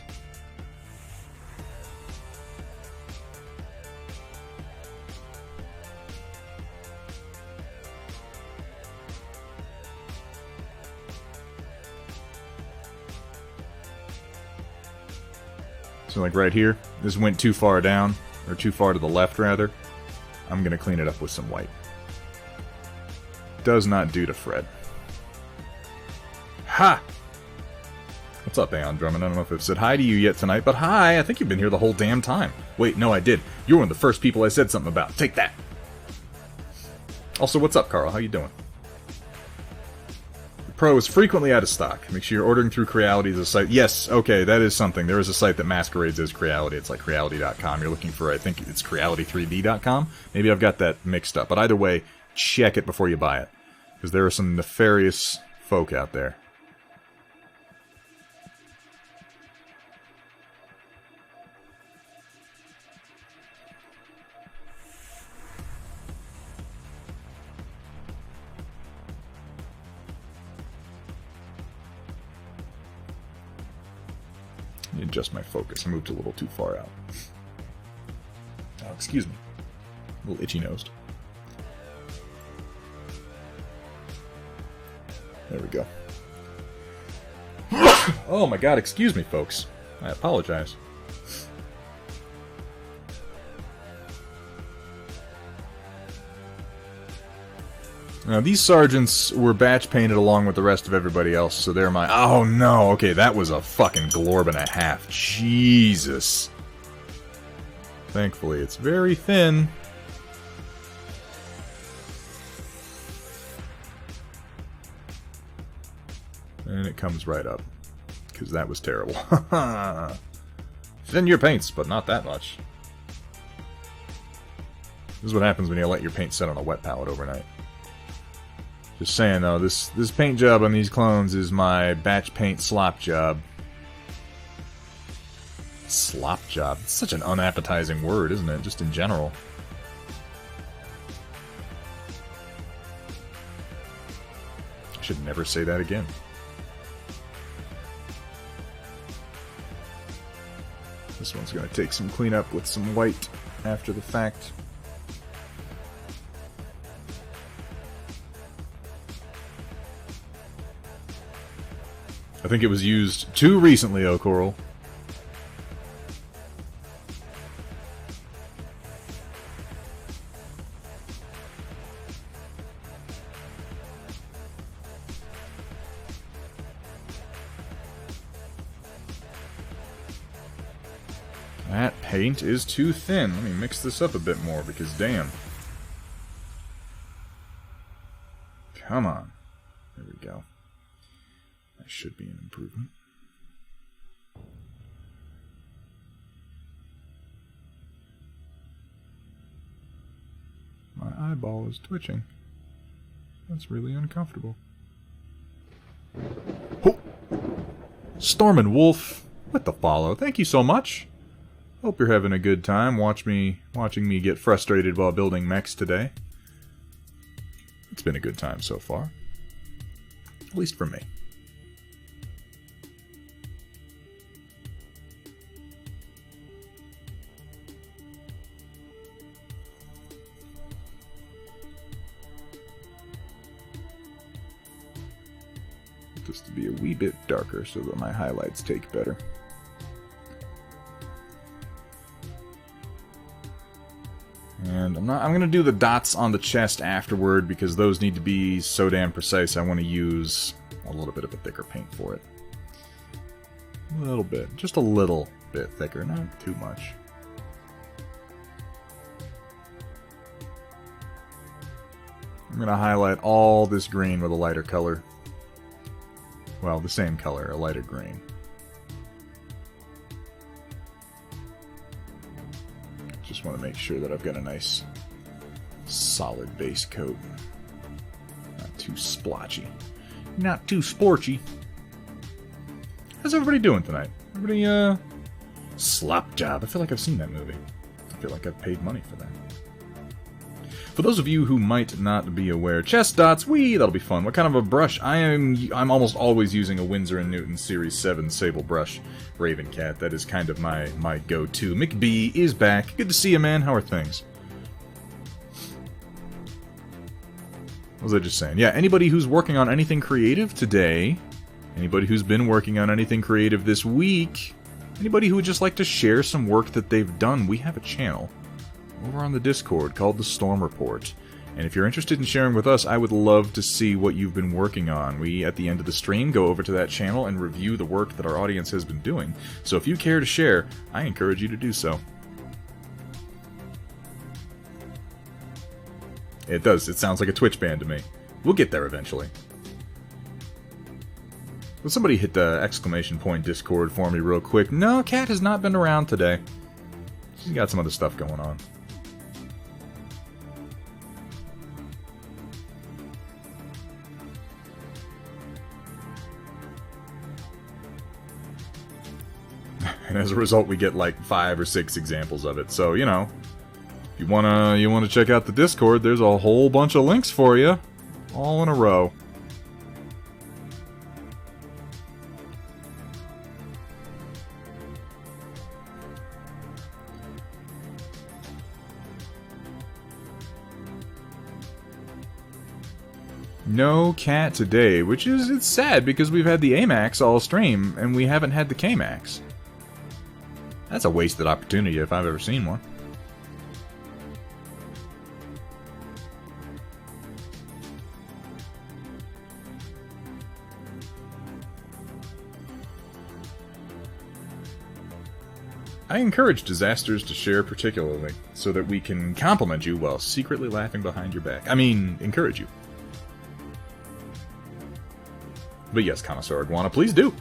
So like right here, this went too far down, or too far to the left rather. I'm going to clean it up with some white. Does not do to Fred. Ha! What's up, Aeon Drummond? I don't know if I've said hi to you yet tonight, but hi! I think you've been here the whole damn time. Wait, no, I did. You're one of the first people I said something about. Take that! Also, what's up, Carl? How you doing? Pro is frequently out of stock. Make sure you're ordering through Creality. The site. Yes, okay, that is something. There is a site that masquerades as Creality. It's like Creality.com. You're looking for, I think it's Creality3D.com. Maybe I've got that mixed up. But either way, check it before you buy it. Because there are some nefarious folk out there. Adjust my focus. I moved a little too far out. Oh, excuse me. A little itchy-nosed. There we go. Oh my god, excuse me, folks. I apologize. Now, these sergeants were batch painted along with the rest of everybody else, so they're my... Oh, no! Okay, that was a fucking glorb and a half. Jesus. Thankfully, it's very thin. And it comes right up. Because that was terrible. Thin your paints, but not that much. This is what happens when you let your paint set on a wet palette overnight. Just saying though, this paint job on these clones is my batch paint slop job. Slop job? It's such an unappetizing word, isn't it? Just in general. I should never say that again. This one's gonna take some cleanup with some white after the fact. I think it was used too recently, O'Coral. That paint is too thin. Let me mix this up a bit more because damn. Come on. There we go. Should be an improvement. My eyeball is twitching. That's really uncomfortable. Oh! Storm and Wolf with the follow. Thank you so much. Hope you're having a good time watching me get frustrated while building mechs today. It's been a good time so far. At least for me. This to be a wee bit darker so that my highlights take better. And I'm going to do the dots on the chest afterward because those need to be so damn precise. I want to use a little bit of a thicker paint for it. A little bit. Just a little bit thicker, not too much. I'm going to highlight all this green with a lighter color. Well, the same color, a lighter green. Just want to make sure that I've got a nice, solid base coat. Not too splotchy. Not too sporchy. How's everybody doing tonight? Everybody, Slop Job. I feel like I've seen that movie. I feel like I've paid money for that. For those of you who might not be aware, chest dots, that'll be fun. What kind of a brush? I'm almost always using a Winsor & Newton Series 7 Sable brush, Raven Cat. That is kind of my go-to. McB is back. Good to see you, man. How are things? What was I just saying? Yeah, anybody who's working on anything creative today, anybody who's been working on anything creative this week, anybody who would just like to share some work that they've done, we have a channel over on the Discord called the Storm Report. And if you're interested in sharing with us, I would love to see what you've been working on. We, at the end of the stream, go over to that channel and review the work that our audience has been doing. So if you care to share, I encourage you to do so. It does. It sounds like a Twitch ban to me. We'll get there eventually. Will somebody hit the exclamation point Discord for me real quick? No, Cat has not been around today. She's got some other stuff going on. And as a result, we get like 5 or 6 examples of it. So, you know, if you wanna check out the Discord, there's a whole bunch of links for you, all in a row. No Cat today, which is, it's sad because we've had the AMAX all stream and we haven't had the KMAX. That's a wasted opportunity if I've ever seen one. I encourage disasters to share particularly, so that we can compliment you while secretly laughing behind your back. I mean, encourage you. But yes, Connoisseur Iguana, please do.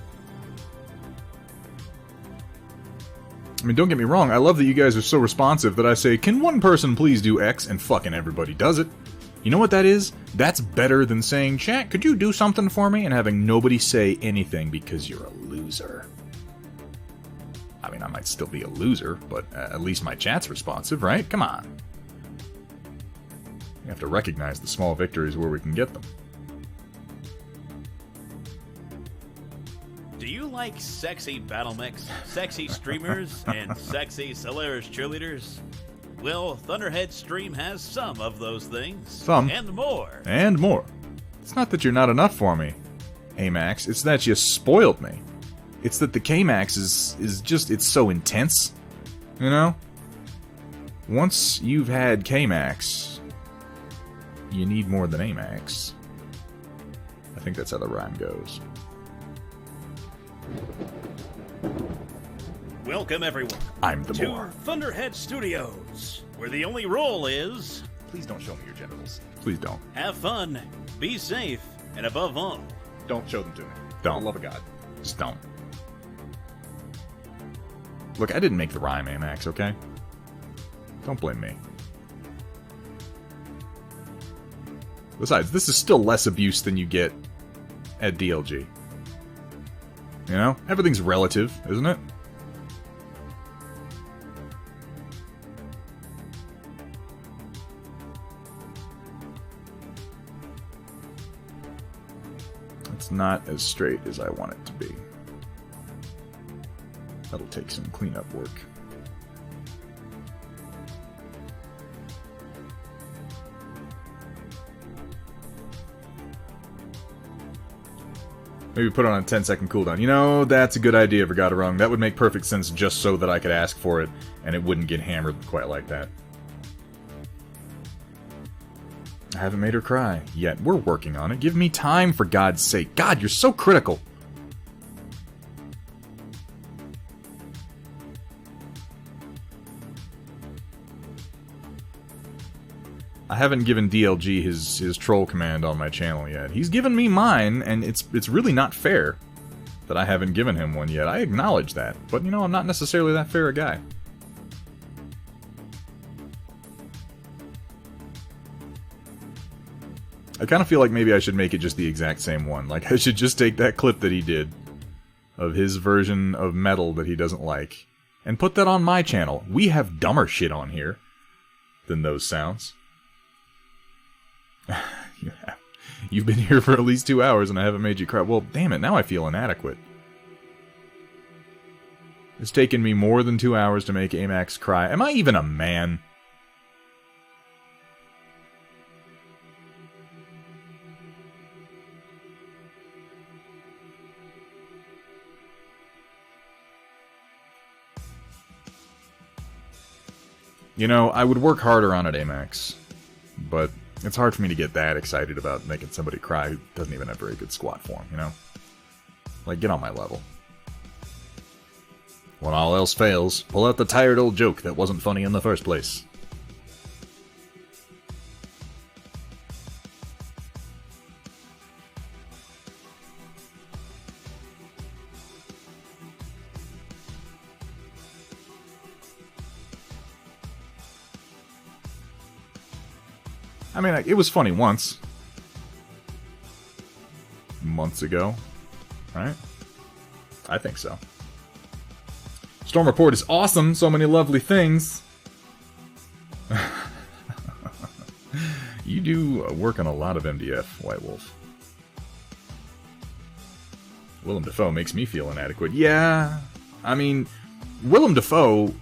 I mean, don't get me wrong, I love that you guys are so responsive that I say, can one person please do X, and fucking everybody does it. You know what that is? That's better than saying, chat, could you do something for me? And having nobody say anything because you're a loser. I mean, I might still be a loser, but at least my chat's responsive, right? Come on. You have to recognize the small victories where we can get them. Do you like sexy battle mechs, sexy streamers, and sexy Solaris cheerleaders? Well, Thunderhead Stream has some of those things. Some. And more. And more. It's not that you're not enough for me, AMAX. It's that you spoiled me. It's that the KMAX is just, it's so intense. You know? Once you've had KMAX, you need more than AMAX. I think that's how the rhyme goes. Welcome, everyone. I'm the to more. Thunderhead Studios, where the only rule is Please don't show me your genitals. Please don't. have fun, be safe, and above all, Don't show them to me. Don't. For the love of God. Just don't. Look, I didn't make the rhyme, AMAX, okay? Don't blame me. Besides, this is still less abuse than you get at DLG. You know? Everything's relative, isn't it? It's not as straight as I want it to be. That'll take some cleanup work. Maybe put it on a 10-second cooldown. You know, that's a good idea, Vergata Wrong. That would make perfect sense just so that I could ask for it, and it wouldn't get hammered quite like that. I haven't made her cry yet. We're working on it. Give me time, for God's sake. God, you're so critical. I haven't given DLG his troll command on my channel yet. He's given me mine, and it's really not fair that I haven't given him one yet. I acknowledge that, but you know, I'm not necessarily that fair a guy. I kind of feel like maybe I should make it just the exact same one. Like, I should just take that clip that he did of his version of metal that he doesn't like and put that on my channel. We have dumber shit on here than those sounds. You've been here for at least 2 hours and I haven't made you cry. Well, damn it, now I feel inadequate. It's taken me more than 2 hours to make AMAX cry. Am I even a man? You know, I would work harder on it, AMAX, but it's hard for me to get that excited about making somebody cry who doesn't even have very good squat form, you know? Like, get on my level. When all else fails, pull out the tired old joke that wasn't funny in the first place. I mean, it was funny once. Months ago. Right? I think so. Storm Report is awesome. So many lovely things. You do work on a lot of MDF, White Wolf. Willem Dafoe makes me feel inadequate. Yeah. I mean, Willem Dafoe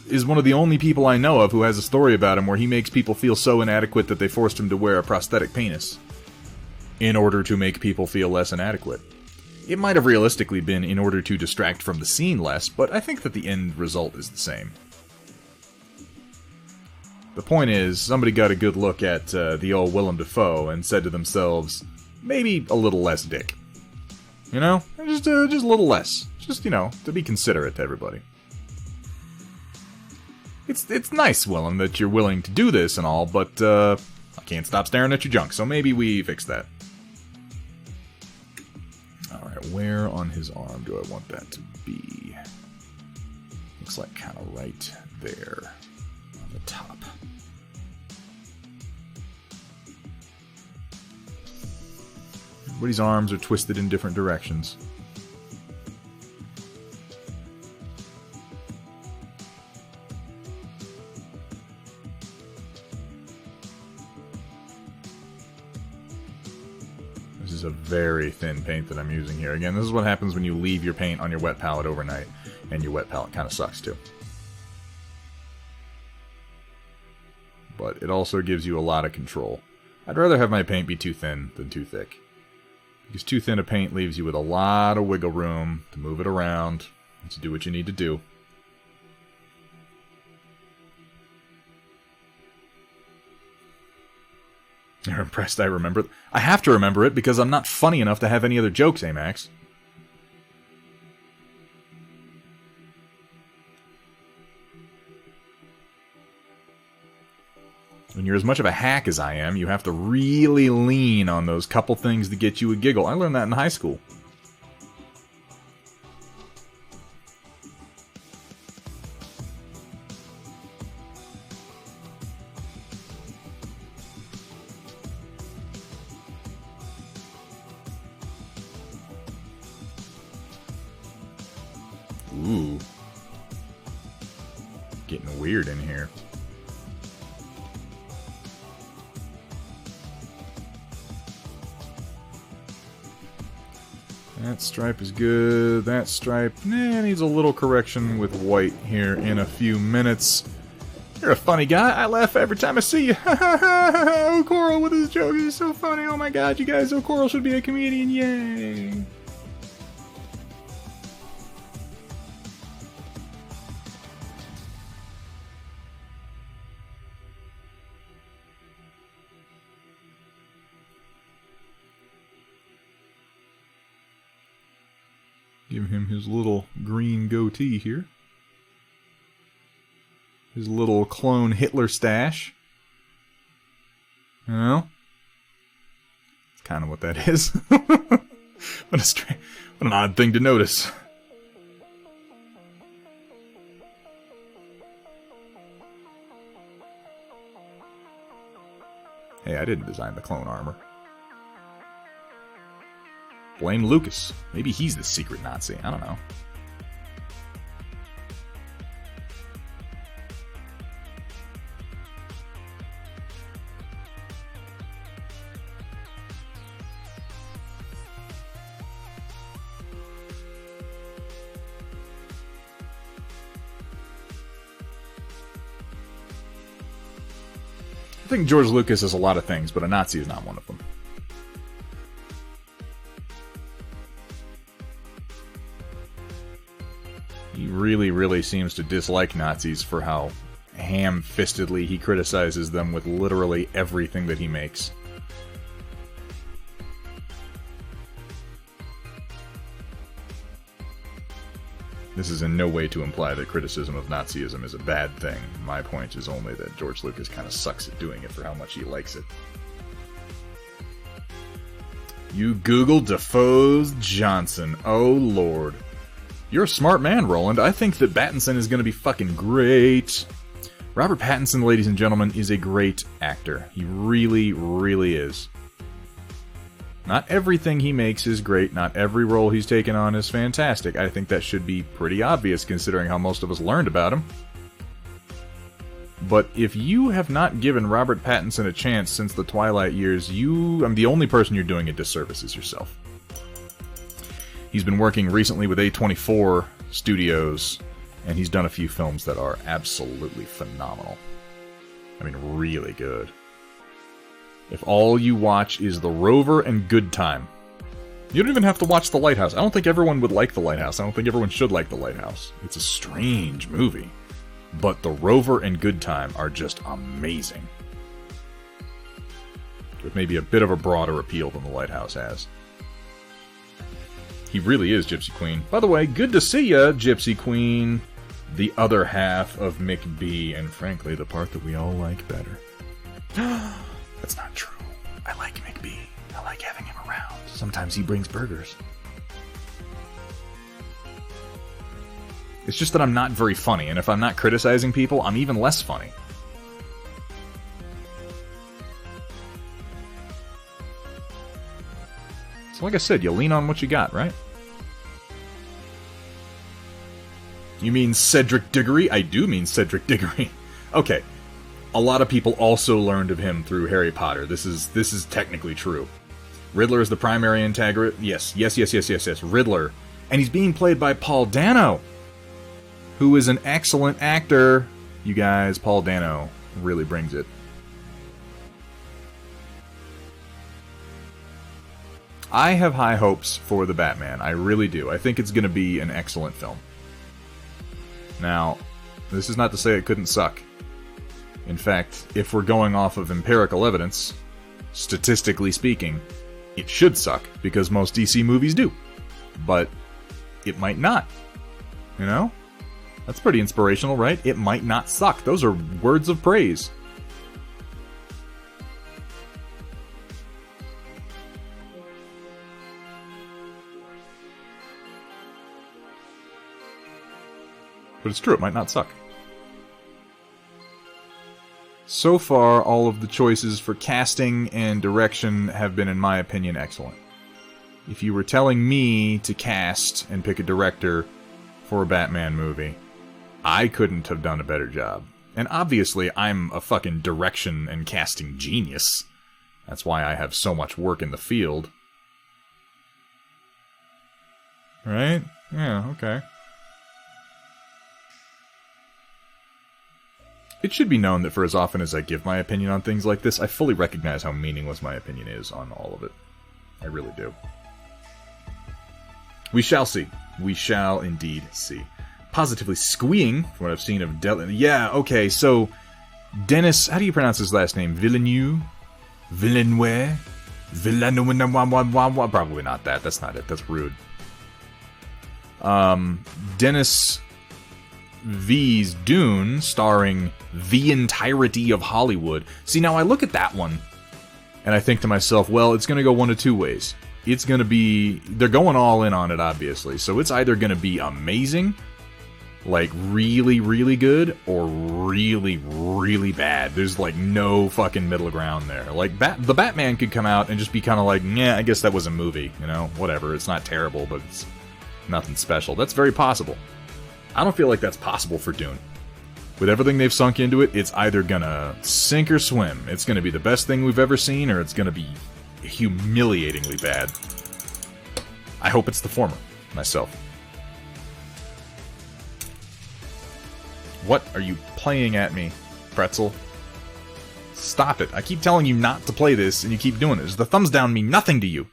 is one of the only people I know of who has a story about him where he makes people feel so inadequate that they forced him to wear a prosthetic penis in order to make people feel less inadequate. It might have realistically been in order to distract from the scene less, but I think that the end result is the same. The point is, somebody got a good look at the old Willem Dafoe and said to themselves, maybe a little less dick. You know? Just a little less. Just, you know, to be considerate to everybody. It's nice, Willem, that you're willing to do this and all, but I can't stop staring at your junk, so maybe we fix that. Alright, where on his arm do I want that to be? Looks like kind of right there. On the top. Everybody's arms are twisted in different directions. This is a very thin paint that I'm using here. Again, this is what happens when you leave your paint on your wet palette overnight, and your wet palette kind of sucks too. But it also gives you a lot of control. I'd rather have my paint be too thin than too thick. Because too thin a paint leaves you with a lot of wiggle room to move it around and to do what you need to do. You're impressed I remember it? I have to remember it because I'm not funny enough to have any other jokes, Amax. When you're as much of a hack as I am, you have to really lean on those couple things to get you a giggle. I learned that in high school. Ooh. Getting weird in here. That stripe is good. That stripe needs a little correction with white here in a few minutes. You're a funny guy. I laugh every time I see you. Oh, Coral with his joke is so funny. Oh my god, you guys. Oh, Coral should be a comedian. Yay. Give him his little green goatee here. His little clone Hitler stash. You know? That's kind of what that is. What an odd thing to notice. Hey, I didn't design the clone armor. Blame Lucas. Maybe he's the secret Nazi. I don't know. I think George Lucas is a lot of things, but a Nazi is not one of them. He really seems to dislike Nazis for how ham-fistedly he criticizes them with literally everything that he makes. This is in no way to imply that criticism of Nazism is a bad thing. My point is only that George Lucas kind of sucks at doing it for how much he likes it. You Googled Defoe's Johnson. Oh, Lord. You're a smart man, Roland. I think that Battinson is going to be fucking great. Robert Pattinson, ladies and gentlemen, is a great actor. He really, really is. Not everything he makes is great. Not every role he's taken on is fantastic. I think that should be pretty obvious considering how most of us learned about him. But if you have not given Robert Pattinson a chance since the Twilight years, the only person you're doing a disservice is yourself. He's been working recently with A24 Studios, and he's done a few films that are absolutely phenomenal. I mean, really good. If all you watch is The Rover and Good Time, you don't even have to watch The Lighthouse. I don't think everyone would like The Lighthouse. I don't think everyone should like The Lighthouse. It's a strange movie. But The Rover and Good Time are just amazing. With maybe a bit of a broader appeal than The Lighthouse has. He really is Gypsy Queen. By the way, good to see ya, Gypsy Queen. The other half of McB, and frankly, the part that we all like better. That's not true. I like McB. I like having him around. Sometimes he brings burgers. It's just that I'm not very funny, and if I'm not criticizing people, I'm even less funny. So like I said, you lean on what you got, right? You mean Cedric Diggory? I do mean Cedric Diggory. Okay. A lot of people also learned of him through Harry Potter. This is technically true. Riddler is the primary antagonist. Yes. Riddler. And he's being played by Paul Dano, who is an excellent actor. You guys, Paul Dano really brings it. I have high hopes for The Batman. I really do. I think it's going to be an excellent film. Now, this is not to say it couldn't suck. In fact, if we're going off of empirical evidence, statistically speaking, it should suck, because most DC movies do. But it might not. You know? That's pretty inspirational, right? It might not suck. Those are words of praise. But it's true, it might not suck. So far, all of the choices for casting and direction have been, in my opinion, excellent. If you were telling me to cast and pick a director for a Batman movie, I couldn't have done a better job. And obviously, I'm a fucking direction and casting genius. That's why I have so much work in the field. Right? Yeah, okay. It should be known that for as often as I give my opinion on things like this, I fully recognize how meaningless my opinion is on all of it. I really do. We shall see. We shall indeed see. Positively squeeing, from what I've seen of yeah, okay, so Dennis, how do you pronounce his last name? Villeneuve? Villeneuve? Villeneuve? Probably not that. That's not it. That's rude. Dennis V's Dune, starring the entirety of Hollywood. See, now I look at that one, and I think to myself, well, it's going to go one of two ways. It's going to be... They're going all in on it, obviously. So it's either going to be amazing, like really, really good, or really, really bad. There's like no fucking middle ground there. Like, the Batman could come out and just be kind of like, yeah, I guess that was a movie, you know? Whatever, it's not terrible, but it's nothing special. That's very possible. I don't feel like that's possible for Dune. With everything they've sunk into it, it's either gonna sink or swim. It's gonna be the best thing we've ever seen, or it's gonna be humiliatingly bad. I hope it's the former, myself. What are you playing at me, Pretzel? Stop it. I keep telling you not to play this, and you keep doing it. Does the thumbs down mean nothing to you?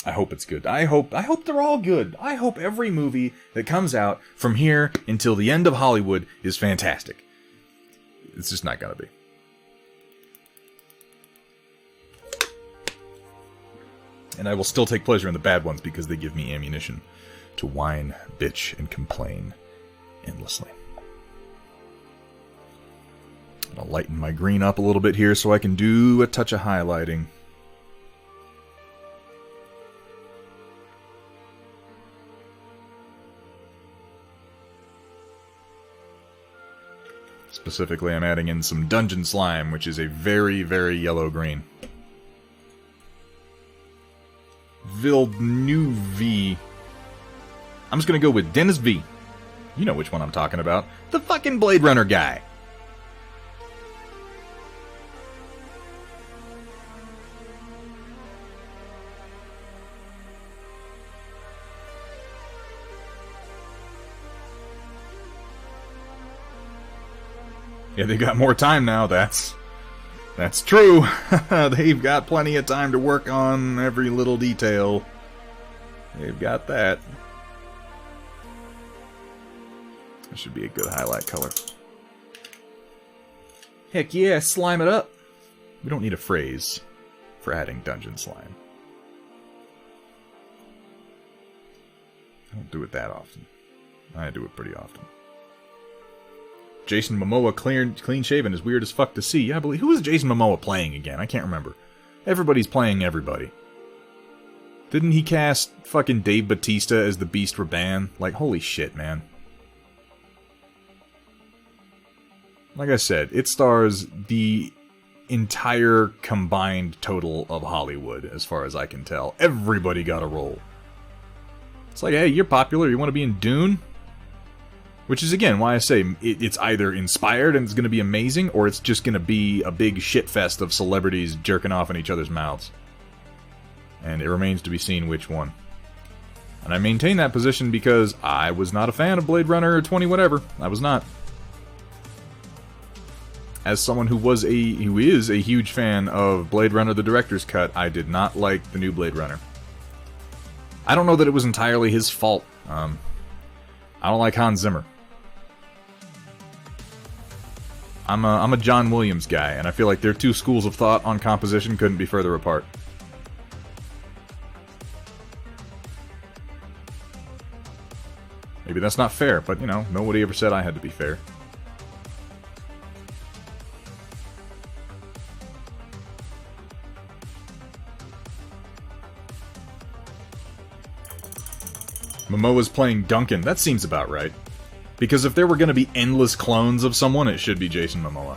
I hope it's good. I hope they're all good. I hope every movie that comes out from here until the end of Hollywood is fantastic. It's just not gonna be. And I will still take pleasure in the bad ones because they give me ammunition to whine, bitch, and complain endlessly. I'll lighten my green up a little bit here so I can do a touch of highlighting. Specifically, I'm adding in some dungeon slime, which is a very, very yellow-green. Villeneuve. I'm just gonna go with Dennis V. You know which one I'm talking about. The fucking Blade Runner guy. Yeah, they got more time now, that's true. They've got plenty of time to work on every little detail. They've got that. That should be a good highlight color. Heck yeah, slime it up. We don't need a phrase for adding dungeon slime. I don't do it that often. I do it pretty often. Jason Momoa clean-shaven is weird as fuck to see. Yeah, I believe. Who is Jason Momoa playing again? I can't remember. Everybody's playing everybody. Didn't he cast fucking Dave Bautista as the Beast Raban? Like, holy shit, man. Like I said, it stars the entire combined total of Hollywood, as far as I can tell. Everybody got a role. It's like, hey, you're popular, you want to be in Dune? Which is, again, why I say it's either inspired and it's going to be amazing, or it's just going to be a big shitfest of celebrities jerking off in each other's mouths. And it remains to be seen which one. And I maintain that position because I was not a fan of Blade Runner 20 whatever. I was not. As someone who is a huge fan of Blade Runner the Director's Cut, I did not like the new Blade Runner. I don't know that it was entirely his fault. I don't like Hans Zimmer. I'm a John Williams guy, and I feel like their two schools of thought on composition couldn't be further apart. Maybe that's not fair, but, you know, nobody ever said I had to be fair. Momoa's playing Duncan. That seems about right. Because if there were going to be endless clones of someone, it should be Jason Momoa.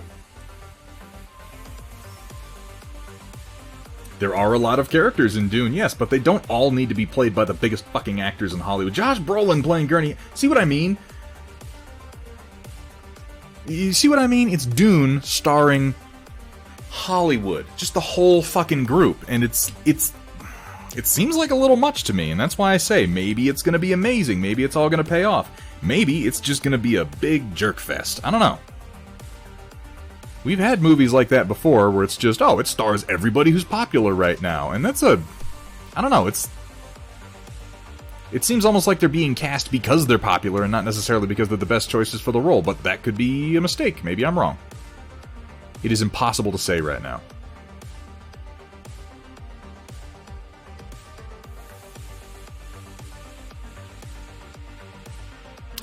There are a lot of characters in Dune, yes, but they don't all need to be played by the biggest fucking actors in Hollywood. Josh Brolin playing Gurney. See what I mean? You see what I mean? It's Dune starring Hollywood. Just the whole fucking group. And it seems like a little much to me, and that's why I say maybe it's going to be amazing. Maybe it's all going to pay off. Maybe it's just going to be a big jerk fest. I don't know. We've had movies like that before where it's just, oh, it stars everybody who's popular right now. And that's I don't know, it seems almost like they're being cast because they're popular and not necessarily because they're the best choices for the role. But that could be a mistake. Maybe I'm wrong. It is impossible to say right now.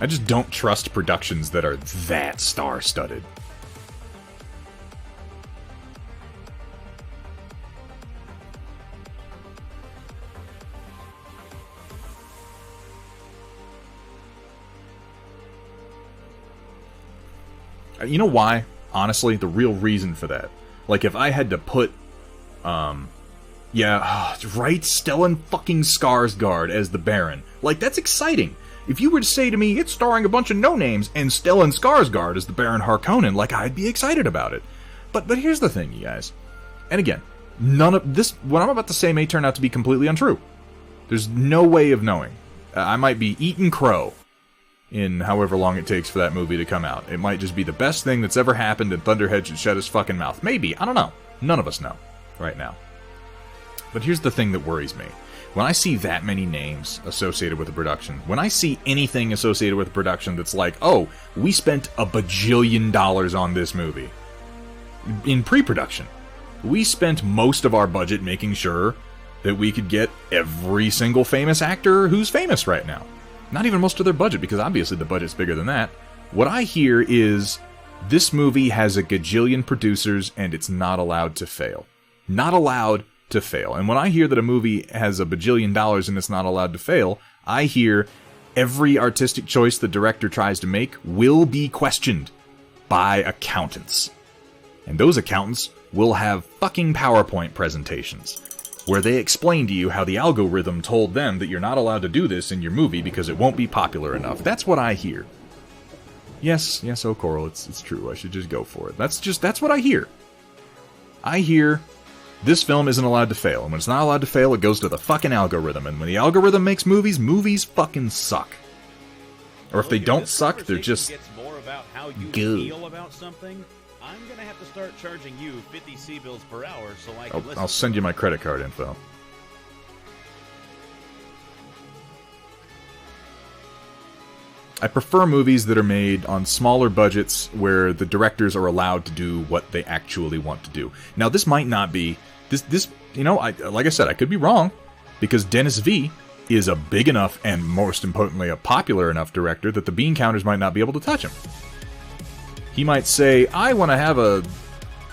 I just don't trust productions that are that star-studded. You know why? Honestly, the real reason for that. Like, if I had to put, right, Stellan fucking Skarsgård as the Baron. Like, that's exciting. If you were to say to me, it's starring a bunch of no-names, and Stellan Skarsgård as the Baron Harkonnen, like, I'd be excited about it. But here's the thing, you guys. And again, none of this, what I'm about to say may turn out to be completely untrue. There's no way of knowing. I might be eating crow in however long it takes for that movie to come out. It might just be the best thing that's ever happened, and Thunderhead should shut his fucking mouth. Maybe. I don't know. None of us know right now. But here's the thing that worries me. When I see that many names associated with the production, when I see anything associated with the production that's like, oh, we spent $1 bajillion on this movie. In pre-production. We spent most of our budget making sure that we could get every single famous actor who's famous right now. Not even most of their budget, because obviously the budget's bigger than that. What I hear is, this movie has a gajillion producers and it's not allowed to fail. Not allowed to fail. And when I hear that a movie has $1 bajillion and it's not allowed to fail, I hear every artistic choice the director tries to make will be questioned. by accountants. And those accountants will have fucking PowerPoint presentations where they explain to you how the algorithm told them that you're not allowed to do this in your movie because it won't be popular enough. That's what I hear. Yes, oh Coral, it's true. I should just go for it. That's what I hear. I hear this film isn't allowed to fail, and when it's not allowed to fail, it goes to the fucking algorithm. And when the algorithm makes movies, movies fucking suck. Or if they don't suck, they're just gets more about how you good. feel about something. I'm gonna have to start charging you 50 C-bills per hour so I can listen. I'll send you my credit card info. I prefer movies that are made on smaller budgets where the directors are allowed to do what they actually want to do. Now, this might not be... This you know, like I said, I could be wrong, because Dennis V is a big enough and, most importantly, a popular enough director that the bean counters might not be able to touch him. He might say, I want to have a...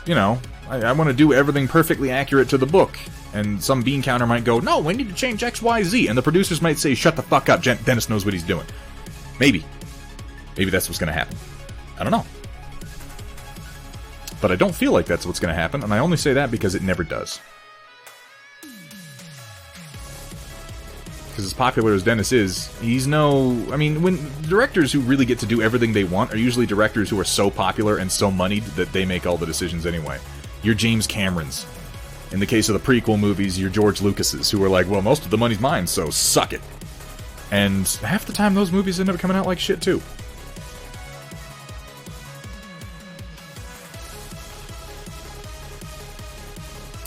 You know, I want to do everything perfectly accurate to the book. And some bean counter might go, no, we need to change X, Y, Z. And the producers might say, shut the fuck up, Dennis knows what he's doing. Maybe. Maybe that's what's going to happen. I don't know. But I don't feel like that's what's going to happen, and I only say that because it never does. Because as popular as Dennis is, he's no... I mean, when directors who really get to do everything they want are usually directors who are so popular and so moneyed that they make all the decisions anyway. You're James Cameron's. In the case of the prequel movies, you're George Lucas's, who are like, well, most of the money's mine, so suck it. And half the time those movies end up coming out like shit, too.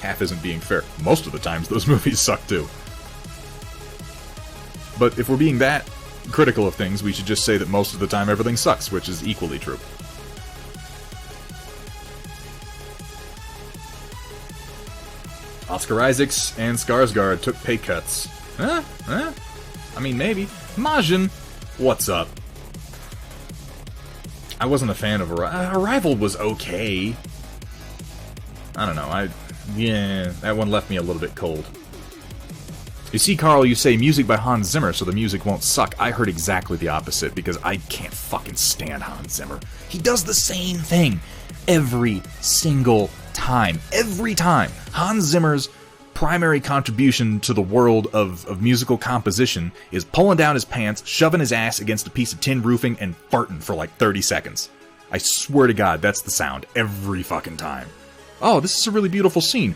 Half isn't being fair. Most of the times those movies suck, too. But if we're being that critical of things, we should just say that most of the time everything sucks, which is equally true. Oscar Isaacs and Skarsgård took pay cuts. Huh? I mean, maybe. Majin, what's up? I wasn't a fan of Arrival was okay. I don't know, yeah, that one left me a little bit cold. You see, Carl, you say music by Hans Zimmer, so the music won't suck. I heard exactly the opposite, because I can't fucking stand Hans Zimmer. He does the same thing every single time. Every time. Hans Zimmer's primary contribution to the world of musical composition is pulling down his pants, shoving his ass against a piece of tin roofing, and farting for like 30 seconds. I swear to God, that's the sound every fucking time. Oh, this is a really beautiful scene.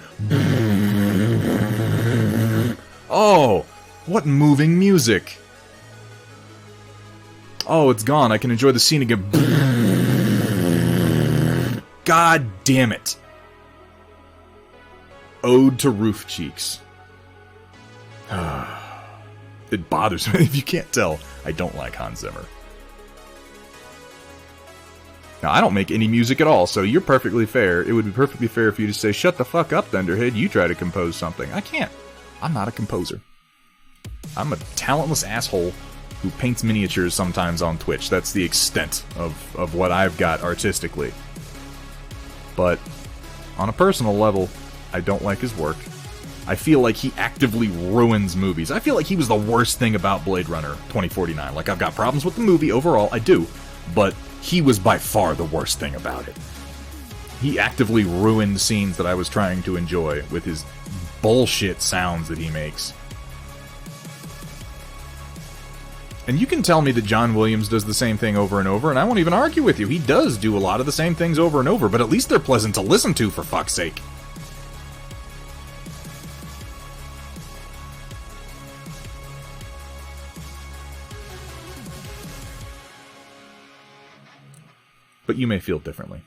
Oh, what moving music. Oh, it's gone. I can enjoy the scene again. God damn it. Ode to Roof Cheeks. It bothers me. If you can't tell, I don't like Hans Zimmer. Now, I don't make any music at all, so you're perfectly fair. It would be perfectly fair for you to say, shut the fuck up, Thunderhead, you try to compose something. I can't. I'm not a composer. I'm a talentless asshole who paints miniatures sometimes on Twitch. That's the extent of what I've got artistically. But on a personal level, I don't like his work. I feel like he actively ruins movies. I feel like he was the worst thing about Blade Runner 2049. Like, I've got problems with the movie overall, I do. But he was by far the worst thing about it. He actively ruined scenes that I was trying to enjoy with his bullshit sounds that he makes. And you can tell me that John Williams does the same thing over and over, and I won't even argue with you. He does do a lot of the same things over and over, but at least they're pleasant to listen to, for fuck's sake. But you may feel differently.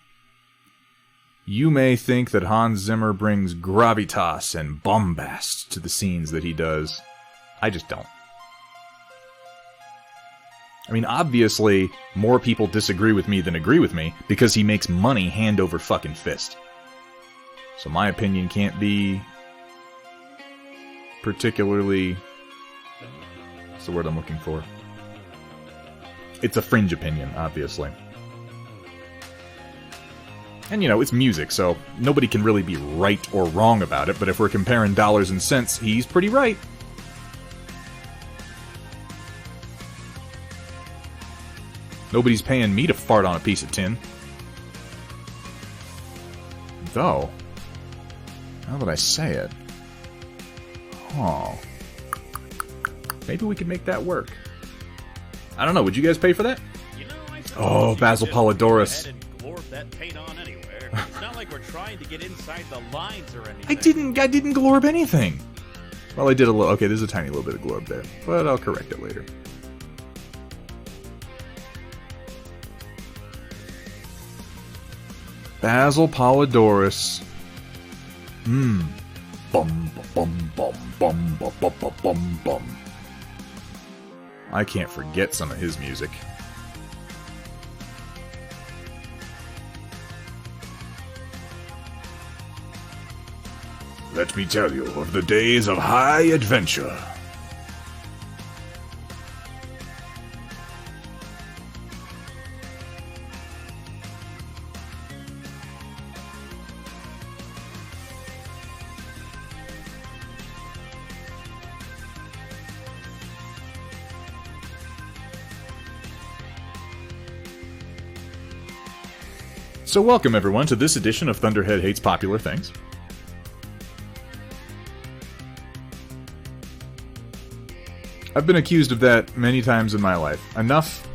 You may think that Hans Zimmer brings gravitas and bombast to the scenes that he does. I just don't. I mean, obviously, more people disagree with me than agree with me, because he makes money hand over fucking fist. So my opinion can't be particularly... What's the word I'm looking for? It's a fringe opinion, obviously. And, you know, it's music, so nobody can really be right or wrong about it, but if we're comparing dollars and cents, he's pretty right. Nobody's paying me to fart on a piece of tin. though. Now that I say it. Oh. Maybe we could make that work. I don't know, would you guys pay for that? You know, Oh, Basil Polidorus. That paint on anywhere. It's not like we're trying to get inside the lines or anything. I didn't glorb anything. Well, I did a little. Okay, there's a tiny little bit of glorb there, but I'll correct it later. Basil Polidorus. Bum bum bum bum bum bum bum bum bum. I can't forget some of his music. Let me tell you of the days of high adventure. So welcome everyone to this edition of Thunderhead Hates Popular Things. I've been accused of that many times in my life. Enough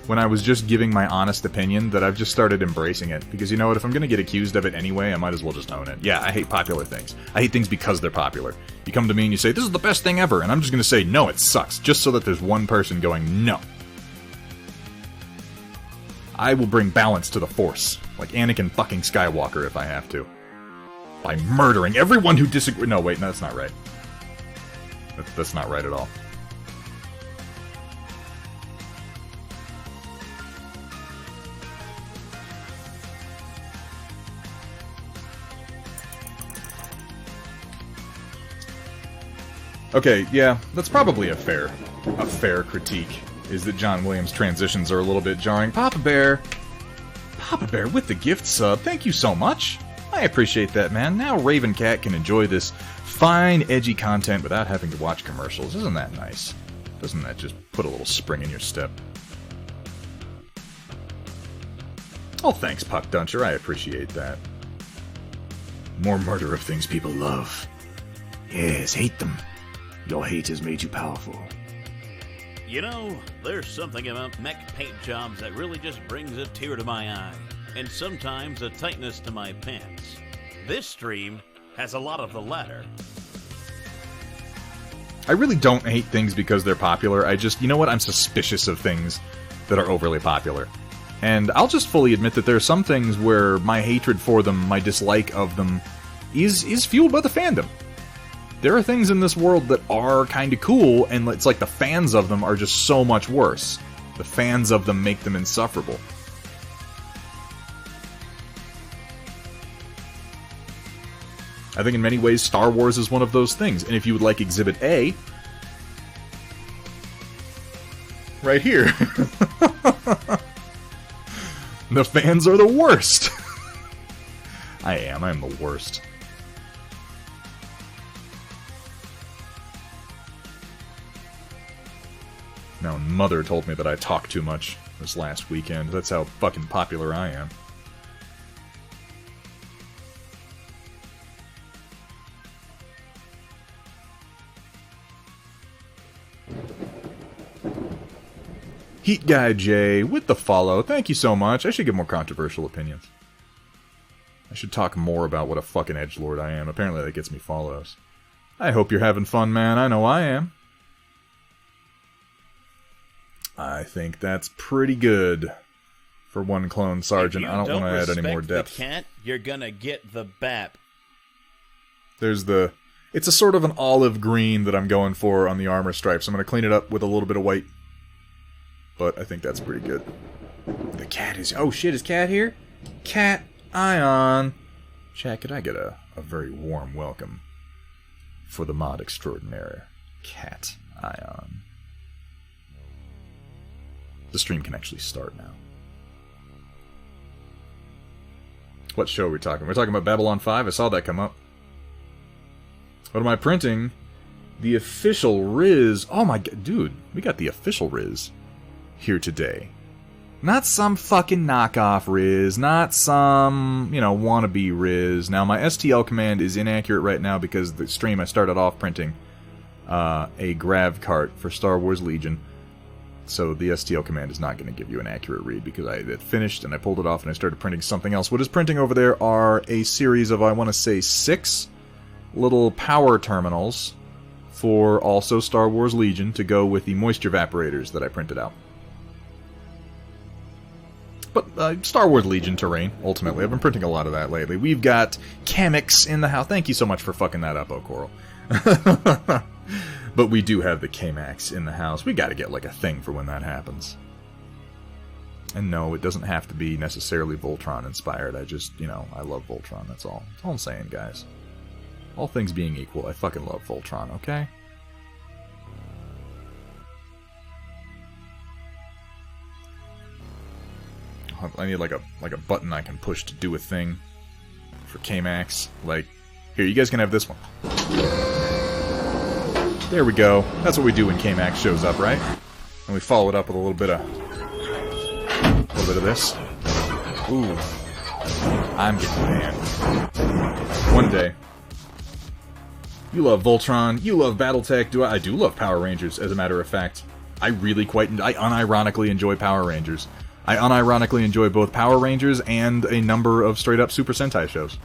when I was just giving my honest opinion that I've just started embracing it. Because you know what, if I'm going to get accused of it anyway, I might as well just own it. Yeah, I hate popular things. I hate things because they're popular. You come to me and you say, this is the best thing ever, and I'm just going to say, no, it sucks, just so that there's one person going, no. I will bring balance to the Force, like Anakin fucking Skywalker if I have to. By murdering everyone who disagrees. No, wait, no, that's not right. That's not right at all. Okay, yeah, that's probably a fair critique, is that John Williams' transitions are a little bit jarring. Papa Bear with the gift sub, thank you so much. I appreciate that, man. Now Raven Cat can enjoy this fine, edgy content without having to watch commercials. Isn't that nice? Doesn't that just put a little spring in your step? Oh, thanks, Puck Duncher, I appreciate that. More murder of things people love. Yes, hate them. Your hate has made you powerful. You know, there's something about mech paint jobs that really just brings a tear to my eye, and sometimes a tightness to my pants. This stream has a lot of the latter. I really don't hate things because they're popular. I just, you know what, I'm suspicious of things that are overly popular. And I'll just fully admit that there are some things where my hatred for them, my dislike of them, is fueled by the fandom. There are things in this world that are kind of cool, and it's like the fans of them are just so much worse. The fans of them make them insufferable. I think in many ways Star Wars is one of those things, and if you would like Exhibit A, right here. The fans are the worst. I am the worst. Now, Mother told me that I talk too much this last weekend. That's how fucking popular I am. Heat Guy J with the follow. Thank you so much. I should get more controversial opinions. I should talk more about what a fucking edgelord I am. Apparently that gets me follows. I hope you're having fun, man. I know I am. I think that's pretty good for one clone sergeant. I don't want to add any more depth. The cat, you're gonna get the BAP. There's the... It's a sort of an olive green that I'm going for on the armor stripes. I'm going to clean it up with a little bit of white. But I think that's pretty good. The cat is... Oh shit, is Cat here? Cat Ion. Chat, could I get a very warm welcome for the mod extraordinaire, Cat Ion. The stream can actually start now. What show are we talking? We're talking about Babylon 5? I saw that come up. What am I printing? The official Riz. Oh my god, dude. We got the official Riz here today. Not some fucking knockoff Riz, not some, wannabe Riz. Now, my STL command is inaccurate right now because the stream I started off printing a grav cart for Star Wars Legion. So the STL command is not going to give you an accurate read because I had finished and I pulled it off and I started printing something else. What is printing over there are a series of, I want to say, 6 little power terminals for also Star Wars Legion to go with the moisture evaporators that I printed out. But Star Wars Legion terrain, ultimately. I've been printing a lot of that lately. We've got Kamix in the house. Thank you so much for fucking that up, O'Coral. But we do have the K-Max in the house. We gotta get, like, a thing for when that happens. And no, it doesn't have to be necessarily Voltron-inspired. I just, I love Voltron, that's all. That's all I'm saying, guys. All things being equal, I fucking love Voltron, okay? I need like a button I can push to do a thing for K-Max. Like, here, you guys can have this one. There we go. That's what we do when K-Max shows up, right? And we follow it up with a little bit of this. Ooh, I'm getting mad. One day. You love Voltron. You love Battletech. I do love Power Rangers, as a matter of fact. I unironically enjoy Power Rangers. I unironically enjoy both Power Rangers and a number of straight-up Super Sentai shows.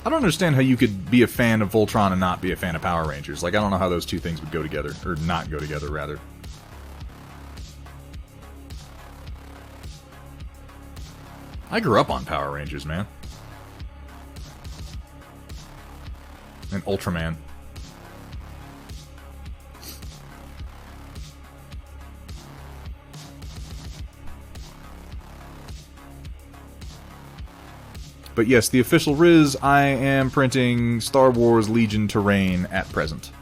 I don't understand how you could be a fan of Voltron and not be a fan of Power Rangers. Like, I don't know how those two things would go together. Or not go together, rather. I grew up on Power Rangers, man. And Ultraman. But yes, the official Riz, I am printing Star Wars Legion terrain at present.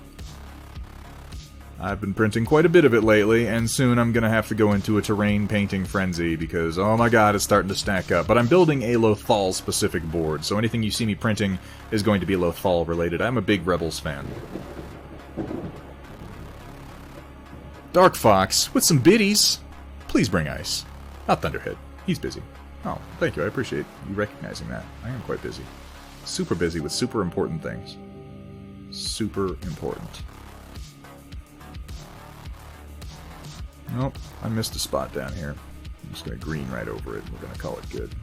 I've been printing quite a bit of it lately, and soon I'm going to have to go into a terrain painting frenzy because, oh my god, it's starting to stack up. But I'm building a Lothal-specific board, so anything you see me printing is going to be Lothal-related. I'm a big Rebels fan. Dark Fox, with some biddies. Please bring ice. Not Thunderhead. He's busy. Oh, thank you. I appreciate you recognizing that. I am quite busy. Super busy with super important things. Super important. Nope, I missed a spot down here. I'm just going to green right over it. We're going to call it good.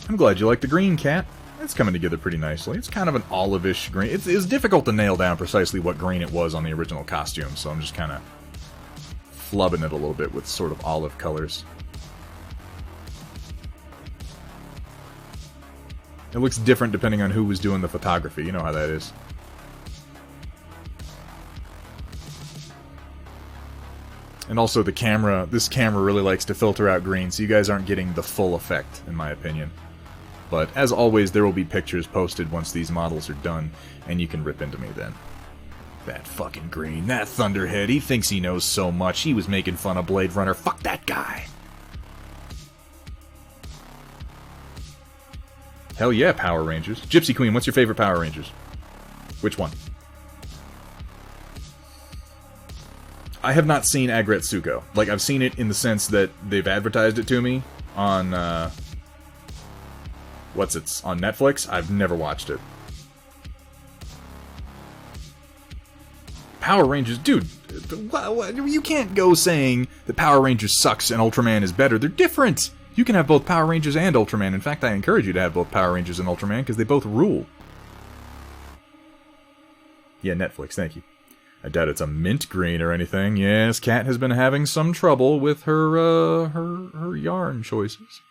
I'm glad you like the green, Cat. It's coming together pretty nicely. It's kind of an olive-ish green. It's difficult to nail down precisely what green it was on the original costume, so I'm just kind of flubbing it a little bit with sort of olive colors. It looks different depending on who was doing the photography. You know how that is. And also the camera, this camera really likes to filter out green, so you guys aren't getting the full effect, in my opinion. But, as always, there will be pictures posted once these models are done, and you can rip into me then. That fucking green, that Thunderhead, he thinks he knows so much, he was making fun of Blade Runner, fuck that guy! Hell yeah, Power Rangers. Gypsy Queen, what's your favorite Power Rangers? Which one? I have not seen Agretsuko. Like, I've seen it in the sense that they've advertised it to me on, on Netflix. I've never watched it. Power Rangers, dude, you can't go saying that Power Rangers sucks and Ultraman is better. They're different. You can have both Power Rangers and Ultraman. In fact, I encourage you to have both Power Rangers and Ultraman because they both rule. Yeah, Netflix, thank you. I doubt it's a mint green or anything. Yes, Kat has been having some trouble with her yarn choices.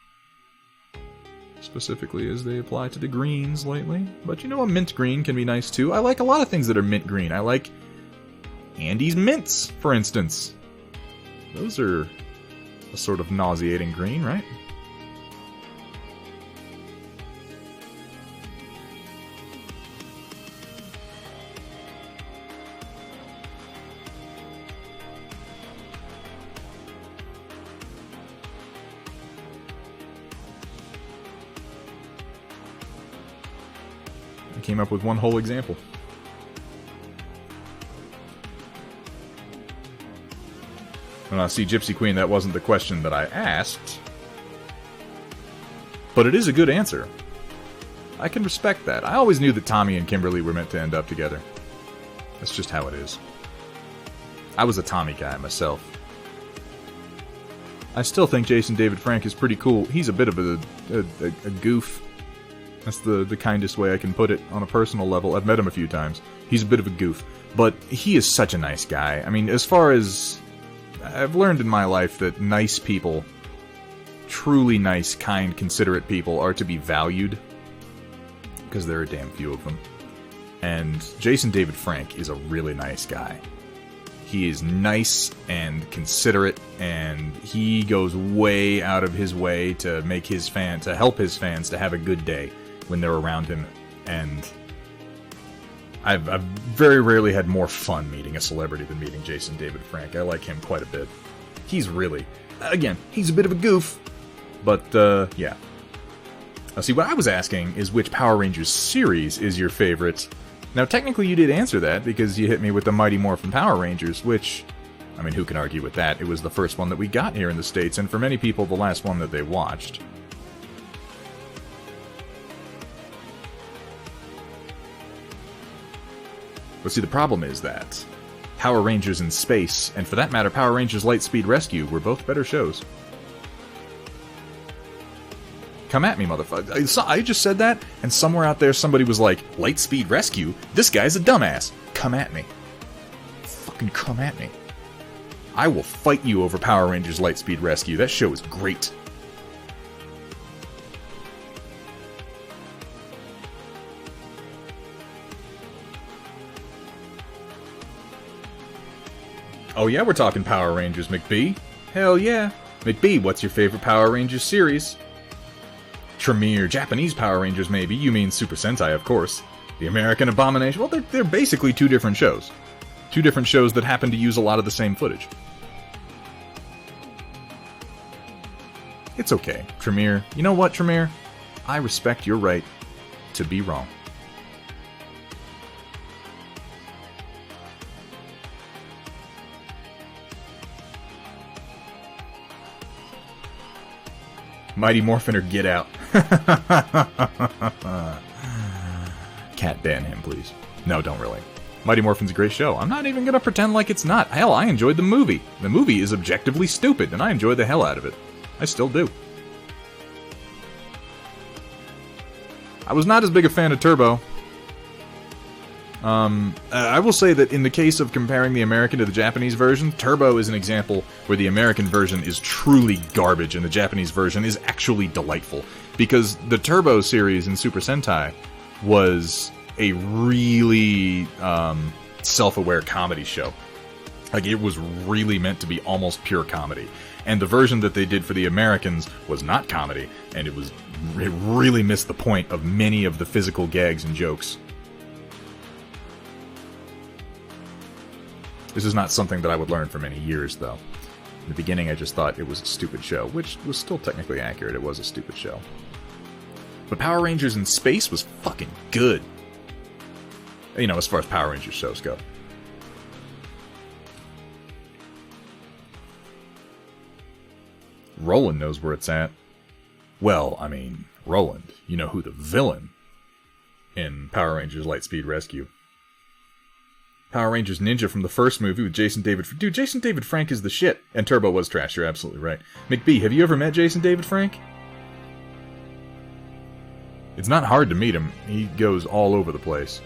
Specifically as they apply to the greens lately. But you know, a mint green can be nice too. I like a lot of things that are mint green. I like Andy's mints, for instance. Those are a sort of nauseating green, right? I came up with one whole example. See, Gypsy Queen, that wasn't the question that I asked. But it is a good answer. I can respect that. I always knew that Tommy and Kimberly were meant to end up together. That's just how it is. I was a Tommy guy myself. I still think Jason David Frank is pretty cool. He's a bit of a goof. That's the kindest way I can put it on a personal level. I've met him a few times. He's a bit of a goof. But he is such a nice guy. I mean, as far as... I've learned in my life that nice people, truly nice, kind, considerate people, are to be valued. Because there are a damn few of them. And Jason David Frank is a really nice guy. He is nice and considerate, and he goes way out of his way to make his to help his fans to have a good day when they're around him. And I've very rarely had more fun meeting a celebrity than meeting Jason David Frank. I like him quite a bit. He's really, again, he's a bit of a goof, but yeah. See, what I was asking is which Power Rangers series is your favorite. Now, technically you did answer that because you hit me with the Mighty Morphin Power Rangers, which, I mean, who can argue with that? It was the first one that we got here in the States, and for many people, the last one that they watched. But see, the problem is that Power Rangers in Space, and for that matter, Power Rangers Lightspeed Rescue, were both better shows. Come at me, motherfucker. I just said that, and somewhere out there somebody was like, Lightspeed Rescue? This guy's a dumbass. Come at me. Fucking come at me. I will fight you over Power Rangers Lightspeed Rescue. That show is great. Oh yeah, we're talking Power Rangers, McBee. Hell yeah. McBee, what's your favorite Power Rangers series? Tremere, Japanese Power Rangers maybe. You mean Super Sentai, of course. The American Abomination. Well, they're basically two different shows. Two different shows that happen to use a lot of the same footage. It's okay, Tremere. You know what, Tremere? I respect your right to be wrong. Mighty Morphin or Get Out. Cat ban him, please. No, don't really. Mighty Morphin's a great show. I'm not even gonna pretend like it's not. Hell, I enjoyed the movie. The movie is objectively stupid, and I enjoyed the hell out of it. I still do. I was not as big a fan of Turbo. I will say that in the case of comparing the American to the Japanese version, Turbo is an example where the American version is truly garbage and the Japanese version is actually delightful. Because the Turbo series in Super Sentai was a really self-aware comedy show. Like, it was really meant to be almost pure comedy. And the version that they did for the Americans was not comedy, and it really missed the point of many of the physical gags and jokes. This is not something that I would learn for many years, though. In the beginning, I just thought it was a stupid show, which was still technically accurate. It was a stupid show. But Power Rangers in Space was fucking good. You know, as far as Power Rangers shows go. Roland knows where it's at. Well, I mean, Roland. You know who the villain in Power Rangers Lightspeed Rescue. Power Rangers Ninja from the first movie with Jason David... Dude, Jason David Frank is the shit. And Turbo was trash, you're absolutely right. McBee, have you ever met Jason David Frank? It's not hard to meet him. He goes all over the place.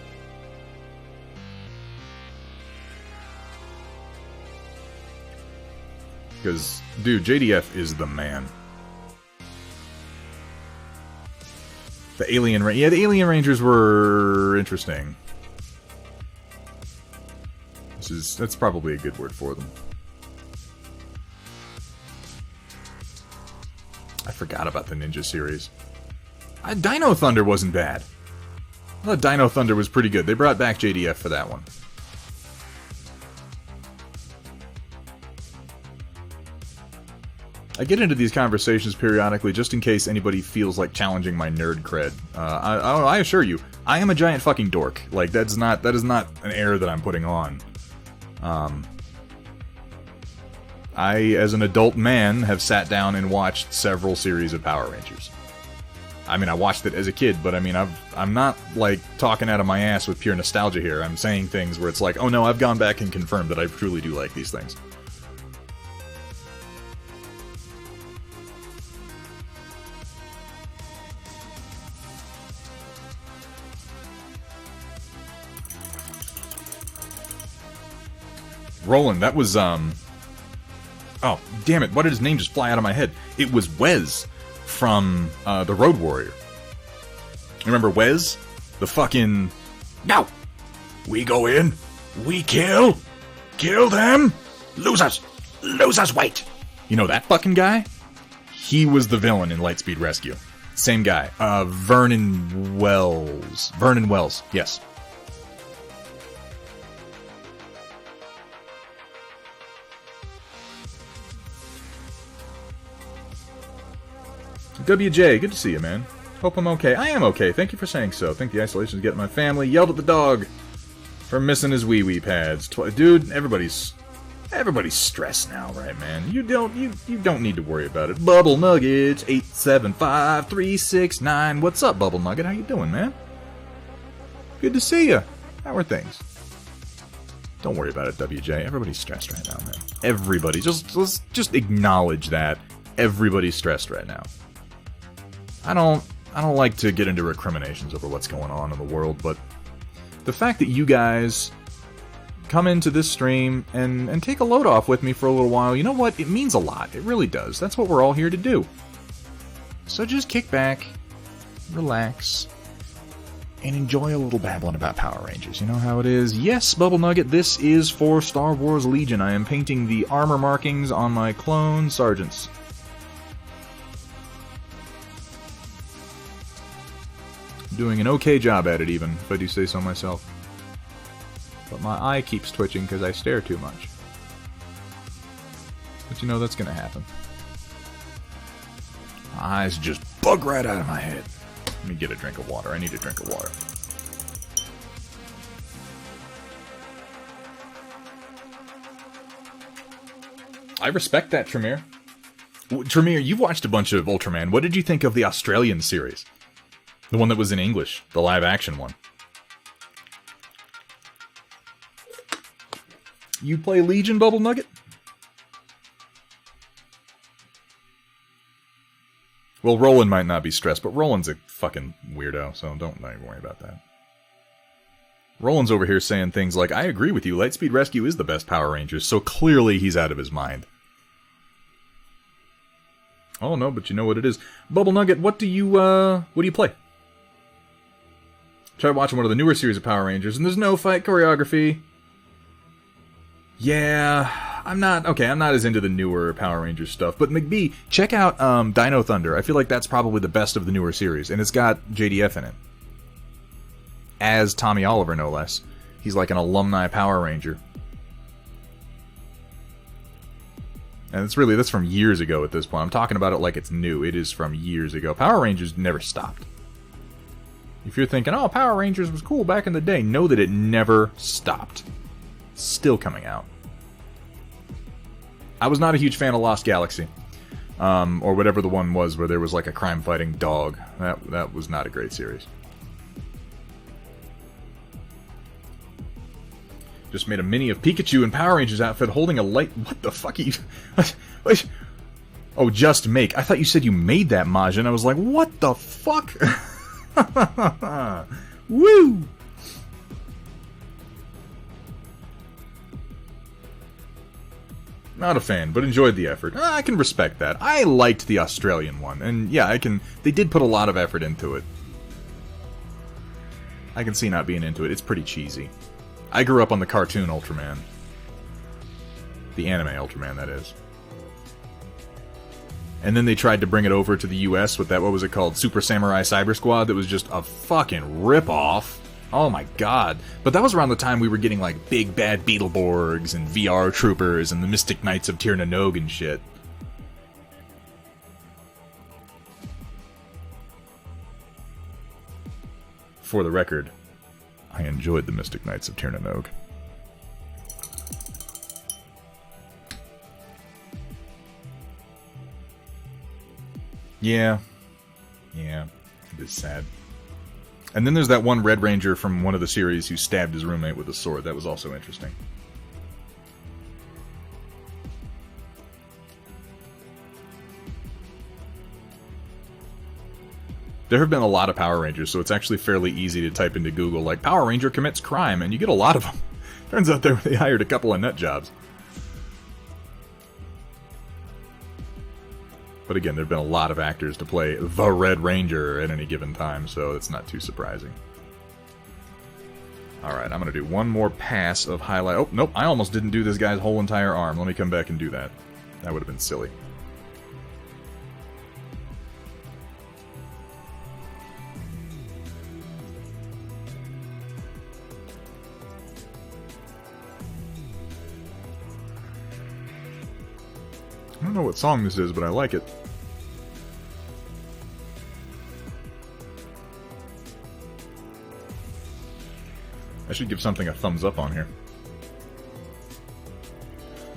Because, dude, JDF is the man. The Alien... Yeah, the Alien Rangers were interesting. That's probably a good word for them. I forgot about the Ninja series. Dino Thunder wasn't bad. I thought Dino Thunder was pretty good. They brought back JDF for that one. I get into these conversations periodically just in case anybody feels like challenging my nerd cred. I assure you, I am a giant fucking dork. Like, that is not an air that I'm putting on. I, as an adult man, have sat down and watched several series of Power Rangers. I mean, I watched it as a kid, but I mean, I'm not, like, talking out of my ass with pure nostalgia here. I'm saying things where it's like, oh no, I've gone back and confirmed that I truly do like these things. Roland, that was, oh, damn it, why did his name just fly out of my head? It was Wes from, The Road Warrior. Remember Wes? The fucking... No! We go in, we kill them, losers wait. You know that fucking guy? He was the villain in Lightspeed Rescue. Same guy. Vernon Wells. Vernon Wells, yes. WJ, good to see you, man. Hope I'm okay. I am okay. Thank you for saying so. Think the isolation is getting my family. Yelled at the dog for missing his wee-wee pads. Dude, everybody's stressed now, right, man? You don't need to worry about it. Bubble Nuggets 875369. What's up, Bubble Nugget? How you doing, man? Good to see you. How are things? Don't worry about it, WJ. Everybody's stressed right now, man. Everybody. Let's just acknowledge that everybody's stressed right now. I don't like to get into recriminations over what's going on in the world, but the fact that you guys come into this stream and take a load off with me for a little while, you know what? It means a lot. It really does. That's what we're all here to do. So just kick back, relax, and enjoy a little babbling about Power Rangers. You know how it is. Yes, Bubble Nugget, this is for Star Wars Legion. I am painting the armor markings on my clone sergeants. Doing an okay job at it, even, if I do say so myself. But my eye keeps twitching because I stare too much. But you know that's gonna happen. My eyes just bug right out of my head. Let me get a drink of water. I need a drink of water. I respect that, Tremere. Tremere, you've watched a bunch of Ultraman. What did you think of the Australian series? The one that was in English, the live-action one. You play Legion, Bubble Nugget? Well, Roland might not be stressed, but Roland's a fucking weirdo, so don't even worry about that. Roland's over here saying things like, I agree with you, Lightspeed Rescue is the best Power Rangers, so clearly he's out of his mind. Oh no, but you know what it is. Bubble Nugget, what do you play? Tried watching one of the newer series of Power Rangers, and there's no fight choreography. Yeah, I'm not as into the newer Power Rangers stuff, but McBee, check out Dino Thunder. I feel like that's probably the best of the newer series, and it's got JDF in it. As Tommy Oliver, no less. He's like an alumni Power Ranger. And that's from years ago at this point. I'm talking about it like it's new. It is from years ago. Power Rangers never stopped. If you're thinking, oh, Power Rangers was cool back in the day, know that it never stopped. Still coming out. I was not a huge fan of Lost Galaxy. Or whatever the one was where there was like a crime-fighting dog. That was not a great series. Just made a mini of Pikachu in Power Rangers outfit holding a light... What the fuck are you... Oh, just make. I thought you said you made that, Majin. I was like, what the fuck? Woo! Not a fan, but enjoyed the effort. I can respect that. I liked the Australian one, and yeah, they did put a lot of effort into it. I can see not being into it. It's pretty cheesy. I grew up on the cartoon Ultraman. The anime Ultraman, that is. And then they tried to bring it over to the US with that, what was it called? Super Samurai Cyber Squad, that was just a fucking rip-off. Oh my god. But that was around the time we were getting like Big Bad Beetleborgs and VR Troopers and the Mystic Knights of Tir na Nog and shit. for the record, I enjoyed the Mystic Knights of Tir na Nog. Yeah. Yeah. It is sad. And then there's that one Red Ranger from one of the series who stabbed his roommate with a sword. That was also interesting. There have been a lot of Power Rangers, so it's actually fairly easy to type into Google, like, Power Ranger commits crime, and you get a lot of them. Turns out they hired a couple of nut jobs. But again, there have been a lot of actors to play the Red Ranger at any given time, so it's not too surprising. Alright, I'm going to do one more pass of highlight. Oh, nope, I almost didn't do this guy's whole entire arm. Let me come back and do that. That would have been silly. I don't know what song this is, but I like it. I should give something a thumbs up on here.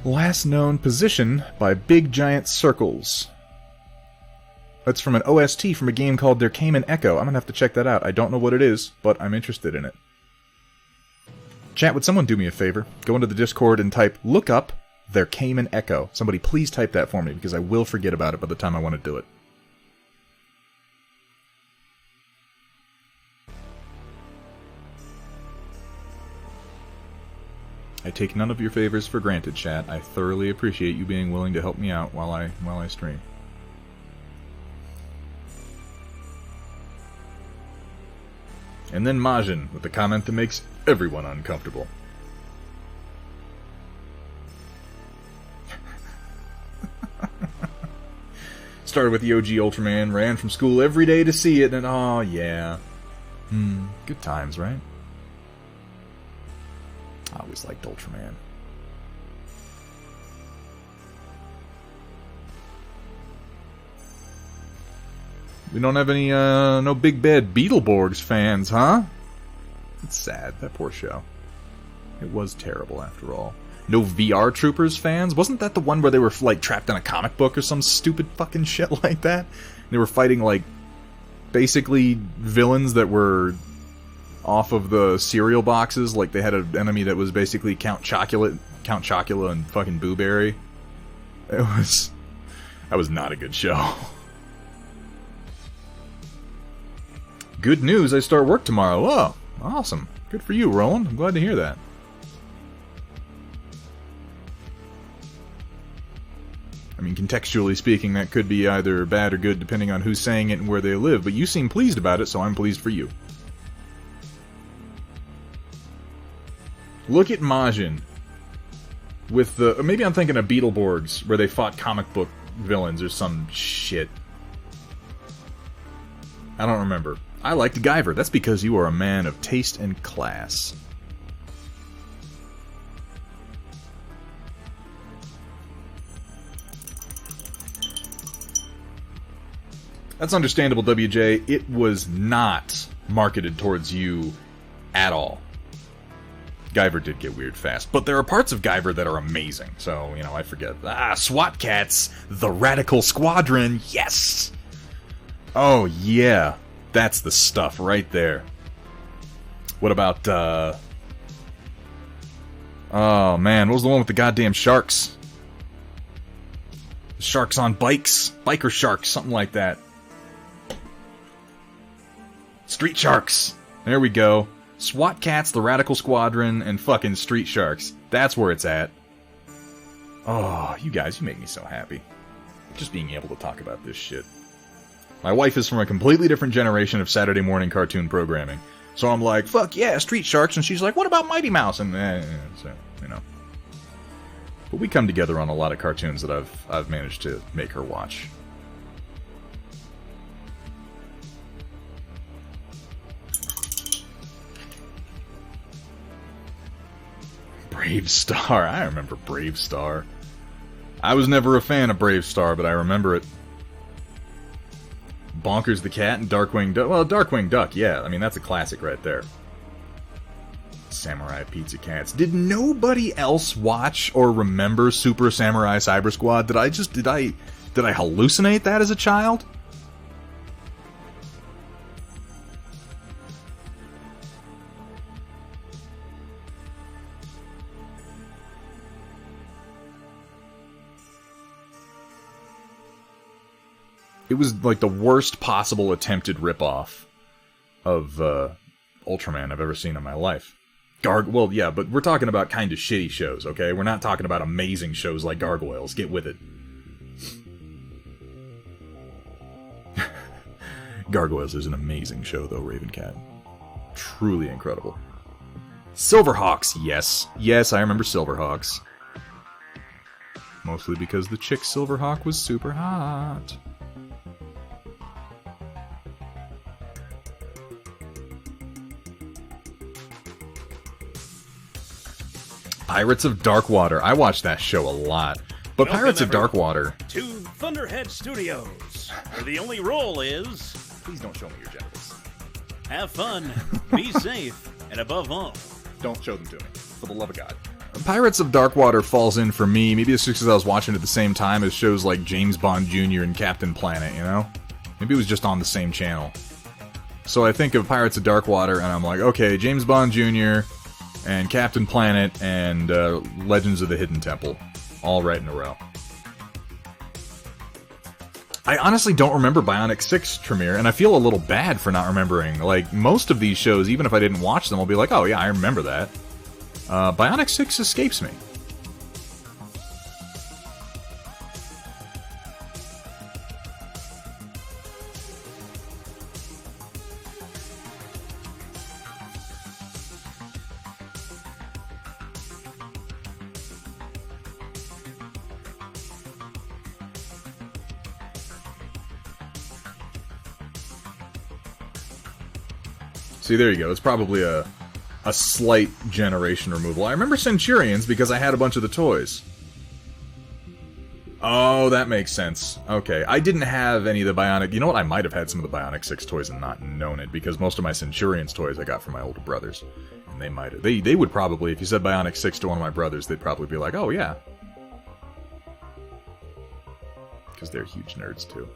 Last known position by Big Giant Circles. That's from an OST from a game called There Came an Echo. I'm gonna have to check that out. I don't know what it is, but I'm interested in it. Chat, would someone do me a favor? Go into the Discord and type, look up There Came an Echo. Somebody please type that for me, because I will forget about it by the time I want to do it. I take none of your favors for granted, chat. I thoroughly appreciate you being willing to help me out while I stream. And then Majin with the comment that makes everyone uncomfortable. Started with the OG Ultraman, ran from school every day to see it, and oh yeah. Good times, right? I always liked Ultraman. We don't have any, no Big Bad Beetleborgs fans, huh? It's sad, that poor show. It was terrible, after all. No VR Troopers fans? Wasn't that the one where they were, like, trapped in a comic book or some stupid fucking shit like that? They were fighting, like, basically villains that were off of the cereal boxes. Like, they had an enemy that was basically Count Chocula and fucking Boo Berry. That was not a good show. Good news, I start work tomorrow. Oh, awesome. Good for you, Roland. I'm glad to hear that. I mean, contextually speaking, that could be either bad or good depending on who's saying it and where they live, but you seem pleased about it, so I'm pleased for you. Look at Majin with the... Maybe I'm thinking of Beetleborgs, where they fought comic book villains or some shit. I don't remember. I liked Guyver. That's because you are a man of taste and class. That's understandable, WJ. It was not marketed towards you at all. Guyver did get weird fast, but there are parts of Guyver that are amazing. So, you know, I forget. SWAT Cats, the Radical Squadron, yes! Oh, yeah. That's the stuff right there. What about, oh, man, what was the one with the goddamn sharks? Sharks on bikes? Biker sharks, something like that. Street Sharks! There we go. SWAT Cats, the Radical Squadron, and fucking Street Sharks. That's where it's at. Oh, you guys, you make me so happy. Just being able to talk about this shit. My wife is from a completely different generation of Saturday morning cartoon programming. So I'm like, fuck yeah, Street Sharks, and she's like, what about Mighty Mouse? And, so, you know. But we come together on a lot of cartoons that I've managed to make her watch. Brave Star. I remember Brave Star. I was never a fan of Brave Star, but I remember it. Bonkers the Cat and Darkwing Duck. Well, Darkwing Duck, yeah. I mean, that's a classic right there. Samurai Pizza Cats. Did nobody else watch or remember Super Samurai Cyber Squad? Did I hallucinate that as a child? It was like the worst possible attempted ripoff of Ultraman I've ever seen in my life. Well, yeah, but we're talking about kind of shitty shows, okay? We're not talking about amazing shows like Gargoyles. Get with it. Gargoyles is an amazing show, though, Ravencat. Truly incredible. Silverhawks, yes. Yes, I remember Silverhawks. Mostly because the chick Silverhawk was super hot. Pirates of Darkwater. I watched that show a lot. But Pirates of Darkwater... To Thunderhead Studios, where the only rule is... Please don't show me your genitals. Have fun, be safe, and above all... Don't show them to me, for the love of God. Pirates of Darkwater falls in for me. Maybe it's just because I was watching it at the same time as shows like James Bond Jr. and Captain Planet, you know? Maybe it was just on the same channel. So I think of Pirates of Darkwater, and I'm like, okay, James Bond Jr., and Captain Planet, and Legends of the Hidden Temple. All right in a row. I honestly don't remember Bionic 6, Tremere, and I feel a little bad for not remembering. Like, most of these shows, even if I didn't watch them, I'll be like, oh yeah, I remember that. Bionic 6 escapes me. See, there you go. It's probably a slight generation removal. I remember Centurions because I had a bunch of the toys. Oh, that makes sense. Okay, I didn't have any of the Bionic... You know what? I might have had some of the Bionic 6 toys and not known it, because most of my Centurions toys I got from my older brothers. And they might have... They would probably, if you said Bionic 6 to one of my brothers, they'd probably be like, oh, yeah. Because they're huge nerds, too.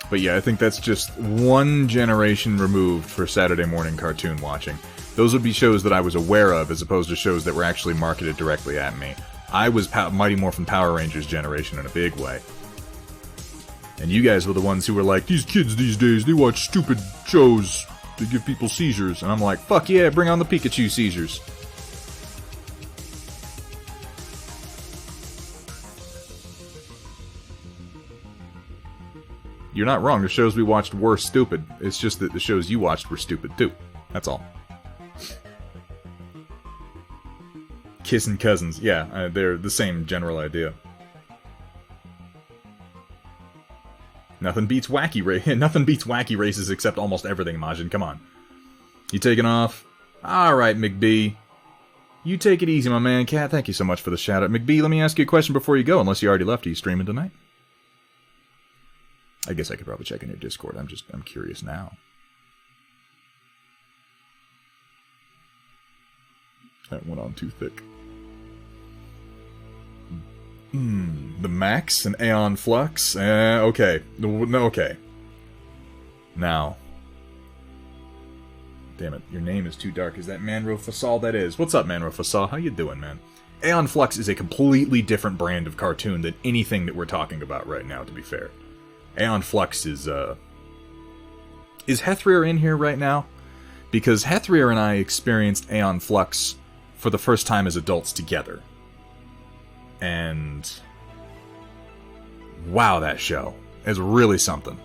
But yeah, I think that's just one generation removed for Saturday morning cartoon watching. Those would be shows that I was aware of, as opposed to shows that were actually marketed directly at me. I was Mighty Morphin Power Rangers generation in a big way. And you guys were the ones who were like, these kids these days, they watch stupid shows that give people seizures. And I'm like, fuck yeah, bring on the Pikachu seizures. You're not wrong, the shows we watched were stupid. It's just that the shows you watched were stupid too. That's all. Kissing cousins, yeah, they're the same general idea. Nothing beats wacky races except almost everything, Majin, come on. You taking off? Alright, McB. You take it easy, my man. Cat, thank you so much for the shout out. McB, let me ask you a question before you go, unless you already left. Are you streaming tonight? I guess I could probably check in your Discord. I'm curious now. That went on too thick. The Max and Aeon Flux? Okay. No, okay. Now. Damn it, your name is too dark. Is that Manro Fasal? That is. What's up, Manro Fasal? How you doing, man? Aeon Flux is a completely different brand of cartoon than anything that we're talking about right now, to be fair. Aeon Flux is Hethrier in here right now? Because Hethrier and I experienced Aeon Flux for the first time as adults together. And... wow, that show is really something.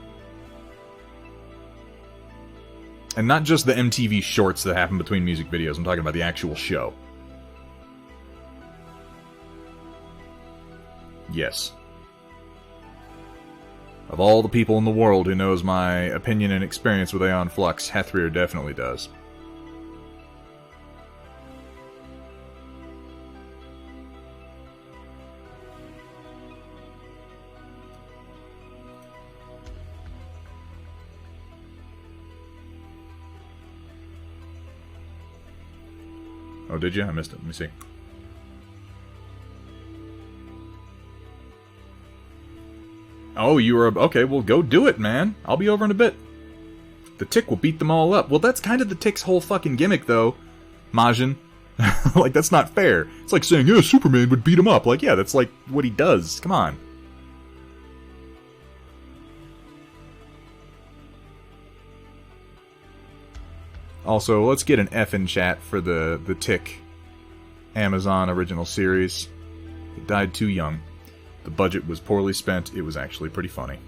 And not just the MTV shorts that happen between music videos, I'm talking about the actual show. Yes. Of all the people in the world who knows my opinion and experience with Aeon Flux, Hethrir definitely does. Oh, did you? I missed it. Let me see. Oh, you were... Okay, well, go do it, man. I'll be over in a bit. The Tick will beat them all up. Well, that's kind of the Tick's whole fucking gimmick, though, Majin. Like, that's not fair. It's like saying, yeah, Superman would beat him up. Like, yeah, that's like what he does. Come on. Also, let's get an F in chat for the Tick Amazon original series. It died too young. The budget was poorly spent. It was actually pretty funny.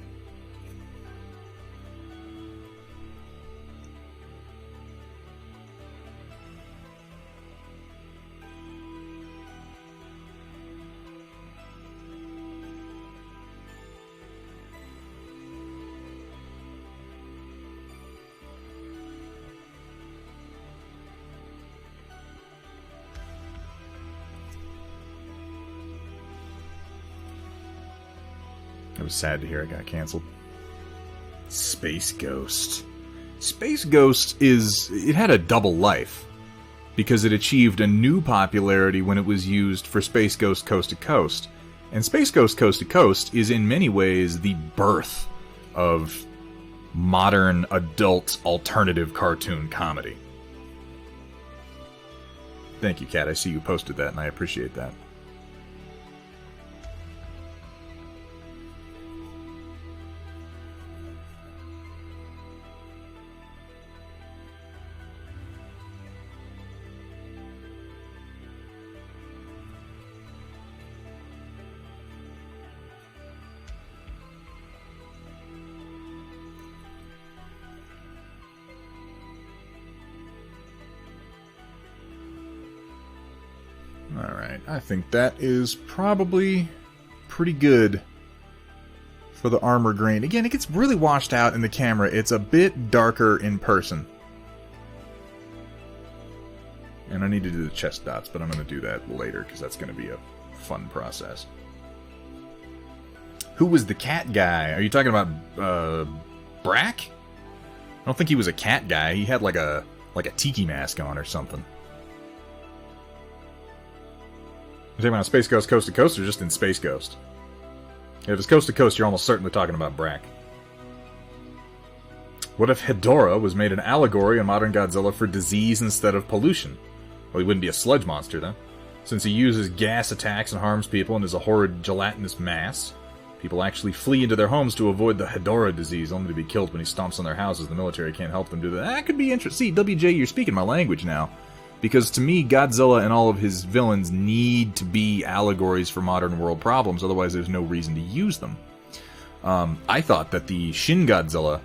It was sad to hear it got canceled. Space Ghost. Space Ghost it had a double life, because it achieved a new popularity when it was used for Space Ghost Coast to Coast. And Space Ghost Coast to Coast is in many ways the birth of modern adult alternative cartoon comedy. Thank you, Kat. I see you posted that and I appreciate that. Alright, I think that is probably pretty good for the armor grain. Again, it gets really washed out in the camera. It's a bit darker in person. And I need to do the chest dots, but I'm going to do that later because that's going to be a fun process. Who was the cat guy? Are you talking about Brack? I don't think he was a cat guy. He had like a tiki mask on or something. You're talking about Space Ghost Coast to Coast or just in Space Ghost? If it's Coast to Coast, you're almost certainly talking about Brack. What if Hedorah was made an allegory in modern Godzilla for disease instead of pollution? Well, he wouldn't be a sludge monster, then. Since he uses gas attacks and harms people and is a horrid gelatinous mass, people actually flee into their homes to avoid the Hedorah disease, only to be killed when he stomps on their houses. The military can't help them do that. That could be interesting. See, WJ, you're speaking my language now. Because to me, Godzilla and all of his villains need to be allegories for modern world problems, otherwise there's no reason to use them. I thought that the Shin Godzilla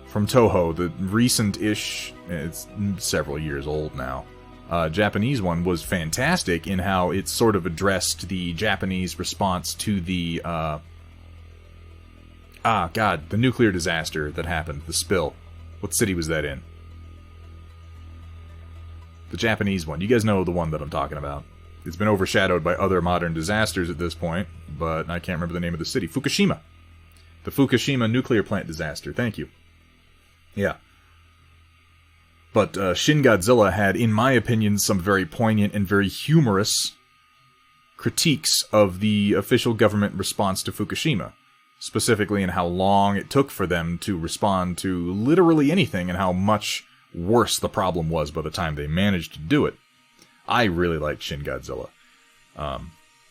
from Toho, the recent-ish, it's several years old now, Japanese one, was fantastic in how it sort of addressed the Japanese response to the, the nuclear disaster that happened, the spill. What city was that in? The Japanese one. You guys know the one that I'm talking about. It's been overshadowed by other modern disasters at this point, but I can't remember the name of the city. Fukushima. The Fukushima nuclear plant disaster. Thank you. Yeah. But Shin Godzilla had, in my opinion, some very poignant and very humorous critiques of the official government response to Fukushima. Specifically in how long it took for them to respond to literally anything and how much worse the problem was by the time they managed to do it. I really liked Shin Godzilla.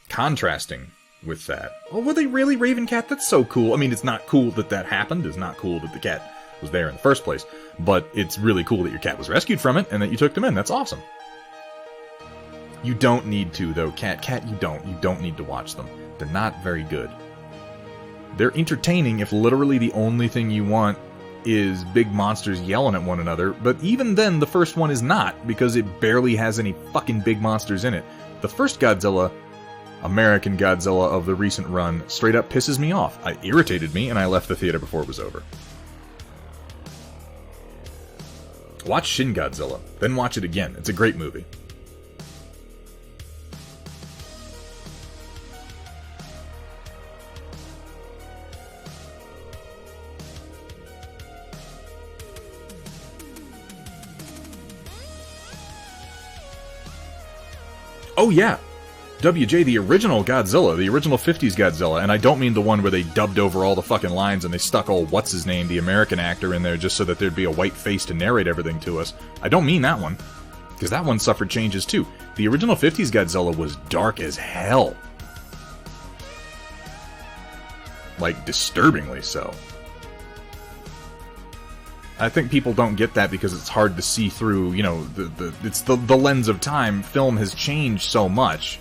Contrasting with that. Oh, were they really Raven Cat? That's so cool. I mean, it's not cool that that happened. It's not cool that the cat was there in the first place. But it's really cool that your cat was rescued from it and that you took them in. That's awesome. You don't need to, though, Cat. Cat, you don't. You don't need to watch them. They're not very good. They're entertaining if literally the only thing you want is big monsters yelling at one another, but even then the first one is not, because it barely has any fucking big monsters in it. The first Godzilla American Godzilla of the recent run straight up pisses me off. It irritated me, and I left the theater before it was over. Watch Shin Godzilla, then watch it again. It's a great movie. Oh yeah, WJ, the original Godzilla, the original 50s Godzilla, and I don't mean the one where they dubbed over all the fucking lines and they stuck old what's-his-name, the American actor, in there just so that there'd be a white face to narrate everything to us. I don't mean that one, because that one suffered changes too. The original 50s Godzilla was dark as hell. Like, disturbingly so. I think people don't get that because it's hard to see through, you know, it's the lens of time. Film has changed so much.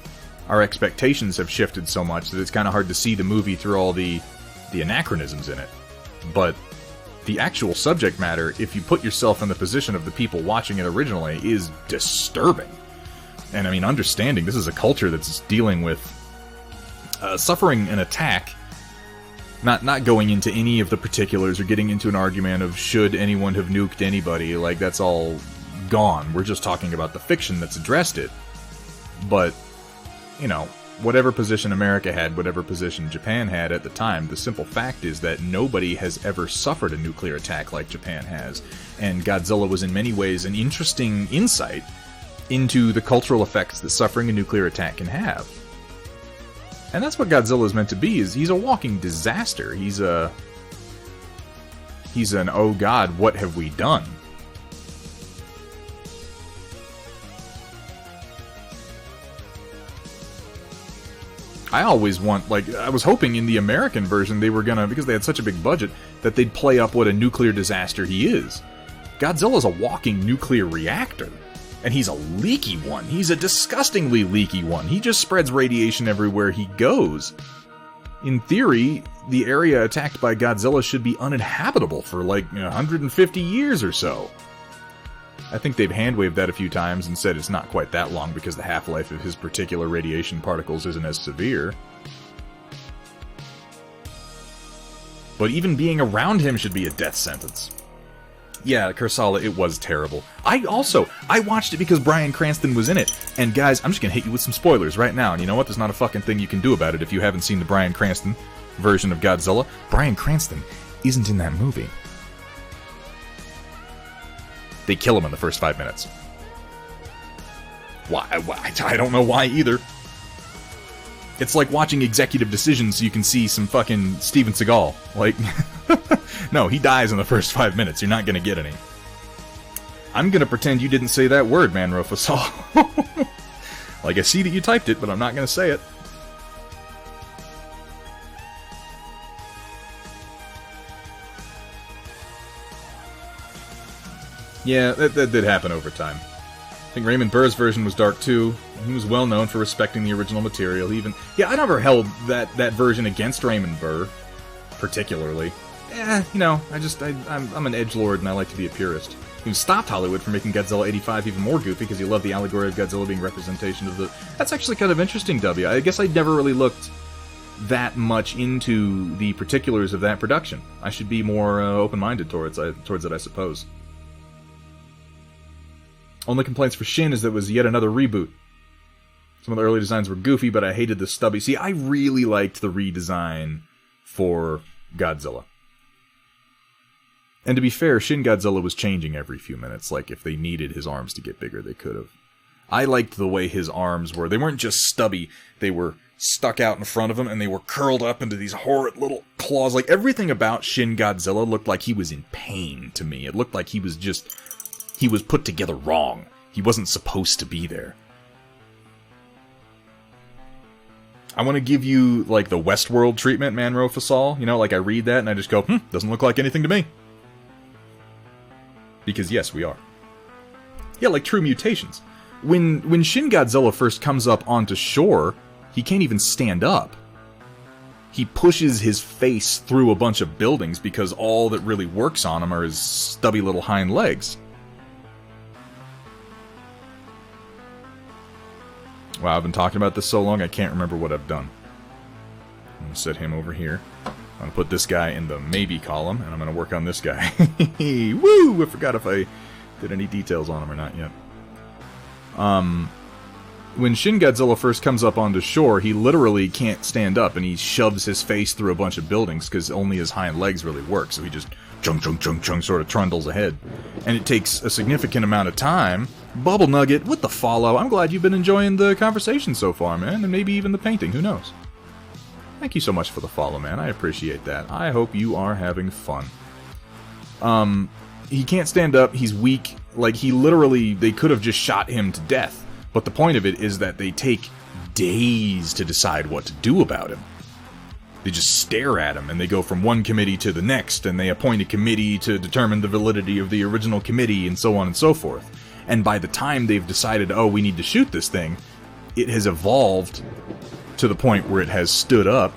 Our expectations have shifted so much that it's kind of hard to see the movie through all the anachronisms in it. But the actual subject matter, if you put yourself in the position of the people watching it originally, is disturbing. And I mean, understanding this is a culture that's dealing with suffering an attack. Not going into any of the particulars or getting into an argument of should anyone have nuked anybody. Like, that's all gone. We're just talking about the fiction that's addressed it. But, you know, whatever position America had, whatever position Japan had at the time, the simple fact is that nobody has ever suffered a nuclear attack like Japan has. And Godzilla was in many ways an interesting insight into the cultural effects that suffering a nuclear attack can have. And that's what Godzilla is meant to be, is he's a walking disaster. He's an oh god, what have we done? I always want, like, I was hoping in the American version they were gonna, because they had such a big budget, that they'd play up what a nuclear disaster he is. Godzilla's a walking nuclear reactor. And he's a leaky one. He's a disgustingly leaky one. He just spreads radiation everywhere he goes. In theory, the area attacked by Godzilla should be uninhabitable for like 150 years or so. I think they've hand-waved that a few times and said it's not quite that long because the half-life of his particular radiation particles isn't as severe. But even being around him should be a death sentence. Yeah, Kursala, it was terrible. I watched it because Bryan Cranston was in it. And guys, I'm just gonna hit you with some spoilers right now. And you know what? There's not a fucking thing you can do about it if you haven't seen the Bryan Cranston version of Godzilla. Bryan Cranston isn't in that movie. They kill him in the first 5 minutes. Why? I don't know why either. It's like watching Executive Decisions so you can see some fucking Steven Seagal. Like, no, he dies in the first 5 minutes. You're not gonna get any. I'm gonna pretend you didn't say that word, Manro Fasal. Like, I see that you typed it, but I'm not gonna say it. Yeah, that did happen over time. I think Raymond Burr's version was dark too. He was well known for respecting the original material. I never held that version against Raymond Burr, particularly. I'm an edgelord and I like to be a purist. He stopped Hollywood from making Godzilla 85 even more goofy because he loved the allegory of Godzilla being representation of the... That's actually kind of interesting, W. I guess I never really looked that much into the particulars of that production. I should be more open-minded towards it, I suppose. Only complaints for Shin is that it was yet another reboot. Some of the early designs were goofy, but I hated the stubby... See, I really liked the redesign for Godzilla. And to be fair, Shin Godzilla was changing every few minutes. Like, if they needed his arms to get bigger, they could have. I liked the way his arms were. They weren't just stubby. They were stuck out in front of him, and they were curled up into these horrid little claws. Like, everything about Shin Godzilla looked like he was in pain to me. It looked like he was put together wrong. He wasn't supposed to be there. I want to give you, like, the Westworld treatment, Manro Fasal. Like, I read that and I just go, doesn't look like anything to me. Because, yes, we are. Yeah, like True Mutations. When Shin Godzilla first comes up onto shore, he can't even stand up. He pushes his face through a bunch of buildings because all that really works on him are his stubby little hind legs. Wow, I've been talking about this so long, I can't remember what I've done. I'm going to set him over here. I'm going to put this guy in the maybe column, and I'm going to work on this guy. Woo! I forgot if I did any details on him or not yet. When Shin Godzilla first comes up onto shore, he literally can't stand up, and he shoves his face through a bunch of buildings, because only his hind legs really work, so he just chung chung chung chung sort of trundles ahead. And it takes a significant amount of time. Bubble Nugget, with the follow. I'm glad you've been enjoying the conversation so far, man, and maybe even the painting, who knows. Thank you so much for the follow, man, I appreciate that. I hope you are having fun. He can't stand up, he's weak, like he literally, they could have just shot him to death. But the point of it is that they take days to decide what to do about him. They just stare at him, and they go from one committee to the next, and they appoint a committee to determine the validity of the original committee, and so on and so forth. And by the time they've decided, oh, we need to shoot this thing, it has evolved to the point where it has stood up.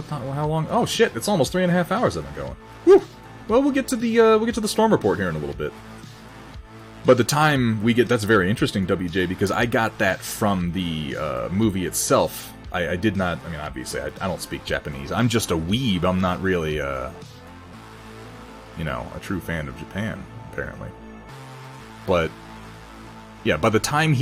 How long? Oh shit! It's almost 3.5 hours I've been going. Whew. Well, we'll get to the storm report here in a little bit. But the time we get, that's very interesting, WJ, because I got that from the movie itself. I did not, I mean, obviously, I don't speak Japanese. I'm just a weeb. I'm not really, you know, a true fan of Japan, apparently. But, yeah, by the time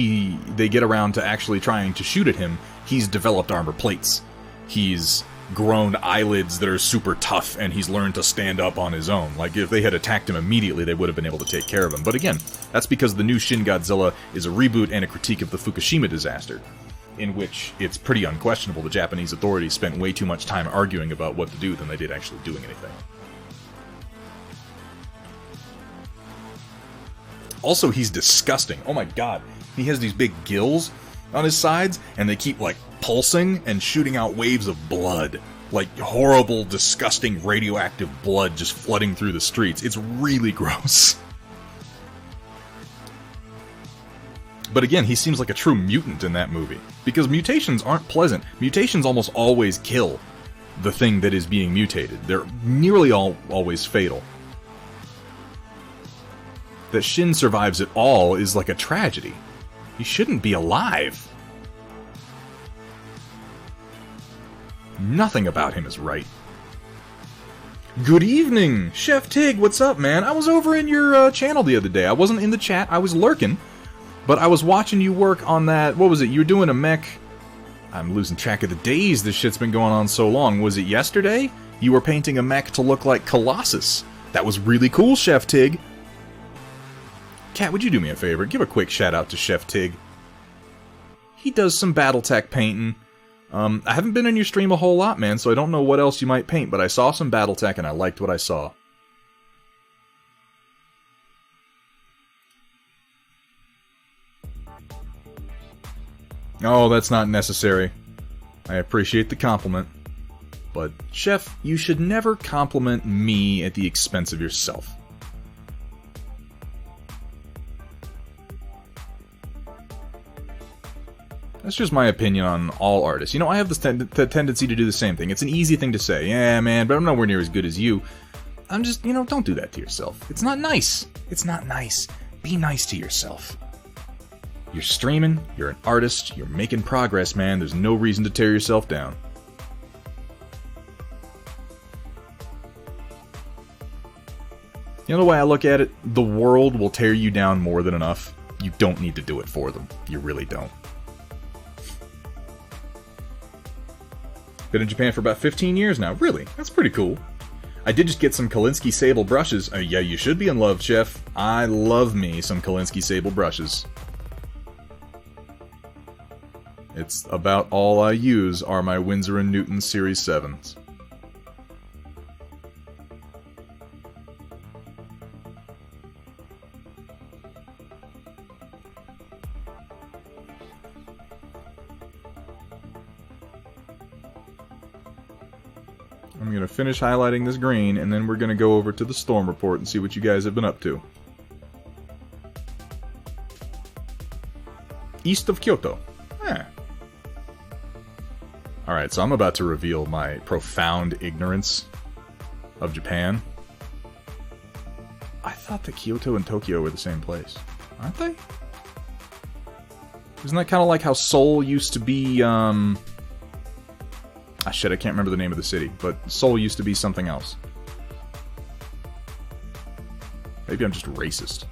they get around to actually trying to shoot at him, he's developed armor plates. He's grown eyelids that are super tough, and he's learned to stand up on his own. Like, if they had attacked him immediately, they would have been able to take care of him. But again, that's because the new Shin Godzilla is a reboot and a critique of the Fukushima disaster, in which it's pretty unquestionable the Japanese authorities spent way too much time arguing about what to do than they did actually doing anything. Also, he's disgusting. Oh my god. He has these big gills on his sides, and they keep, like, pulsing and shooting out waves of blood. Like, horrible, disgusting, radioactive blood just flooding through the streets. It's really gross. But again, he seems like a true mutant in that movie. Because mutations aren't pleasant. Mutations almost always kill the thing that is being mutated. They're nearly always fatal. That Shin survives it all is like a tragedy. He shouldn't be alive. Nothing about him is right. Good evening, Chef Tig, what's up, man? I was over in your channel the other day. I wasn't in the chat, I was lurking. But I was watching you work on that, what was it, you were doing a mech... I'm losing track of the days, this shit's been going on so long. Was it yesterday? You were painting a mech to look like Colossus. That was really cool, Chef Tig. Kat, would you do me a favor? Give a quick shout out to Chef Tig. He does some Battletech painting. I haven't been in your stream a whole lot, man, so I don't know what else you might paint, but I saw some Battletech and I liked what I saw. Oh, that's not necessary. I appreciate the compliment. But, Chef, you should never compliment me at the expense of yourself. That's just my opinion on all artists. You know, I have this tendency to do the same thing. It's an easy thing to say. Yeah, man, but I'm nowhere near as good as you. I'm just, you know, don't do that to yourself. It's not nice. It's not nice. Be nice to yourself. You're streaming, you're an artist, you're making progress, man. There's no reason to tear yourself down. You know the way I look at it? The world will tear you down more than enough. You don't need to do it for them. You really don't. Been in Japan for about 15 years now. Really? That's pretty cool. I did just get some Kolinsky Sable brushes. Yeah, you should be in love, Chef. I love me some Kolinsky Sable brushes. It's about all I use are my Winsor & Newton Series 7s. I'm going to finish highlighting this green, and then we're going to go over to the storm report and see what you guys have been up to. East of Kyoto. Alright, so I'm about to reveal my profound ignorance of Japan. I thought that Kyoto and Tokyo were the same place. Aren't they? Isn't that kind of like how Seoul used to be, Ah, shit, I can't remember the name of the city, but Seoul used to be something else. Maybe I'm just racist.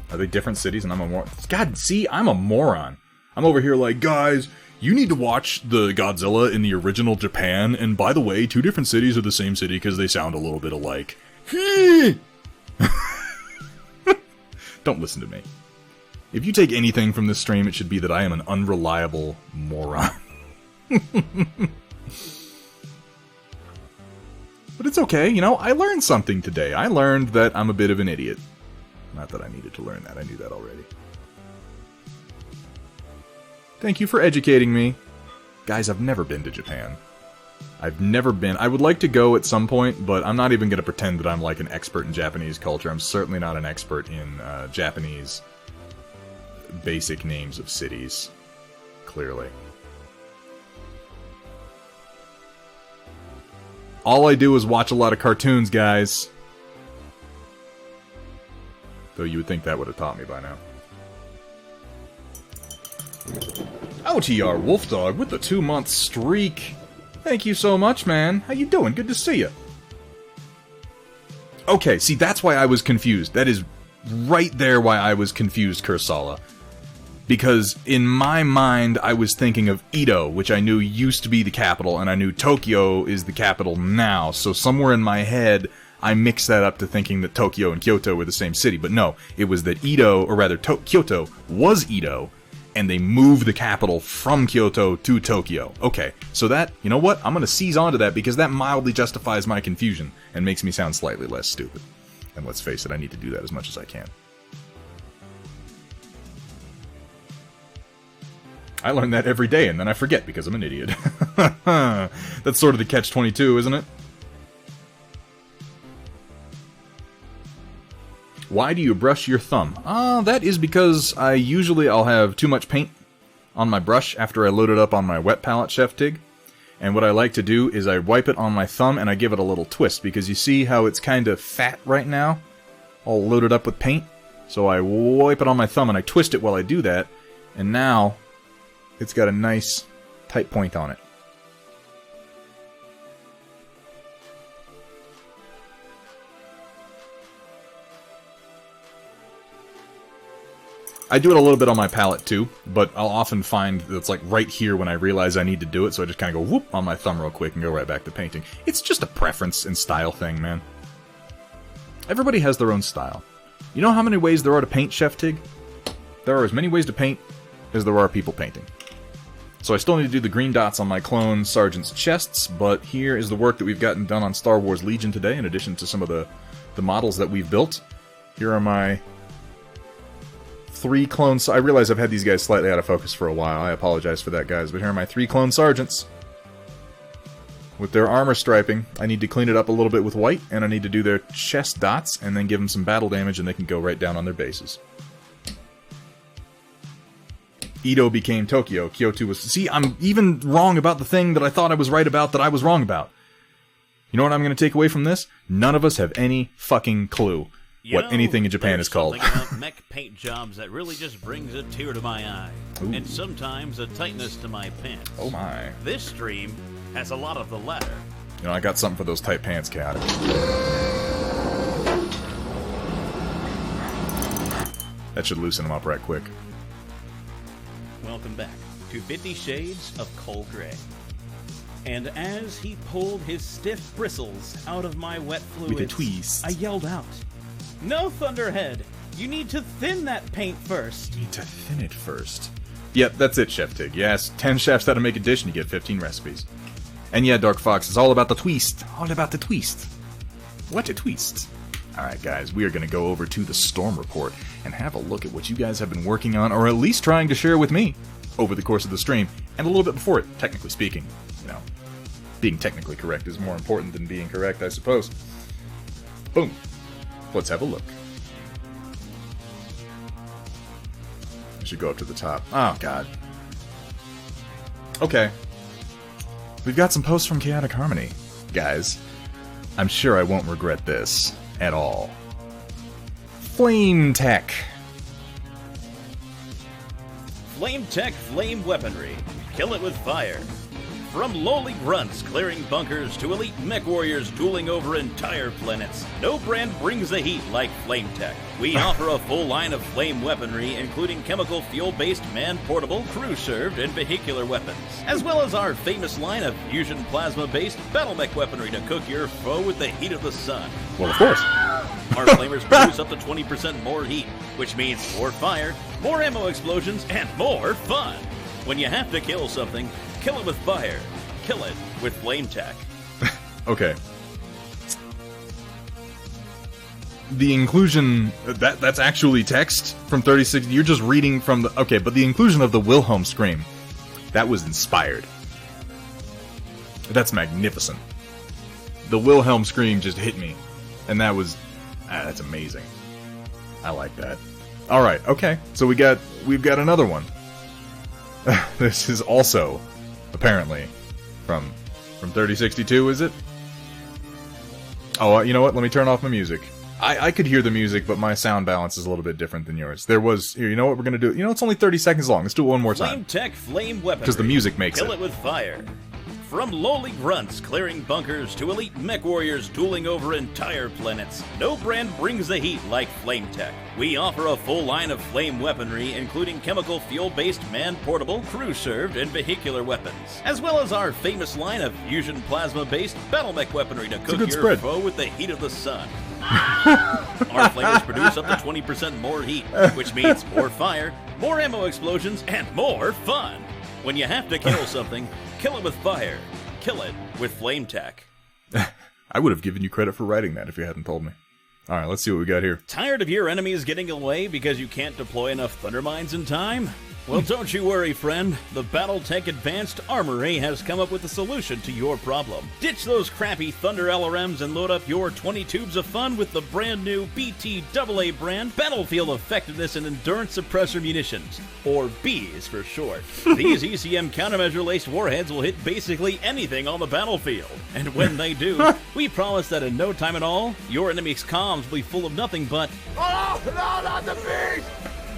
Are they different cities and I'm a moron? God, see, I'm a moron. I'm over here like, guys, you need to watch the Godzilla in the original Japan, and by the way, 2 different cities are the same city because they sound a little bit alike. Don't listen to me. If you take anything from this stream, it should be that I am an unreliable moron. But it's okay, you know, I learned something today. I learned that I'm a bit of an idiot. Not that I needed to learn that, I knew that already. Thank you for educating me. Guys, I've never been to Japan. I've never been. I would like to go at some point, but I'm not even going to pretend that I'm like an expert in Japanese culture. I'm certainly not an expert in Japanese basic names of cities. Clearly. All I do is watch a lot of cartoons, guys. Though you would think that would have taught me by now. OTR Wolfdog with the 2-month streak. Thank you so much, man. How you doing? Good to see you. Okay, see, that's why I was confused. That is right there why I was confused, Kursala. Because in my mind, I was thinking of Edo, which I knew used to be the capital, and I knew Tokyo is the capital now. So somewhere in my head, I mixed that up to thinking that Tokyo and Kyoto were the same city. But no, it was that Edo, or rather Kyoto, was Edo, and they moved the capital from Kyoto to Tokyo. Okay, so that, you know what? I'm going to seize onto that because that mildly justifies my confusion and makes me sound slightly less stupid. And let's face it, I need to do that as much as I can. I learn that every day and then I forget because I'm an idiot. That's sort of the catch-22, isn't it? Why do you brush your thumb? That is because I'll have too much paint on my brush after I load it up on my wet palette, Chef Tig. And what I like to do is I wipe it on my thumb and I give it a little twist, because you see how it's kind of fat right now? All loaded up with paint? So I wipe it on my thumb and I twist it while I do that, and now it's got a nice tight point on it. I do it a little bit on my palette too, but I'll often find that it's like right here when I realize I need to do it, so I just kind of go whoop on my thumb real quick and go right back to painting. It's just a preference and style thing, man. Everybody has their own style. You know how many ways there are to paint, Chef Tig? There are as many ways to paint as there are people painting. So I still need to do the green dots on my clone sergeant's chests, but here is the work that we've gotten done on Star Wars Legion today, in addition to some of the models that we've built. Here are my 3 clones. I realize I've had these guys slightly out of focus for a while. I apologize for that, guys. But here are my 3 clone sergeants. With their armor striping, I need to clean it up a little bit with white, and I need to do their chest dots, and then give them some battle damage, and they can go right down on their bases. Edo became Tokyo. Kyoto was... See, I'm even wrong about the thing that I thought I was right about that I was wrong about. You know what I'm going to take away from this? None of us have any fucking clue what anything in Japan is called. About mech paint jobs that really just brings a tear to my eye. Ooh. And sometimes a tightness to my pants. Oh my. This stream has a lot of the latter. You know, I got something for those tight pants, Cat. That should loosen them up right quick. Welcome back to 50 Shades of Cold Gray. And as he pulled his stiff bristles out of my wet fluids, with a twist, I yelled out, "No, Thunderhead! You need to thin that paint first!" You need to thin it first. Yep, that's it, Chef Tig. Yes, 10 chefs how to make a dish and you get 15 recipes. And yeah, Dark Fox, it's all about the twist. All about the twist. What a twist. Alright guys, we are going to go over to the Storm Report and have a look at what you guys have been working on, or at least trying to share with me, over the course of the stream, and a little bit before it, technically speaking. You know, being technically correct is more important than being correct, I suppose. Boom. Let's have a look. I should go up to the top. Oh, God. Okay. We've got some posts from Chaotic Harmony. Guys, I'm sure I won't regret this at all. Flame Tech. Flametech flame weaponry. Kill it with fire. From lowly grunts clearing bunkers to elite mech warriors dueling over entire planets, no brand brings the heat like Flametech. We offer a full line of flame weaponry, including chemical fuel-based man-portable, crew-served, and vehicular weapons, as well as our famous line of fusion plasma-based Battletech weaponry to cook your foe with the heat of the sun. Well, of course. Our flamers produce up to 20% more heat, which means more fire, more ammo explosions, and more fun. When you have to kill something, kill it with fire. Kill it with Flametech. Okay. The inclusion... That's actually text from 36... You're just reading from the... Okay, but the inclusion of the Wilhelm scream, that was inspired. That's magnificent. The Wilhelm scream just hit me. And that was... that's amazing. I like that. Alright, okay. So we've got another one. This is also, apparently, from 3062, is it? Oh, you know what? Let me turn off my music. I could hear the music, but my sound balance is a little bit different than yours. There was... Here, you know what we're going to do? You know, it's only 30 seconds long. Let's do it one more time. Flametech flame weaponry. Because the music makes it. Kill it with fire. From lowly grunts clearing bunkers to elite mech warriors dueling over entire planets, no brand brings the heat like Flametech. We offer a full line of flame weaponry, including chemical fuel-based man-portable, crew-served, and vehicular weapons, as well as our famous line of fusion plasma-based Battletech weaponry to cook your foe with the heat of the sun. Our flamers produce up to 20% more heat, which means more fire, more ammo explosions, and more fun. When you have to kill something, kill it with fire. Kill it with Flametech. I would have given you credit for writing that if you hadn't told me. Alright, let's see what we got here. Tired of your enemies getting away because you can't deploy enough Thunder Mines in time? Well, don't you worry, friend. The Battletech Advanced Armory has come up with a solution to your problem. Ditch those crappy Thunder LRMs and load up your 20 tubes of fun with the brand new BTAA brand Battlefield Effectiveness and Endurance Suppressor Munitions, or BEES for short. These ECM countermeasure-laced warheads will hit basically anything on the battlefield. And when they do, we promise that in no time at all, your enemy's comms will be full of nothing but... Oh, no, not the beast!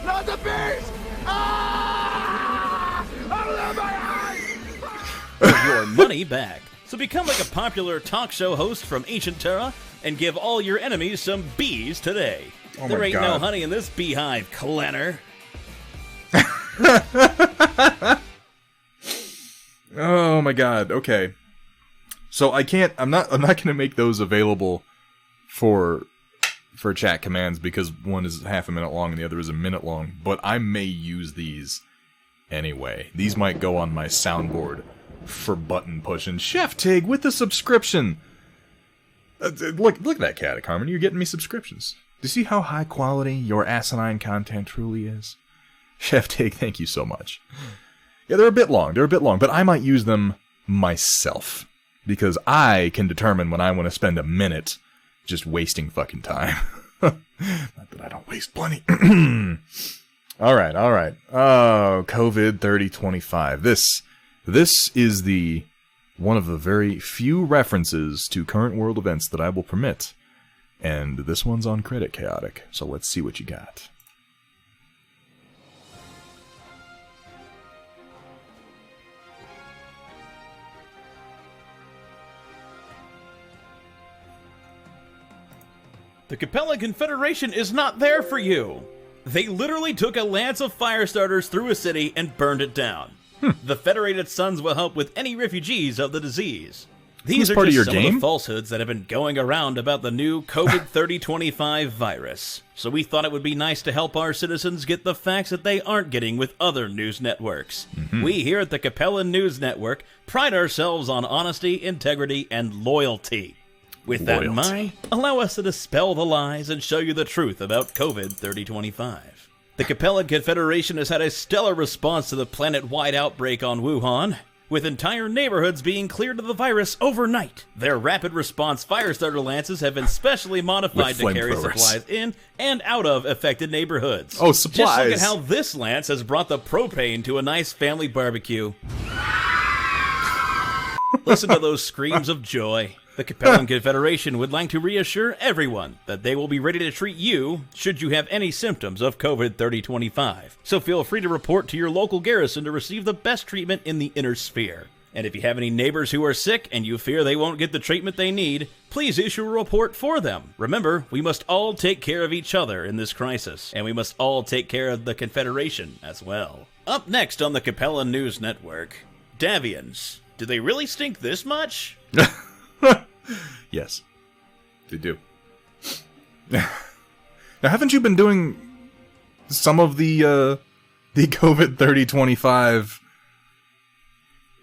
Not the beast! Ah! Open my eyes! For your money back. So become like a popular talk show host from ancient Terra and give all your enemies some bees today. Oh there my ain't God. no honey in this beehive, Clanner. Oh my God, okay. So I'm not gonna make those available for chat commands because one is half a minute long and the other is a minute long, but I may use these anyway. These might go on my soundboard for button pushing. Chef Tig with the subscription! Look at that cat, Carmen. You're getting me subscriptions. Do you see how high quality your asinine content truly is? Chef Tig, thank you so much. Yeah, they're a bit long, but I might use them myself. Because I can determine when I want to spend a minute just wasting fucking time. Not that I don't waste plenty. Alright. Oh, COVID 3025. This is the one of the very few references to current world events that I will permit. And this one's on credit, Chaotic. So let's see what you got. The Capella Confederation is not there for you. They literally took a lance of fire starters through a city and burned it down. The Federated Sons will help with any refugees of the disease. These are just some of the falsehoods that have been going around about the new COVID 3025 virus. So we thought it would be nice to help our citizens get the facts that they aren't getting with other news networks. We here at the Capella News Network pride ourselves on honesty, integrity, and loyalty. With that in mind, allow us to dispel the lies and show you the truth about COVID 3025. The Capella Confederation has had a stellar response to the planet-wide outbreak on Wuhan, with entire neighborhoods being cleared of the virus overnight. Their rapid response firestarter lances have been specially modified to carry supplies in and out of affected neighborhoods. Oh, supplies! Just look at how this lance has brought the propane to a nice family barbecue. Listen to those screams of joy. The Capellan Confederation would like to reassure everyone that they will be ready to treat you should you have any symptoms of COVID 3025. So feel free to report to your local garrison to receive the best treatment in the inner sphere. And if you have any neighbors who are sick and you fear they won't get the treatment they need, please issue a report for them. Remember, we must all take care of each other in this crisis, and we must all take care of the Confederation as well. Up next on the Capellan News Network, Davians. Do they really stink this much? Yes, they do. Now, haven't you been doing some of the COVID 3025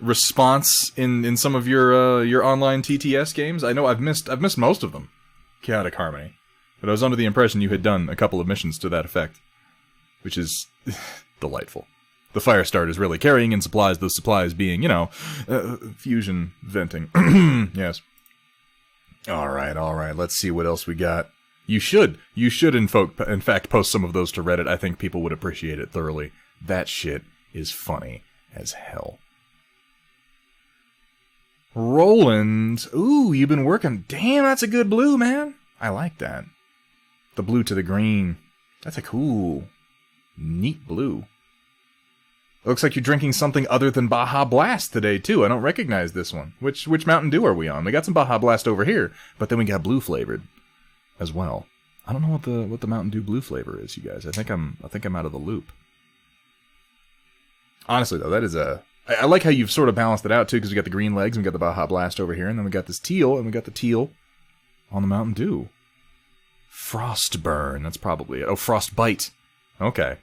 response in some of your online TTS games? I know I've missed most of them. Chaotic Harmony, but I was under the impression you had done a couple of missions to that effect, which is delightful. The Firestarter is really carrying in supplies, those supplies being, fusion venting. Yes. Alright, let's see what else we got. You should in fact post some of those to Reddit. I think people would appreciate it thoroughly. That shit is funny as hell. Roland, ooh, you've been working. Damn, that's a good blue, man. I like that. The blue to the green. That's a cool, neat blue. Looks like you're drinking something other than Baja Blast today, too. I don't recognize this one. Which Mountain Dew are we on? We got some Baja Blast over here, but then we got blue flavored as well. I don't know what the Mountain Dew blue flavor is, you guys. I think I'm out of the loop. Honestly, though, that is I like how you've sort of balanced it out, too, because we got the green legs, and we got the Baja Blast over here, and then we got this teal, and we got the teal on the Mountain Dew. Frostburn, that's probably it. Oh, Frostbite. Okay.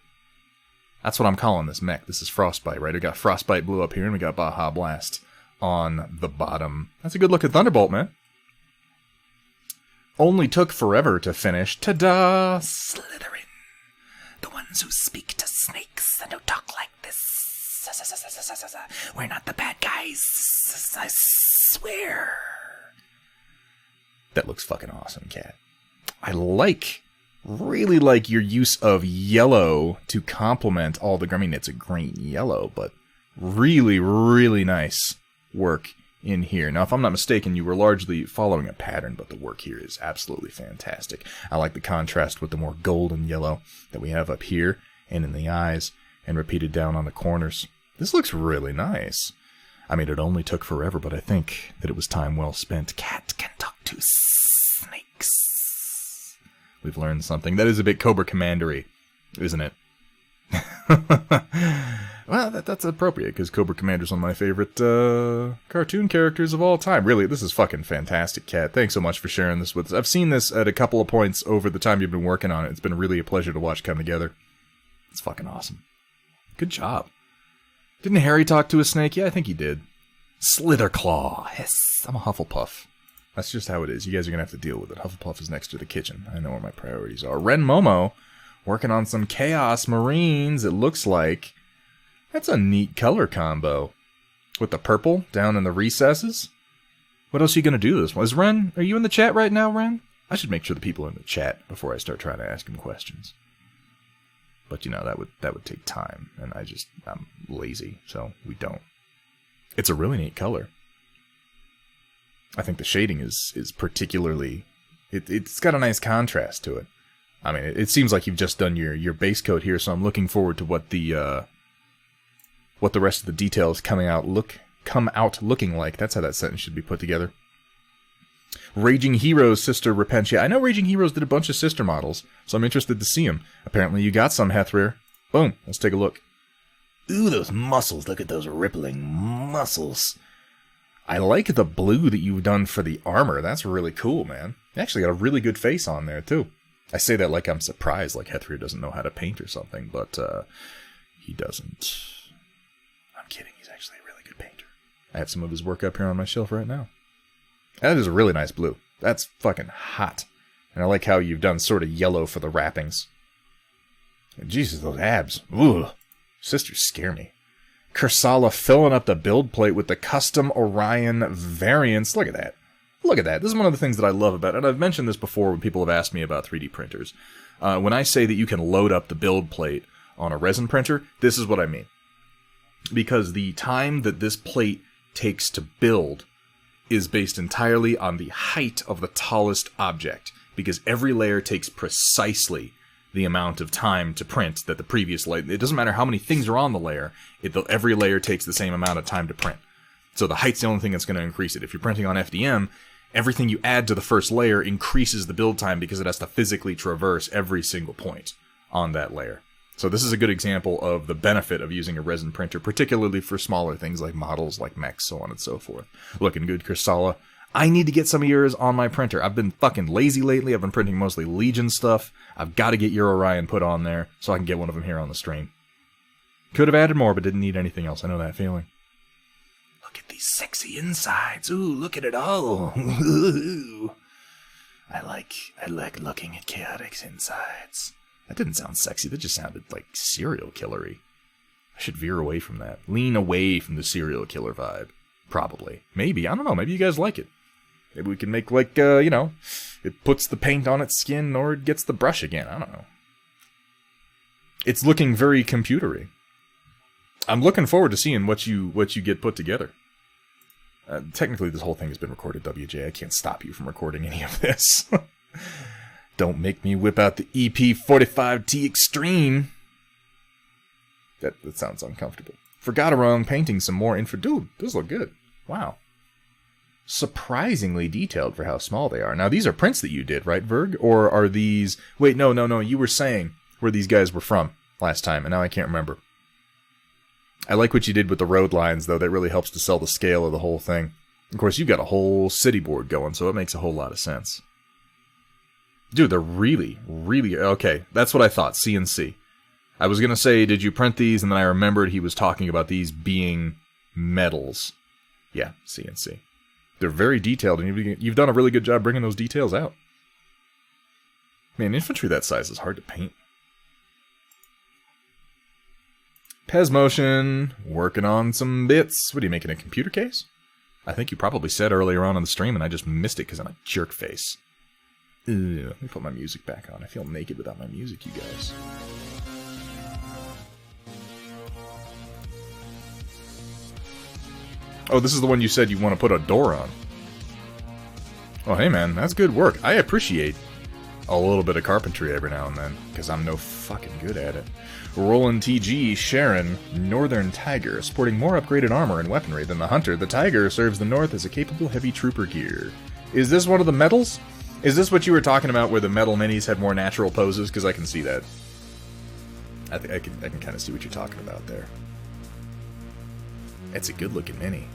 That's what I'm calling this mech. This is Frostbite, right? We got Frostbite blue up here, and we got Baja Blast on the bottom. That's a good looking Thunderbolt, man. Only took forever to finish. Ta-da! Slytherin. The ones who speak to snakes and who talk like this. We're not the bad guys. I swear. That looks fucking awesome, Cat. I really like your use of yellow to complement all the... I mean, it's a green yellow, but really, really nice work in here. Now, if I'm not mistaken, you were largely following a pattern, but the work here is absolutely fantastic. I like the contrast with the more golden yellow that we have up here and in the eyes and repeated down on the corners. This looks really nice. I mean, it only took forever, but I think that it was time well spent. Cat can talk to snakes. We've learned something. That is a bit Cobra Commander-y, isn't it? Well, that's appropriate, because Cobra Commander's one of my favorite cartoon characters of all time. Really, this is fucking fantastic, Cat. Thanks so much for sharing this with us. I've seen this at a couple of points over the time you've been working on it. It's been really a pleasure to watch come together. It's fucking awesome. Good job. Didn't Harry talk to a snake? Yeah, I think he did. Slitherclaw. Yes, I'm a Hufflepuff. That's just how it is. You guys are going to have to deal with it. Hufflepuff is next to the kitchen. I know where my priorities are. Ren Momo, working on some Chaos Marines, it looks like. That's a neat color combo. With the purple down in the recesses. What else are you going to do this one? Is Ren, are you in the chat right now, Ren? I should make sure the people are in the chat before I start trying to ask him questions. But, that would take time, and I'm lazy, so we don't. It's a really neat color. I think the shading is particularly... It's got a nice contrast to it. I mean, it seems like you've just done your base coat here, so I'm looking forward to what the rest of the details come out looking like. That's how that sentence should be put together. Raging Heroes Sister Repentia. I know Raging Heroes did a bunch of sister models, so I'm interested to see them. Apparently you got some, Hethrir. Boom, let's take a look. Ooh, those muscles. Look at those rippling muscles. I like the blue that you've done for the armor. That's really cool, man. You actually got a really good face on there, too. I say that like I'm surprised, like Hethrir doesn't know how to paint or something, but he doesn't. I'm kidding, he's actually a really good painter. I have some of his work up here on my shelf right now. That is a really nice blue. That's fucking hot. And I like how you've done sort of yellow for the wrappings. And Jesus, those abs. Ooh. Sisters scare me. Kursala filling up the build plate with the custom Orion variants. Look at that. Look at that. This is one of the things that I love about it. And I've mentioned this before when people have asked me about 3D printers. When I say that you can load up the build plate on a resin printer, this is what I mean. Because the time that this plate takes to build is based entirely on the height of the tallest object, because every layer takes precisely the amount of time to print that the previous layer... It doesn't matter how many things are on the layer, every layer takes the same amount of time to print. So the height's the only thing that's going to increase it. If you're printing on FDM, everything you add to the first layer increases the build time because it has to physically traverse every single point on that layer. So this is a good example of the benefit of using a resin printer, particularly for smaller things like models, like mechs, so on and so forth. Looking good, Kristalla. I need to get some of yours on my printer. I've been fucking lazy lately. I've been printing mostly Legion stuff. I've got to get your Orion put on there so I can get one of them here on the stream. Could have added more, but didn't need anything else. I know that feeling. Look at these sexy insides. Ooh, look at it all. Ooh. I like looking at Chaotix insides. That didn't sound sexy. That just sounded like serial killery. I should veer away from that. Lean away from the serial killer vibe. Probably. Maybe. I don't know. Maybe you guys like it. Maybe we can make, like, it puts the paint on its skin or it gets the brush again. I don't know. It's looking very computery. I'm looking forward to seeing what you get put together. Technically, this whole thing has been recorded, WJ. I can't stop you from recording any of this. Don't make me whip out the EP45T Extreme. That sounds uncomfortable. Forgot around painting some more info. Dude, those look good. Wow. Surprisingly detailed for how small they are. Now, these are prints that you did, right, Verg? Or are these... Wait, no. You were saying where these guys were from last time, and now I can't remember. I like what you did with the road lines, though. That really helps to sell the scale of the whole thing. Of course, you've got a whole city board going, so it makes a whole lot of sense. Dude, they're really, really... Okay, that's what I thought, CNC. I was going to say, did you print these? And then I remembered he was talking about these being metals. Yeah, CNC. They're very detailed, and you've done a really good job bringing those details out. Man, infantry that size is hard to paint. Pez Motion, working on some bits. What are you making, a computer case? I think you probably said earlier on in the stream, and I just missed it because I'm a jerk face. Ugh, let me put my music back on. I feel naked without my music, you guys. Oh, this is the one you said you want to put a door on. Oh, hey man, that's good work. I appreciate a little bit of carpentry every now and then, because I'm no fucking good at it. Roland TG, Sharon, Northern Tiger, sporting more upgraded armor and weaponry than the Hunter. The Tiger serves the North as a capable heavy trooper gear. Is this one of the medals? Is this what you were talking about, where the metal minis had more natural poses? Because I can see that. I think I can kind of see what you're talking about there. It's a good-looking mini.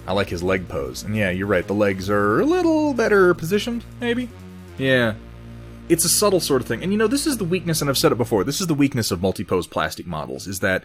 I like his leg pose. And yeah, you're right, the legs are a little better positioned, maybe? Yeah. It's a subtle sort of thing. And you know, this is the weakness, and I've said it before, this is the weakness of multi-pose plastic models, is that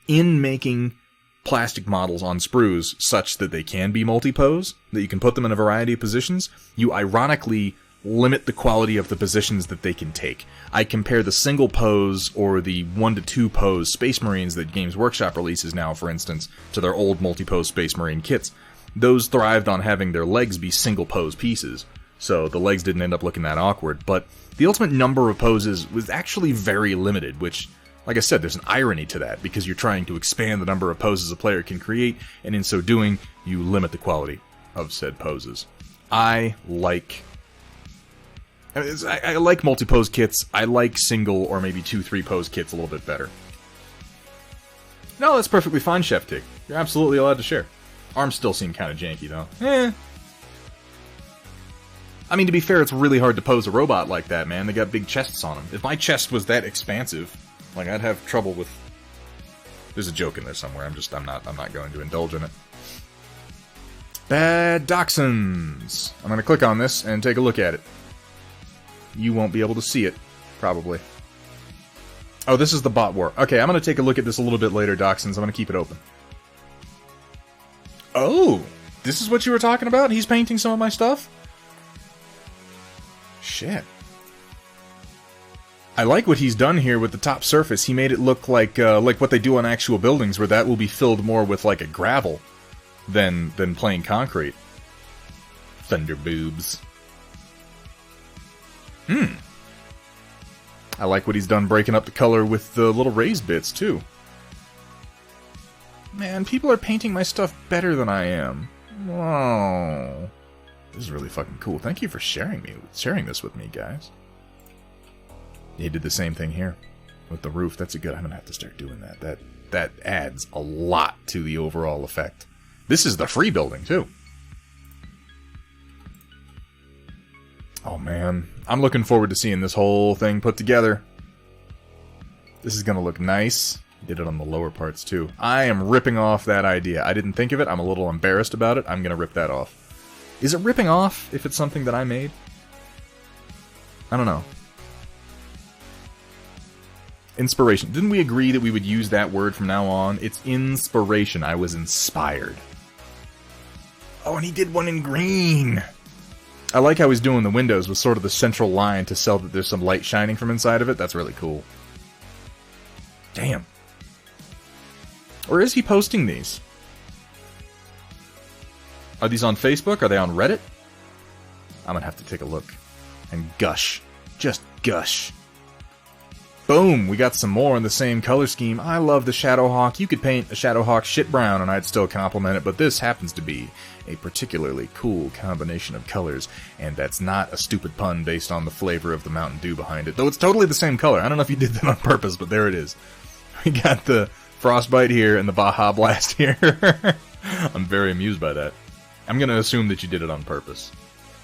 in making plastic models on sprues such that they can be multi-pose, that you can put them in a variety of positions, you ironically limit the quality of the positions that they can take. I compare the single pose or the 1 to 2 pose Space Marines that Games Workshop releases now, for instance, to their old multi-pose Space Marine kits. Those thrived on having their legs be single pose pieces, so the legs didn't end up looking that awkward, but the ultimate number of poses was actually very limited, which, like I said, there's an irony to that, because you're trying to expand the number of poses a player can create, and in so doing, you limit the quality of said poses. I like multi-pose kits. I like single or maybe 2-3 pose kits a little bit better. No, that's perfectly fine, Chef Tick. You're absolutely allowed to share. Arms still seem kind of janky, though. I mean, to be fair, it's really hard to pose a robot like that, man. They got big chests on them. If my chest was that expansive, like, I'd have trouble with... There's a joke in there somewhere. I'm not going to indulge in it. Bad Dachshunds. I'm going to click on this and take a look at it. You won't be able to see it, probably. Oh, this is the bot war. Okay, I'm going to take a look at this a little bit later, Dachshunds. I'm going to keep it open. Oh, this is what you were talking about? He's painting some of my stuff? Shit. I like what he's done here with the top surface. He made it look like what they do on actual buildings, where that will be filled more with like a gravel than plain concrete. Thunder boobs. I like what he's done breaking up the color with the little raised bits, too. Man, people are painting my stuff better than I am. Oh, this is really fucking cool. Thank you for sharing this with me, guys. He did the same thing here with the roof. That's a good. I'm gonna have to start doing that. That adds a lot to the overall effect. This is the free building too. Oh man, I'm looking forward to seeing this whole thing put together. This is gonna look nice. Did it on the lower parts too. I am ripping off that idea. I didn't think of it. I'm a little embarrassed about it. I'm gonna rip that off. Is it ripping off if it's something that I made? I don't know. Inspiration. Didn't we agree that we would use that word from now on? It's inspiration. I was inspired. Oh, and he did one in green. I like how he's doing the windows with sort of the central line to sell that there's some light shining from inside of it. That's really cool. Damn. Or is he posting these? Are these on Facebook? Are they on Reddit? I'm gonna have to take a look. And gush. Just gush. Boom! We got some more in the same color scheme. I love the Shadowhawk. You could paint a Shadowhawk shit brown and I'd still compliment it, but this happens to be a particularly cool combination of colors, and that's not a stupid pun based on the flavor of the Mountain Dew behind it. Though it's totally the same color. I don't know if you did that on purpose, but there it is. We got the Frostbite here and the Baja Blast here. I'm very amused by that. I'm going to assume that you did it on purpose,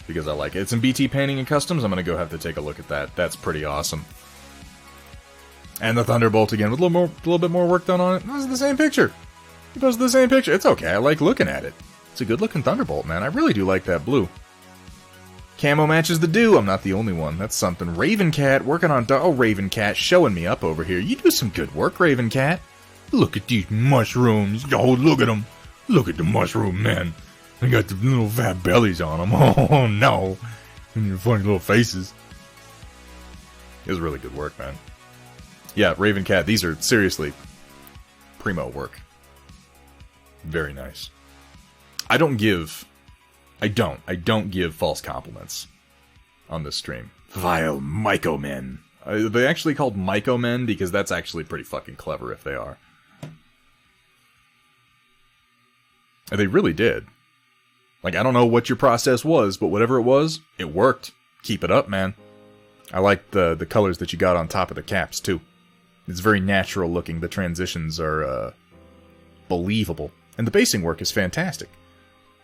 because I like it. It's in BT Painting and Customs. I'm going to go have to take a look at that. That's pretty awesome. And the Thunderbolt again with a little bit more work done on it. This is the same picture. It does the same picture. It's okay. I like looking at it. It's a good looking Thunderbolt, man. I really do like that blue. Camo matches the dew. I'm not the only one. That's something. Ravencat working on... Oh, Ravencat showing me up over here. You do some good work, Ravencat. Look at these mushrooms. Oh, look at them. Look at the mushroom, man. They got the little fat bellies on them. Oh, no. And your funny little faces. It was really good work, man. Yeah, Ravencat, these are seriously primo work. Very nice. I don't give false compliments on this stream. Vile Myco-men. Are they actually called Myco-men? Because that's actually pretty fucking clever if they are. And they really did. Like, I don't know what your process was, but whatever it was, it worked. Keep it up, man. I like the colors that you got on top of the caps, too. It's very natural looking. The transitions are believable. And the basing work is fantastic.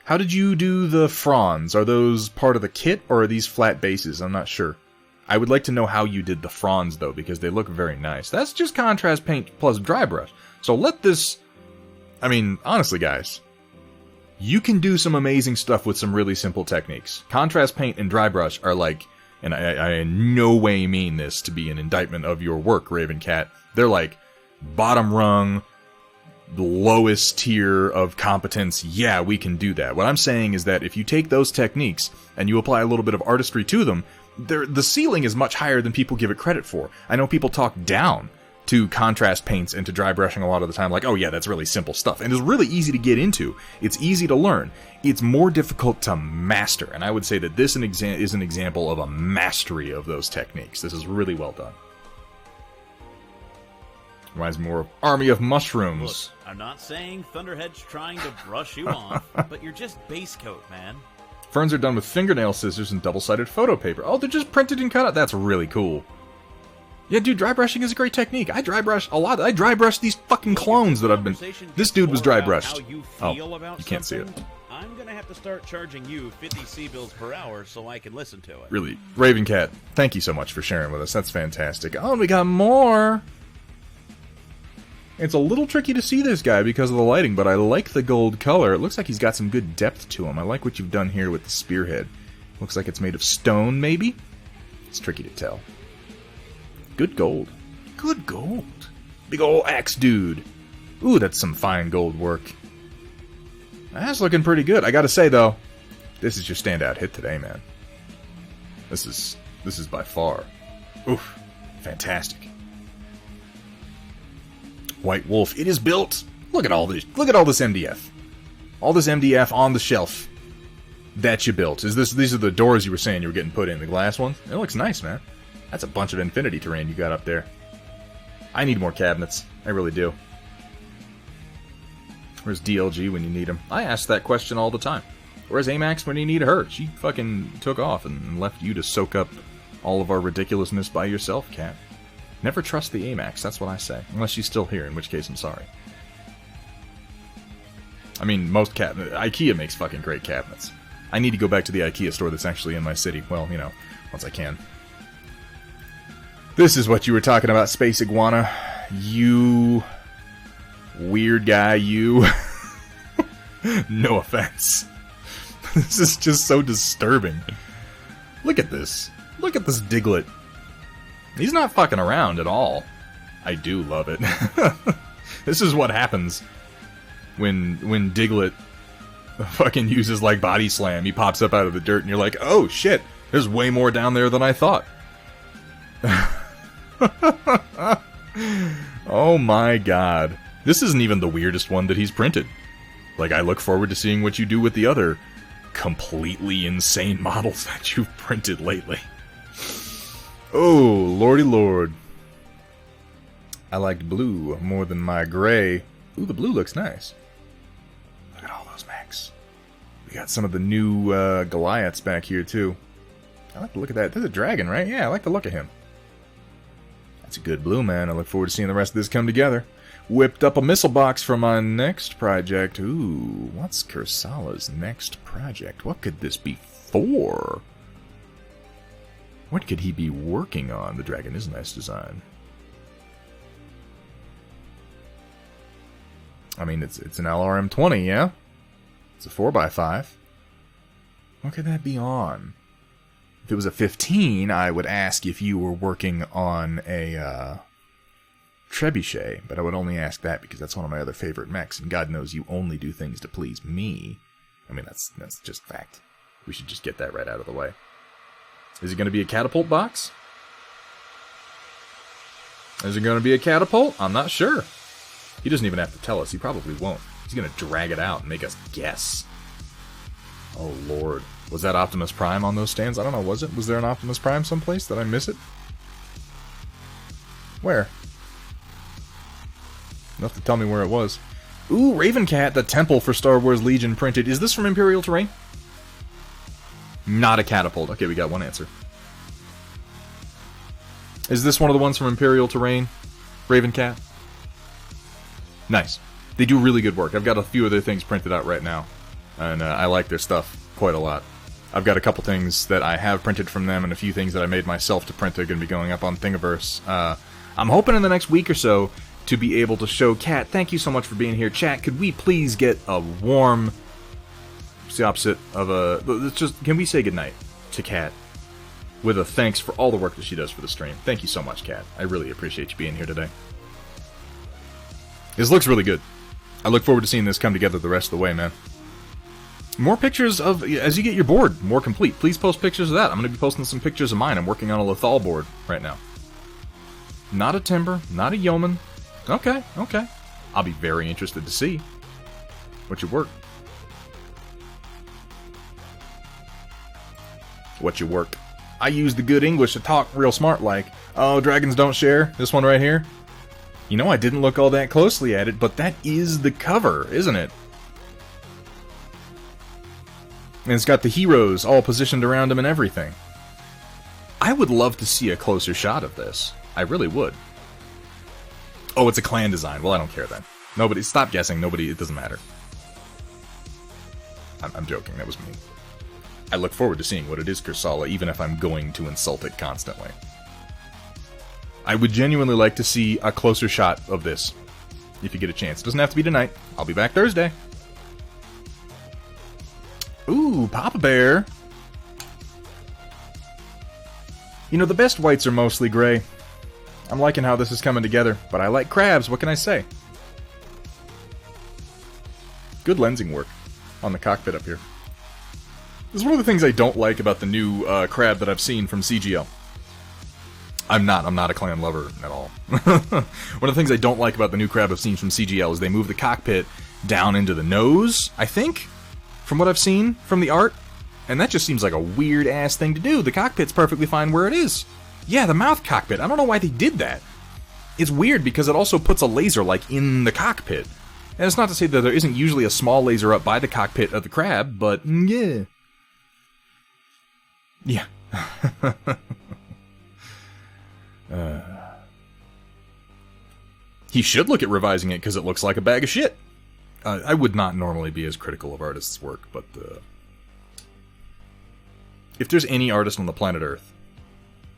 How did you do the fronds? Are those part of the kit, or are these flat bases? I'm not sure. I would like to know how you did the fronds, though, because they look very nice. That's just contrast paint plus dry brush. So let this... I mean, honestly, guys, you can do some amazing stuff with some really simple techniques. Contrast paint and dry brush are like... And I in no way mean this to be an indictment of your work, Ravencat. They're like bottom rung, lowest tier of competence. Yeah, we can do that. What I'm saying is that if you take those techniques and you apply a little bit of artistry to them, the ceiling is much higher than people give it credit for. I know people talk down to contrast paints and to dry brushing a lot of the time, like, oh yeah, that's really simple stuff. And it's really easy to get into. It's easy to learn. It's more difficult to master. And I would say that this is an example of a mastery of those techniques. This is really well done. Reminds me more of Army of Mushrooms. Look, I'm not saying Thunderhead's trying to brush you off, but you're just base coat, man. Ferns are done with fingernail scissors and double-sided photo paper. Oh, they're just printed and cut out. That's really cool. Yeah, dude, dry brushing is a great technique. I dry brush a lot. I dry brush these fucking clones that I've been... This dude was dry brushed. Oh, you can't see it. I'm gonna have to start charging you 50 C-bills per hour so I can listen to it. Really. Ravencat, thank you so much for sharing with us. That's fantastic. Oh, and we got more! It's a little tricky to see this guy because of the lighting, but I like the gold color. It looks like he's got some good depth to him. I like what you've done here with the spearhead. Looks like it's made of stone, maybe? It's tricky to tell. Good gold. Good gold. Big ol' axe dude. Ooh, that's some fine gold work. That's looking pretty good. I gotta say, though, this is your standout hit today, man. This is by far. Oof. Fantastic. White Wolf. It is built. Look at all this. Look at all this MDF. All this MDF on the shelf that you built. These are the doors you were saying you were getting put in, the glass ones? It looks nice, man. That's a bunch of infinity terrain you got up there. I need more cabinets. I really do. Where's DLG when you need him? I ask that question all the time. Where's Amax when you need her? She fucking took off and left you to soak up all of our ridiculousness by yourself, Cat. Never trust the Amax, that's what I say. Unless she's still here, in which case I'm sorry. I mean, most IKEA makes fucking great cabinets. I need to go back to the IKEA store that's actually in my city. Well, you know, once I can. This is what you were talking about, Space Iguana. You... weird guy, you. No offense. This is just so disturbing. Look at this. Look at this Diglett. He's not fucking around at all. I do love it. This is what happens when Diglett fucking uses, like, body slam. He pops up out of the dirt and you're like, oh shit, there's way more down there than I thought. Oh my god. This isn't even the weirdest one that he's printed. Like, I look forward to seeing what you do with the other completely insane models that you've printed lately. Oh, lordy lord. I liked blue more than my gray. Ooh, the blue looks nice. Look at all those mechs. We got some of the new Goliaths back here, too. I like the look of that. There's a dragon, right? Yeah, I like the look of him. That's a good blue, man. I look forward to seeing the rest of this come together. Whipped up a missile box for my next project. Ooh, what's Kursala's next project? What could this be for? What could he be working on? The dragon is a nice design. I mean, it's an LRM-20, yeah? It's a 4x5. What could that be on? If it was a 15, I would ask if you were working on a trebuchet, but I would only ask that because that's one of my other favorite mechs, and God knows you only do things to please me. I mean, that's just fact. We should just get that right out of the way. Is it going to be a catapult box? Is it going to be a catapult? I'm not sure. He doesn't even have to tell us. He probably won't. He's going to drag it out and make us guess. Oh, Lord. Was that Optimus Prime on those stands? I don't know, was it? Was there an Optimus Prime someplace? Did I miss it? Where? Enough to tell me where it was. Ooh, Ravencat, the temple for Star Wars Legion printed. Is this from Imperial Terrain? Not a catapult. Okay, we got one answer. Is this one of the ones from Imperial Terrain? Ravencat? Nice. They do really good work. I've got a few of their things printed out right now. And I like their stuff quite a lot. I've got a couple things that I have printed from them and a few things that I made myself to print. They're going to be going up on Thingiverse. I'm hoping in the next week or so to be able to show Cat. Thank you so much for being here. Chat, could we please get a warm... It's the opposite of a... Let's just... Can we say goodnight to Cat with a thanks for all the work that she does for the stream? Thank you so much, Cat. I really appreciate you being here today. This looks really good. I look forward to seeing this come together the rest of the way, man. More pictures of... As you get your board more complete, please post pictures of that. I'm going to be posting some pictures of mine. I'm working on a Lethal board right now. Not a Timber, not a Yeoman. Okay, okay. I'll be very interested to see what you work. What you work. I use the good English to talk real smart like. Oh, dragons don't share. This one right here. You know, I didn't look all that closely at it, but that is the cover, isn't it? And it's got the heroes all positioned around him and everything. I would love to see a closer shot of this. I really would. Oh, it's a clan design. Well, I don't care then. Nobody, stop guessing. Nobody, it doesn't matter. I'm joking. That was mean. I look forward to seeing what it is, Kursala, even if I'm going to insult it constantly. I would genuinely like to see a closer shot of this, if you get a chance. It doesn't have to be tonight. I'll be back Thursday. Ooh, Papa Bear. You know, the best whites are mostly gray. I'm liking how this is coming together, but I like crabs, what can I say? Good lensing work on the cockpit up here. This is one of the things I don't like about the new crab that I've seen from CGL. I'm not a clan lover at all. One of the things I don't like about the new crab I've seen from CGL is they move the cockpit down into the nose, I think, from what I've seen from the art. And that just seems like a weird-ass thing to do. The cockpit's perfectly fine where it is. Yeah, the mouth cockpit. I don't know why they did that. It's weird because it also puts a laser, like, in the cockpit. And it's not to say that there isn't usually a small laser up by the cockpit of the crab, but yeah. Yeah. He should look at revising it because it looks like a bag of shit. I would not normally be as critical of artists' work, but if there's any artist on the planet Earth,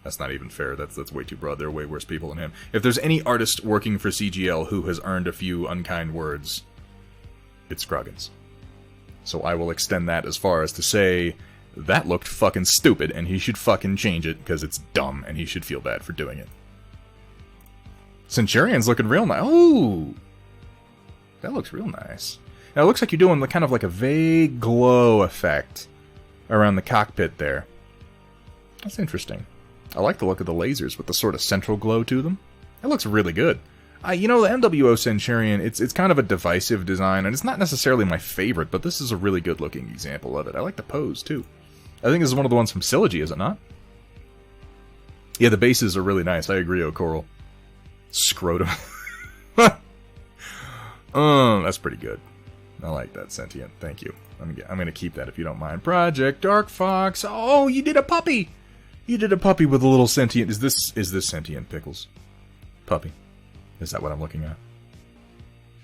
that's not even fair, that's way too broad, there are way worse people than him. If there's any artist working for CGL who has earned a few unkind words, it's Scroggins. So I will extend that as far as to say, that looked fucking stupid, and he should fucking change it, because it's dumb, and he should feel bad for doing it. Centurion's looking real nice. Oh! That looks real nice. Now, it looks like you're doing kind of like a vague glow effect around the cockpit there. That's interesting. I like the look of the lasers with the sort of central glow to them. That looks really good. You know, the MWO Centurion, it's kind of a divisive design, and it's not necessarily my favorite, but this is a really good-looking example of it. I like the pose, too. I think this is one of the ones from Sylogy, is it not? Yeah, the bases are really nice. I agree, O'Coral. Scrotum. That's pretty good. I like that, Sentient. Thank you. I'm gonna keep that if you don't mind. Project Dark Fox. Oh, you did a puppy! You did a puppy with a little sentient. Is this Sentient, Pickles? Puppy. Is that what I'm looking at?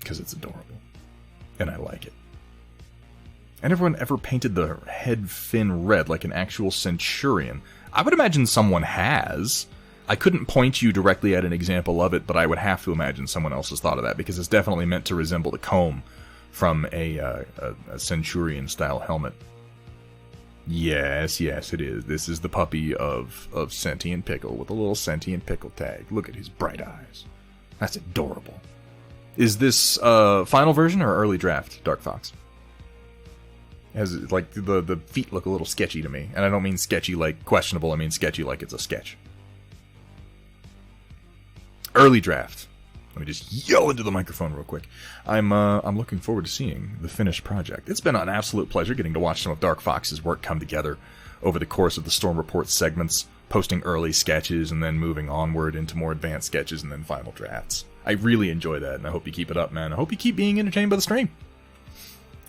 Because it's adorable. And I like it. And everyone ever painted the head fin red like an actual Centurion? I would imagine someone has. I couldn't point you directly at an example of it, but I would have to imagine someone else has thought of that, because it's definitely meant to resemble the comb from a Centurion-style helmet. Yes, it is. This is the puppy of Sentient Pickle with a little Sentient Pickle tag. Look at his bright eyes. That's adorable. Is this final version or early draft, Dark Fox? Has like the feet look a little sketchy to me, and I don't mean sketchy like questionable. I mean sketchy like it's a sketch. Early draft. Let me just yell into the microphone real quick. I'm looking forward to seeing the finished project. It's been an absolute pleasure getting to watch some of Dark Fox's work come together over the course of the Storm Report segments, posting early sketches and then moving onward into more advanced sketches and then final drafts. I really enjoy that, and I hope you keep it up, man. I hope you keep being entertained by the stream.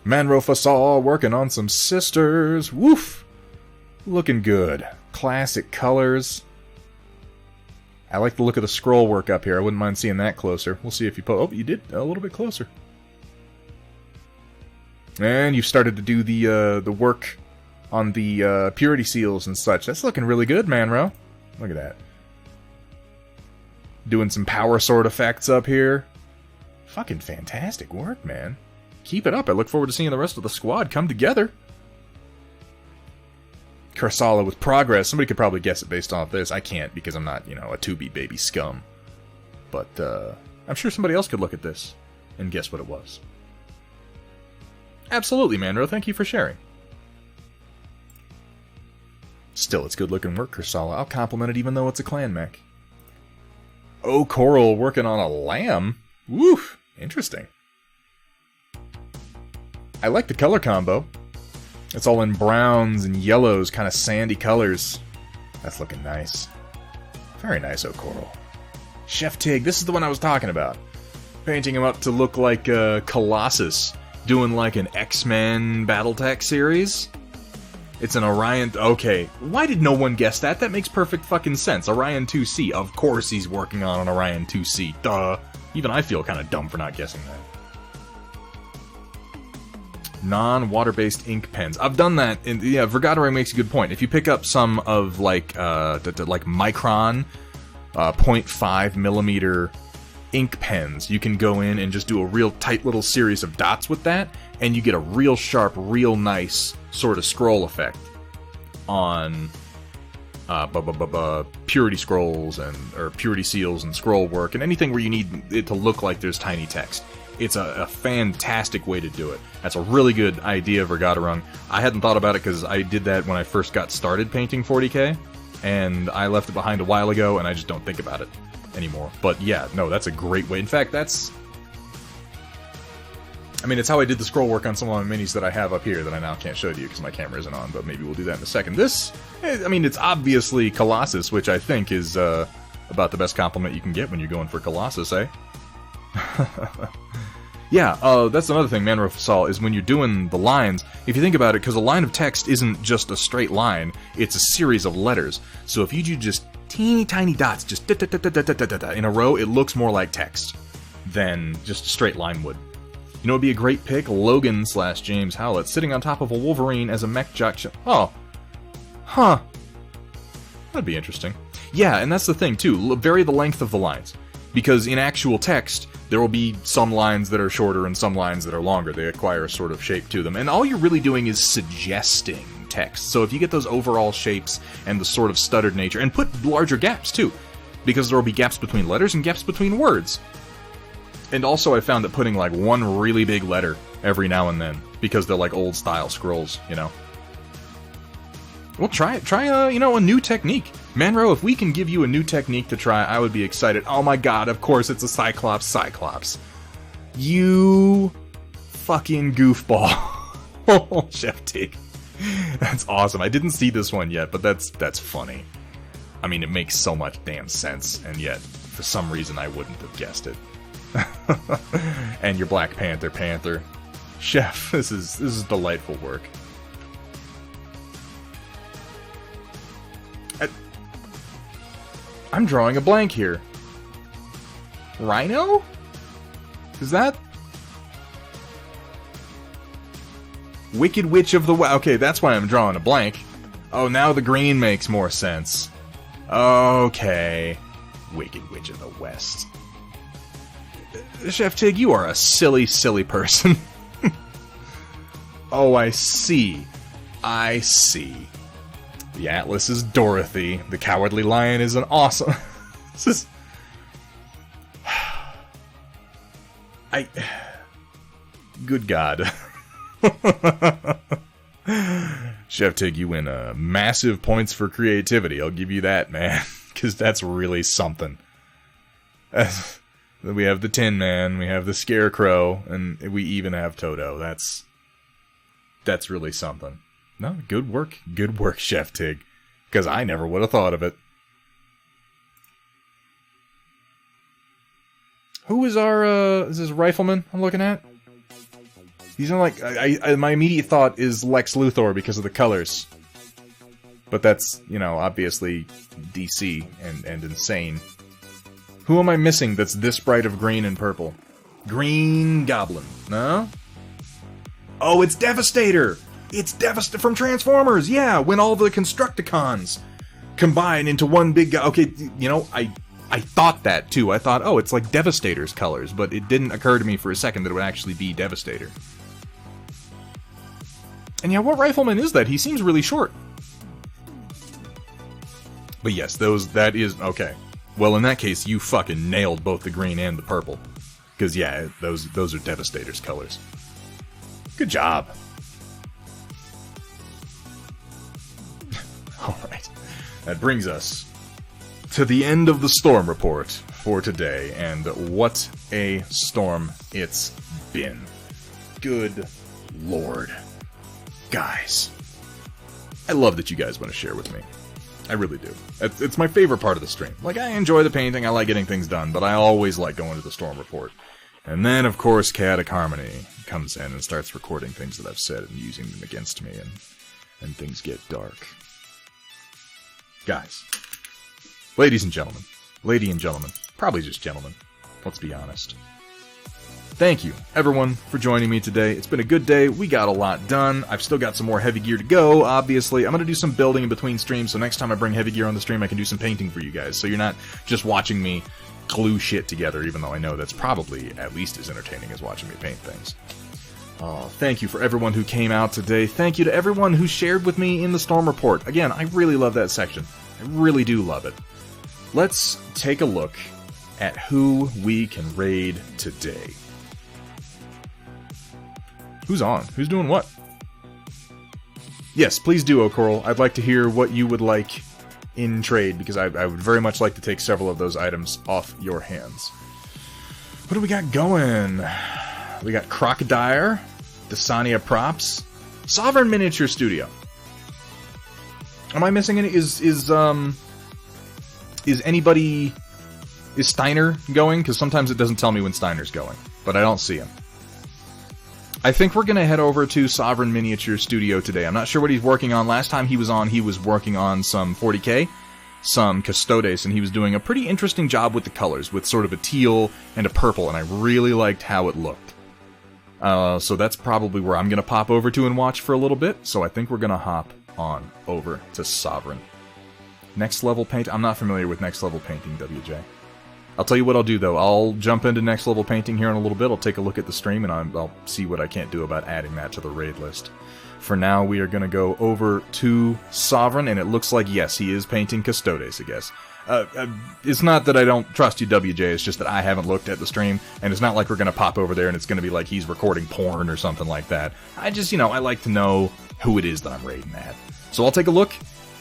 Manro Fasal working on some sisters. Woof! Looking good. Classic colors. I like the look of the scroll work up here. I wouldn't mind seeing that closer. We'll see if you oh, you did a little bit closer. And you've started to do the work on the purity seals and such. That's looking really good, Manro. Look at that. Doing some power sword effects up here. Fucking fantastic work, man. Keep it up. I look forward to seeing the rest of the squad come together. Kursala with progress. Somebody could probably guess it based off this. I can't because I'm not, a 2B baby scum. But I'm sure somebody else could look at this and guess what it was. Absolutely, Manro. Thank you for sharing. Still, it's good looking work, Kursala. I'll compliment it even though it's a clan mech. Oh, Coral working on a lamb? Woof! Interesting. I like the color combo. It's all in browns and yellows, kind of sandy colors. That's looking nice. Very nice, O'Coral. Chef Tig, this is the one I was talking about. Painting him up to look like Colossus, doing like an X-Men Battletech series. It's an Orion... Okay, why did no one guess that? That makes perfect fucking sense. Orion 2C. Of course he's working on an Orion 2C. Duh. Even I feel kind of dumb for not guessing that. Non-water-based ink pens. I've done that. And yeah, Vergaderang makes a good point. If you pick up some of like micron, 0.5 millimeter ink pens, you can go in and just do a real tight little series of dots with that, and you get a real sharp, real nice sort of scroll effect on purity scrolls or purity seals and scroll work and anything where you need it to look like there's tiny text. It's a fantastic way to do it. That's a really good idea, Vergaderang. I hadn't thought about it because I did that when I first got started painting 40k, and I left it behind a while ago, and I just don't think about it anymore. But yeah, no, that's a great way. In fact, it's how I did the scroll work on some of my minis that I have up here that I now can't show to you because my camera isn't on, but maybe we'll do that in a second. This, it's obviously Colossus, which I think is about the best compliment you can get when you're going for Colossus, eh? Yeah, that's another thing Manro saw, is when you're doing the lines, if you think about it, because a line of text isn't just a straight line, it's a series of letters. So if you do just teeny tiny dots, just da-da-da-da-da-da-da-da in a row, it looks more like text than just a straight line would. You know, it'd be a great pick, Logan/James Howlett, sitting on top of a Wolverine as a mech jock. Oh. Huh. That'd be interesting. Yeah, and that's the thing, too. Vary the length of the lines. Because in actual text, there will be some lines that are shorter and some lines that are longer. They acquire a sort of shape to them. And all you're really doing is suggesting text. So if you get those overall shapes and the sort of stuttered nature, and put larger gaps, too. Because there will be gaps between letters and gaps between words. And also I found that putting like one really big letter every now and then, because they're like old style scrolls, you know. Well, try a new technique. Manro, if we can give you a new technique to try, I would be excited. Oh my god, of course it's a Cyclops. You fucking goofball. Oh, Chef Tig. That's awesome. I didn't see this one yet, but that's funny. I mean, it makes so much damn sense, and yet, for some reason, I wouldn't have guessed it. And your Black Panther. Chef, this is delightful work. I'm drawing a blank here. Rhino? Is that... Wicked Witch of the West? Okay, that's why I'm drawing a blank. Oh, now the green makes more sense. Okay. Wicked Witch of the West. Chef Tig, you are a silly, silly person. Oh, I see. I see. The Atlas is Dorothy. The Cowardly Lion is an awesome... This is... Good God. Chef Tig, you win massive points for creativity. I'll give you that, man. Because that's really something. We have the Tin Man, we have the Scarecrow, and we even have Toto. That's really something. No, good work, Chef Tig. Because I never would have thought of it. Who is our, is this Rifleman I'm looking at? He's not like, my immediate thought is Lex Luthor because of the colors. But that's, you know, obviously DC and insane. Who am I missing that's this bright of green and purple? Green Goblin. No? Oh, it's Devastator! It's Devastator from Transformers! Yeah, when all the Constructicons combine into one big guy. Okay, you know, I thought that too. I thought, oh, it's like Devastator's colors, but it didn't occur to me for a second that it would actually be Devastator. And yeah, what Rifleman is that? He seems really short. But yes, that is, okay. Well, in that case, you fucking nailed both the green and the purple. Because, yeah, those are Devastator's colors. Good job. Alright. That brings us to the end of the storm report for today. And what a storm it's been. Good Lord. Guys. I love that you guys want to share with me. I really do. It's my favorite part of the stream. Like, I enjoy the painting, I like getting things done, but I always like going to the storm report. And then, of course, Chaotic Harmony comes in and starts recording things that I've said and using them against me, and things get dark. Guys. Ladies and gentlemen. Lady and gentlemen. Probably just gentlemen. Let's be honest. Thank you, everyone, for joining me today. It's been a good day. We got a lot done. I've still got some more heavy gear to go, obviously. I'm going to do some building in between streams, so next time I bring heavy gear on the stream, I can do some painting for you guys. So you're not just watching me glue shit together, even though I know that's probably at least as entertaining as watching me paint things. Oh, thank you for everyone who came out today. Thank you to everyone who shared with me in the Storm Report. Again, I really love that section. I really do love it. Let's take a look at who we can raid today. Who's on? Who's doing what? Yes, please do, O'Coral. I'd like to hear what you would like in trade, because I would very much like to take several of those items off your hands. What do we got going? We got Crocodile, Dasania Props, Sovereign Miniature Studio. Am I missing any? Is anybody... Is Steiner going? Because sometimes it doesn't tell me when Steiner's going, but I don't see him. I think we're going to head over to Sovereign Miniature Studio today. I'm not sure what he's working on. Last time he was working on some 40K, some Custodes, and he was doing a pretty interesting job with the colors, with sort of a teal and a purple, and I really liked how it looked. So that's probably where I'm going to pop over to and watch for a little bit, so I think we're going to hop on over to Sovereign. Next Level Paint. I'm not familiar with Next Level Painting, WJ. I'll tell you what I'll do, though. I'll jump into Next Level Painting here in a little bit. I'll take a look at the stream, and I'll see what I can't do about adding that to the raid list. For now, we are going to go over to Sovereign, and it looks like, yes, he is painting Custodes, I guess. It's not that I don't trust you, WJ, it's just that I haven't looked at the stream, and it's not like we're going to pop over there and it's going to be like he's recording porn or something like that. I just, I like to know who it is that I'm raiding at. So I'll take a look,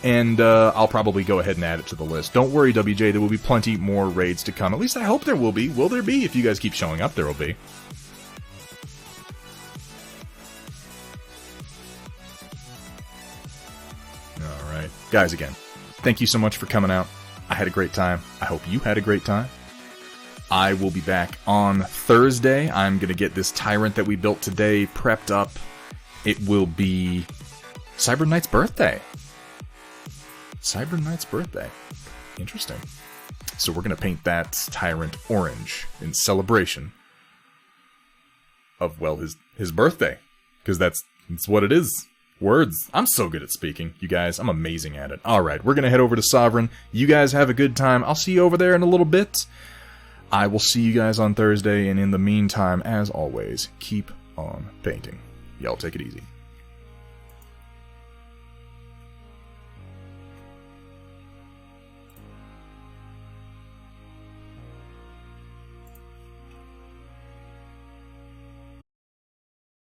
and I'll probably go ahead and add it to the list. Don't worry, WJ, there will be plenty more raids to come. At least I hope there will be. Will there be? If you guys keep showing up, there will be. Alright. Guys, again, thank you so much for coming out. I had a great time. I hope you had a great time. I will be back on Thursday. I'm going to get this Tyrant that we built today prepped up. It will be Cyber Knight's birthday. Cyber Knight's birthday. Interesting. So we're going to paint that Tyrant orange in celebration of, well, his birthday. Because that's what it is. Words. I'm so good at speaking, you guys. I'm amazing at it. Alright, we're going to head over to Sovereign. You guys have a good time. I'll see you over there in a little bit. I will see you guys on Thursday, and in the meantime, as always, keep on painting. Y'all take it easy.